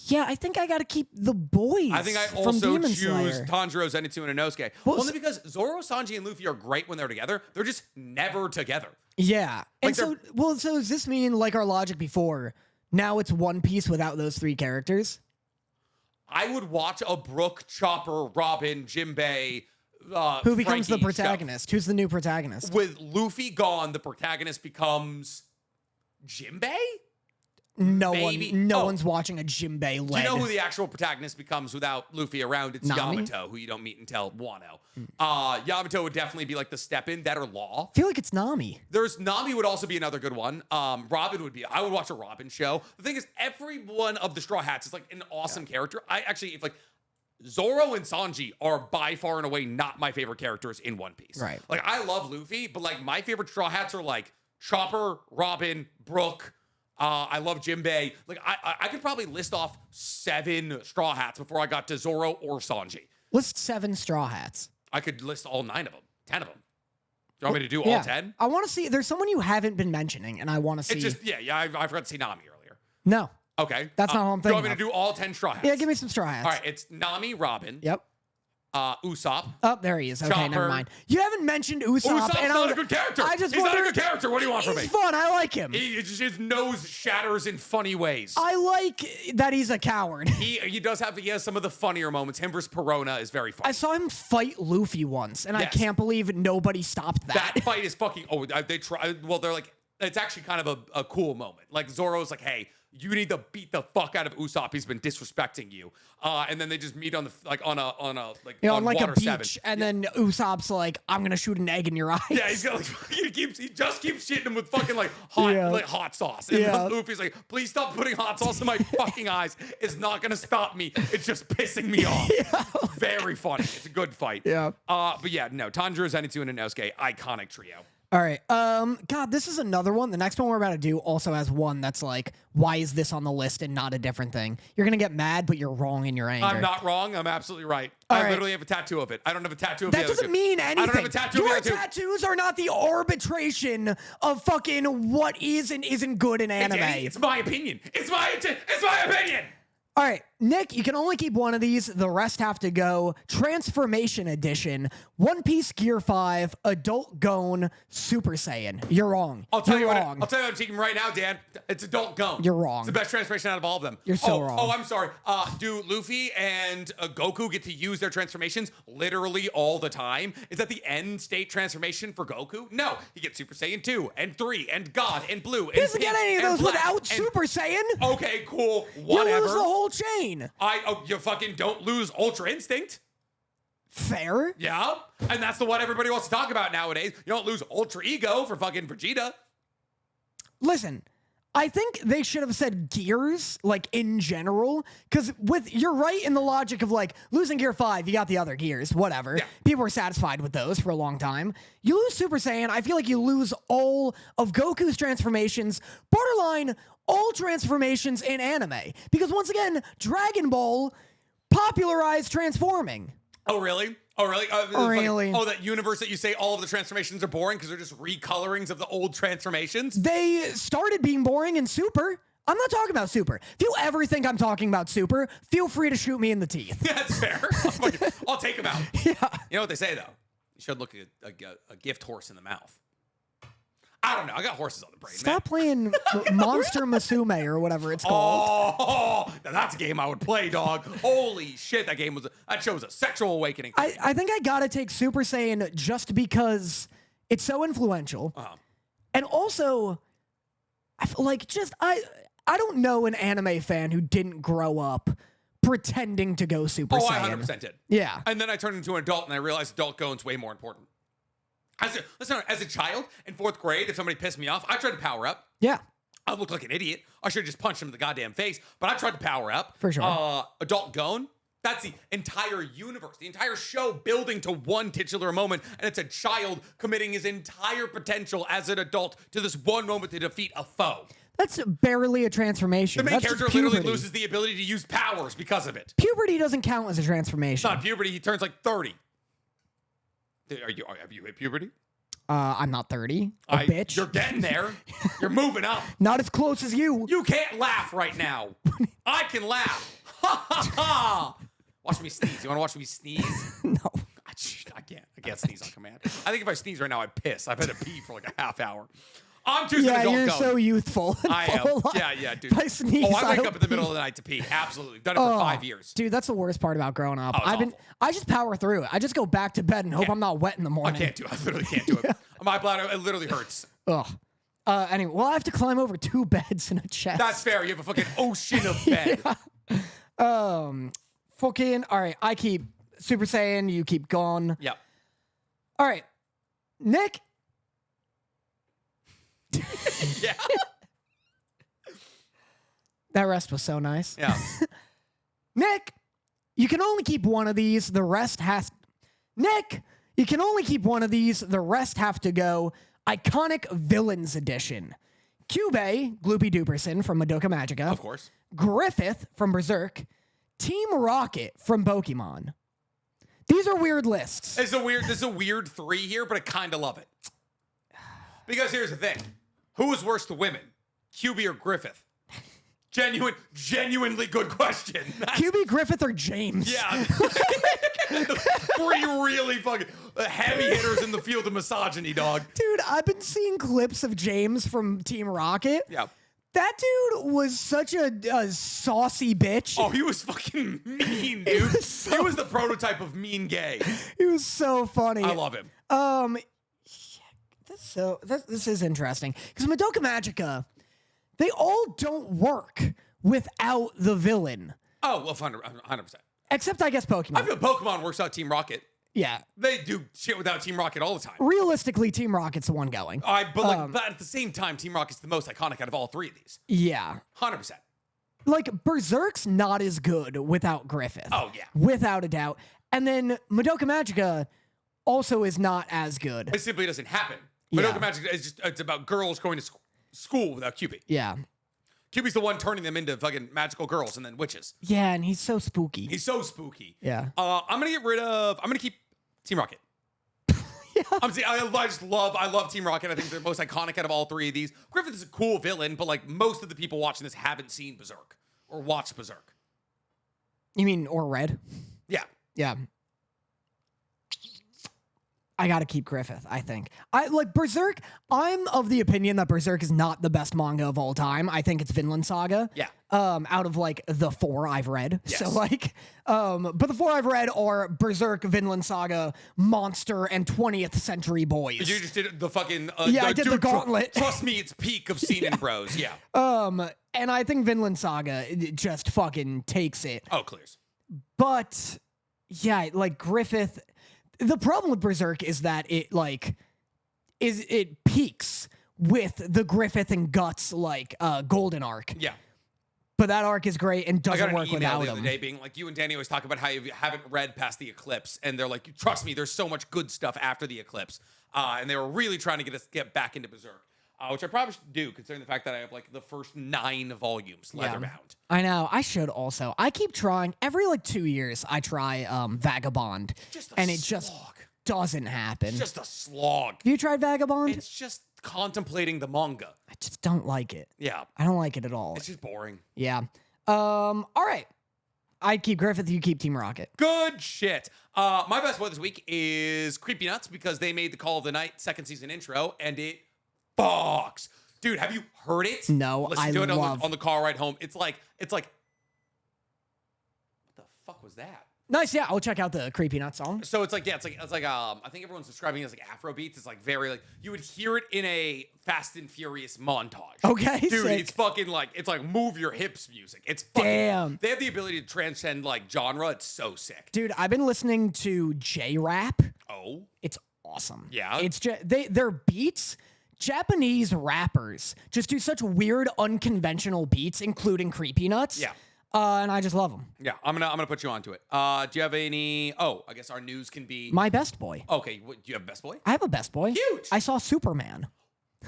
Yeah, I think I got to keep the boys. I think I also choose Tanjiro, Zenitsu, and Inosuke. Only because Zoro, Sanji, and Luffy are great when they're together. They're just never together. Yeah. And so does this mean, like our logic before, now it's One Piece without those 3 characters? I would watch a Brook, Chopper, Robin, Jinbei, who becomes Frankie the protagonist? Who's the new protagonist? With Luffy gone, the protagonist becomes Jinbei? No one's watching a Jinbei led. Do you know who the actual protagonist becomes without Luffy around? It's Nami? Yamato, who you don't meet until Wano. Yamato would definitely be like the step-in, that or Law. I feel like it's Nami. Nami would also be another good one. Robin would be, I would watch a Robin show. The thing is, every one of the Straw Hats is like an awesome character. I actually, if like, Zoro and Sanji are by far and away not my favorite characters in One Piece. Right. Like, I love Luffy, but like my favorite Straw Hats are like Chopper, Robin, Brook. I love Jinbei. Like, I could probably list off 7 Straw Hats before I got to Zoro or Sanji. List 7 Straw Hats. I could list all 9 of them, 10 of them. Do you want me to do all 10? I want to see. There's someone you haven't been mentioning, and I want to see. It's just, I forgot to see Nami earlier. No. Okay. That's not what I'm thinking. Do you want me to do all 10 Straw Hats? Yeah, give me some Straw Hats. All right, it's Nami, Robin. Yep. Usopp. Oh, there he is. Okay, Chopper. Never mind. You haven't mentioned Usopp. Usopp's not a good character. He's not a good character. What do you want from me? He's fun. I like him. His nose shatters in funny ways. I like that he's a coward. He has some of the funnier moments. Him versus Perona is very funny. I saw him fight Luffy once, and I can't believe nobody stopped that. That fight is fucking. Oh, they try. Well, they're like. It's actually kind of a cool moment. Like Zoro's like, hey, you need to beat the fuck out of Usopp. He's been disrespecting you. And then they just meet on the on like Water a beach, 7. and then Usopp's like, I'm gonna shoot an egg in your eye. Yeah, he's got like he just keeps shitting him with fucking like hot sauce. And Luffy's like, please stop putting hot sauce in my fucking eyes. It's not gonna stop me. It's just pissing me off. Very funny. It's a good fight. Yeah. But yeah, no, Tanjiro, Zenitsu, and Inosuke, iconic trio. All right. God, this is another one. The next one we're about to do also has one that's like, why is this on the list and not a different thing? You're going to get mad, but you're wrong in your anger. I'm not wrong. I'm absolutely right. I literally have a tattoo of it. I don't have a tattoo of that the other two. That doesn't mean anything. I don't have a tattoo Your of the other tattoos are not the arbitration of fucking what is and isn't good in anime. It's my opinion. It's my opinion. All right, Nick, you can only keep one of these. The rest have to go. Transformation Edition, One Piece Gear 5, Adult Gon, Super Saiyan. You're wrong. I'll tell you what I'm taking right now, Dan. It's Adult Gon. You're wrong. It's the best transformation out of all of them. You're so wrong. Oh, I'm sorry. Do Luffy and Goku get to use their transformations literally all the time? Is that the end state transformation for Goku? No. He gets Super Saiyan 2 and 3 and God and Blue and He doesn't get any of those without Super Saiyan. Okay, cool. Whatever. You lose the whole chain. You fucking don't lose Ultra Instinct. Fair. Yeah. And that's the one everybody wants to talk about nowadays. You don't lose Ultra Ego for fucking Vegeta. Listen, I think they should have said gears, like, in general, because you're right in the logic of, like, losing Gear 5, you got the other gears, whatever. Yeah. People were satisfied with those for a long time. You lose Super Saiyan, I feel like you lose all of Goku's transformations, borderline all transformations in anime. Because once again, Dragon Ball popularized transforming. Oh, really? Really? That universe that you say all of the transformations are boring because they're just recolorings of the old transformations? They started being boring in Super. I'm not talking about Super. If you ever think I'm talking about Super, feel free to shoot me in the teeth. That's fair. I'll take them out. Yeah. You know what they say, though? You should look at a gift horse in the mouth. I don't know. I got horses on the brain. Stop playing Monster Musume or whatever it's called. Oh, now that's a game I would play, dog. Holy shit, that show was a sexual awakening. I think I gotta take Super Saiyan just because it's so influential. And also, I feel like I don't know an anime fan who didn't grow up pretending to go Super Saiyan. I 100% did. Yeah. And then I turned into an adult and I realized adult going's way more important. As a child in 4th grade, if somebody pissed me off, I tried to power up. Yeah. I looked like an idiot. I should have just punched him in the goddamn face, but I tried to power up. For sure. Adult Gon, that's the entire universe, the entire show building to one titular moment, and it's a child committing his entire potential as an adult to this one moment to defeat a foe. That's barely a transformation. The main That's character literally loses the ability to use powers because of it. Puberty doesn't count as a transformation. It's not puberty, he turns like 30. Have you hit puberty? I'm not 30. Bitch. You're getting there. You're moving up. Not as close as you. You can't laugh right now. I can laugh. Ha ha ha. Watch me sneeze. You want to watch me sneeze? No. I can't. I can't sneeze on command. I think if I sneeze right now, I piss. I've had to pee for like a half hour. I'm too Yeah, you're so youthful. I am. Yeah, dude. If I sneeze, I wake up in the middle of the night to pee. Absolutely. Done it for 5 years. Dude, that's the worst part about growing up. Awful. I just power through it. I just go back to bed and hope I'm not wet in the I morning. can't do it. I literally can't do it. My bladder, it literally hurts. Ugh. Anyway, well, I have to climb over 2 beds in a chest. That's fair. You have a fucking ocean of bed. Fucking, all right, I keep Super Saiyan, you keep Gon. Yep. All right, Nick. Yeah. That rest was so nice. Yeah. Nick, you can only keep one of these. The rest has... Nick, you can only keep one of these. The rest have to go. Iconic Villains Edition. Kyubey, Gloopy Duperson from Madoka Magica. Of course. Griffith from Berserk. Team Rocket from Pokemon. These are weird lists. This is a weird 3 here, but I kind of love it. Because here's the thing. Who is worse to women? QB or Griffith? Genuinely good question. QB, Griffith, or James? Yeah. The 3 really fucking heavy hitters in the field of misogyny, dog. Dude, I've been seeing clips of James from Team Rocket. Yeah. That dude was such a saucy bitch. Oh, he was fucking mean, dude. He was the prototype of mean gay. He was so funny. I love him. This is interesting because Madoka Magica, they all don't work without the villain. Oh, well, 100%. Except, I guess, Pokemon. I feel Pokemon works out Team Rocket. Yeah. They do shit without Team Rocket all the time. Realistically, Team Rocket's the one going. But at the same time, Team Rocket's the most iconic out of all 3 of these. Yeah. 100%. Like, Berserk's not as good without Griffith. Oh, yeah. Without a doubt. And then Madoka Magica also is not as good. It simply doesn't happen. Yeah. Madoka Magica is it's about girls going to school without QB. Yeah. QB's the one turning them into fucking magical girls and then witches. Yeah, and he's so spooky. He's so spooky. Yeah. I'm gonna keep Team Rocket. Yeah. I love Team Rocket. I think they're the most iconic out of all 3 of these. Griffith is a cool villain, but like most of the people watching this haven't seen Berserk or watched Berserk. You mean, or Red? Yeah. Yeah. I gotta keep Griffith, I think. I like Berserk. I'm of the opinion that Berserk is not the best manga of all time. I think it's Vinland Saga. Yeah. Out of like the 4 I've read. Yes. So like, but the 4 I've read are Berserk, Vinland Saga, Monster, and 20th Century Boys. You just did the fucking I did the gauntlet. Trust me, it's peak of Seinen Bros. Yeah. And I think Vinland Saga just fucking takes it. Oh, clears. But yeah, like Griffith. The problem with Berserk is that it peaks with the Griffith and Guts golden arc. Yeah. But that arc is great and doesn't work without him. I got an email the other day being like, you and Danny always talk about how you haven't read past the Eclipse, and they're like, trust me, there's so much good stuff after the Eclipse. And they were really trying to get back into Berserk. which I probably should do, considering the fact that I have like the first 9 volumes leatherbound. I know. I should also. I keep trying. Every like 2 years, I try Vagabond, and it just doesn't happen. It's just a slog. Have you tried Vagabond? It's just contemplating the manga. I just don't like it. Yeah. I don't like it at all. It's just boring. Yeah. All right. I keep Griffith, you keep Team Rocket. Good shit. My best boy this week is Creepy Nuts because they made the Call of the Night second season intro and it fucks. Dude, have you heard it? No, Listen to it on the car ride home. It's like, what the fuck was that? Nice, yeah. I'll check out the Creepy Nuts song. So it's like I think everyone's describing it as like Afro beats. It's like very like you would hear it in a Fast and Furious montage. Okay, dude, sick. it's fucking like it's like move your hips music. It's fucking, damn. They have the ability to transcend like genre. It's so sick, dude. I've been listening to J-rap. Oh, it's awesome. Yeah, it's just their beats. Japanese rappers just do such weird, unconventional beats, including Creepy Nuts. Yeah. And I just love them. Yeah, I'm gonna put you onto it. Do you have any? Oh, I guess our news can be my best boy. Okay, do you have a best boy? I have a best boy. Huge. I saw Superman.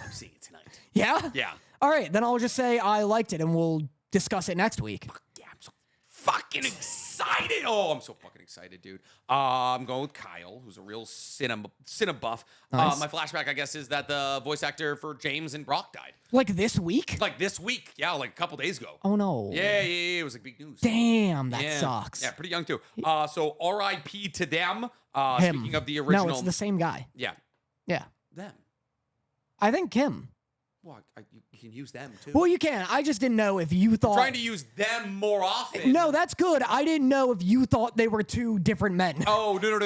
I'm seeing it tonight. Yeah. Yeah. All right, then I'll just say I liked it, and we'll discuss it next week. Yeah, I'm so fucking excited. Oh, I'm so fucking excited, dude. I'm going with Kyle, who's a real cinema buff. Nice. My flashback, I guess, is that the voice actor for James and Brock died. Like this week? Like this week. Yeah, like a couple days ago. Oh, no. Yeah. It was like big news. Damn, that sucks. Yeah, pretty young, too. So R.I.P. to them. Him. Speaking of the original. No, it's the same guy. Yeah. Yeah. Them. I think him. Well, you can use them, too. Well, you can. I just didn't know if you thought... I'm trying to use them more often. No, that's good. I didn't know if you thought they were two different men. Oh, no.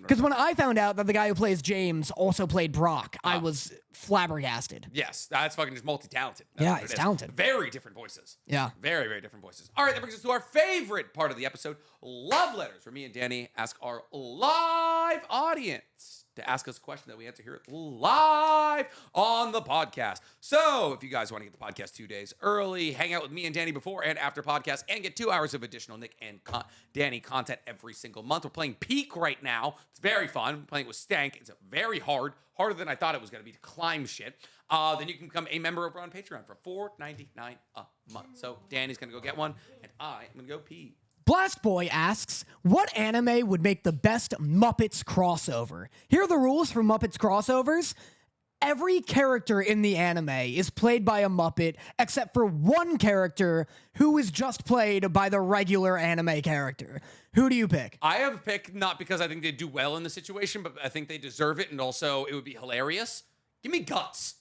Because when I found out that the guy who plays James also played Brock, I was flabbergasted. Yes, that's fucking just multi-talented. Yeah, he's talented. Very different voices. Yeah. Very, very different voices. All right, that brings us to our favorite part of the episode, Love Letters, where me and Danny ask our live audience to ask us a question that we answer here live on the podcast. So if you guys want to get the podcast 2 days early, hang out with me and Danny before and after podcast, and get 2 hours of additional Nick and Danny content every single month. We're playing Peak right now. It's very fun. I'm playing it with Stank. It's very harder than I thought it was going to be to climb shit. Then you can become a member over on Patreon for $4.99 a month. So Danny's going to go get one, and I am going to go pee. Blast Boy asks, what anime would make the best Muppets crossover? Here are the rules for Muppets crossovers. Every character in the anime is played by a Muppet, except for one character who is just played by the regular anime character. Who do you pick? I have a pick, not because I think they do well in the situation, but I think they deserve it, and also it would be hilarious. Give me Guts.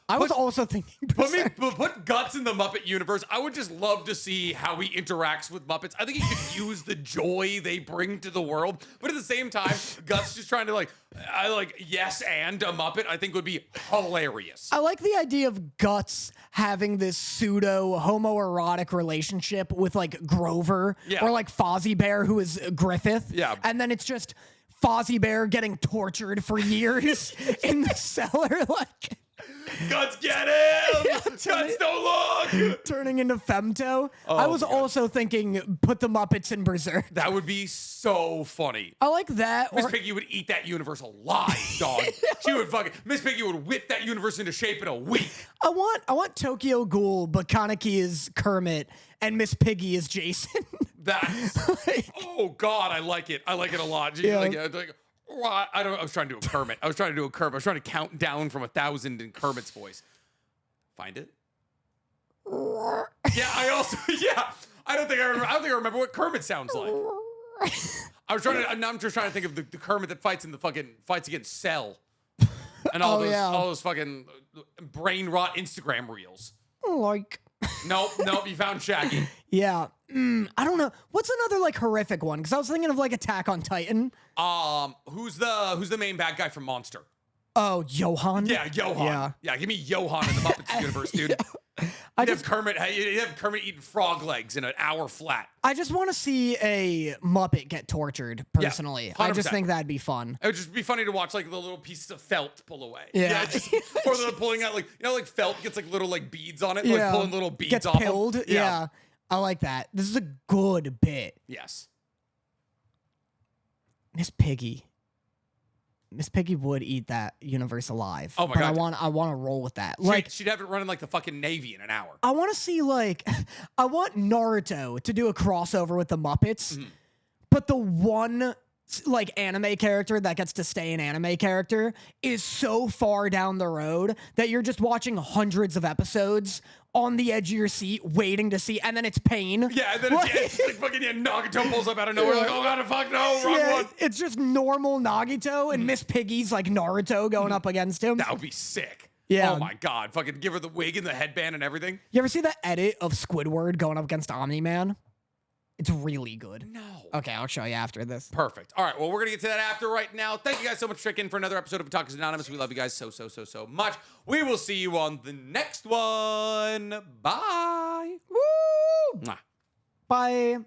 I was also thinking... Put Guts in the Muppet universe. I would just love to see how he interacts with Muppets. I think he could use the joy they bring to the world, but at the same time, Guts just trying to yes and a Muppet, I think would be hilarious. I like the idea of Guts having this pseudo homoerotic relationship with like Grover or like Fozzie Bear, who is Griffith. Yeah. And then it's just Fozzie Bear getting tortured for years in the cellar, like... Guts, get him! Yeah, Guts, don't look! Turning into Femto. Oh, I was also thinking, put the Muppets in Berserk. That would be so funny. I like that. Miss Piggy would eat that universe alive, dog. She would Miss Piggy would whip that universe into shape in a week. I want Tokyo Ghoul, but Kaneki is Kermit, and Miss Piggy is Jason. That's oh god, I like it. I like it a lot. Yeah. I was trying to do a Kermit. I was trying to count down from 1,000 in Kermit's voice. Find it? Yeah, I don't think I remember what Kermit sounds like. Now I'm just trying to think of the Kermit that fights against Cell. And all those fucking brain rot Instagram reels. Like Nope, you found Shaggy. Yeah. I don't know. What's another like horrific one? Because I was thinking of like Attack on Titan. Who's the main bad guy from Monster? Oh, Johan? Yeah, Johan. Yeah, give me Johan in the Muppets universe, dude. You'd have Kermit eating frog legs in an hour flat. I just want to see a Muppet get tortured, personally. Yeah, I just think that'd be fun. It would just be funny to watch like the little pieces of felt pull away. Yeah. Or they're pulling out like felt gets like little like beads on it, Yeah. like pulling little beads Gets off pilled. them. Yeah. I like that. This is a good bit. Yes. Miss Piggy. Miss Piggy would eat that universe alive. Oh my but God. I want to roll with that. She'd have it running like the fucking Navy in an hour. I want to see I want Naruto to do a crossover with the Muppets, but the one anime character that gets to stay an anime character is so far down the road that you're just watching hundreds of episodes on the edge of your seat waiting to see, and then it's pain. Yeah, and then it's fucking Nagato pulls up out of nowhere like, oh God, fuck no, wrong one. It's just normal Nagito and Miss Piggy's Naruto going up against him. That would be sick. Yeah. Oh my God, fucking give her the wig and the headband and everything. You ever see that edit of Squidward going up against Omni-Man? It's really good. No. Okay, I'll show you after this. Perfect. All right, well, we're going to get to that after right now. Thank you guys so much for checking in for another episode of Otakus Anonymous. We love you guys so much. We will see you on the next one. Bye. Woo! Mwah. Bye.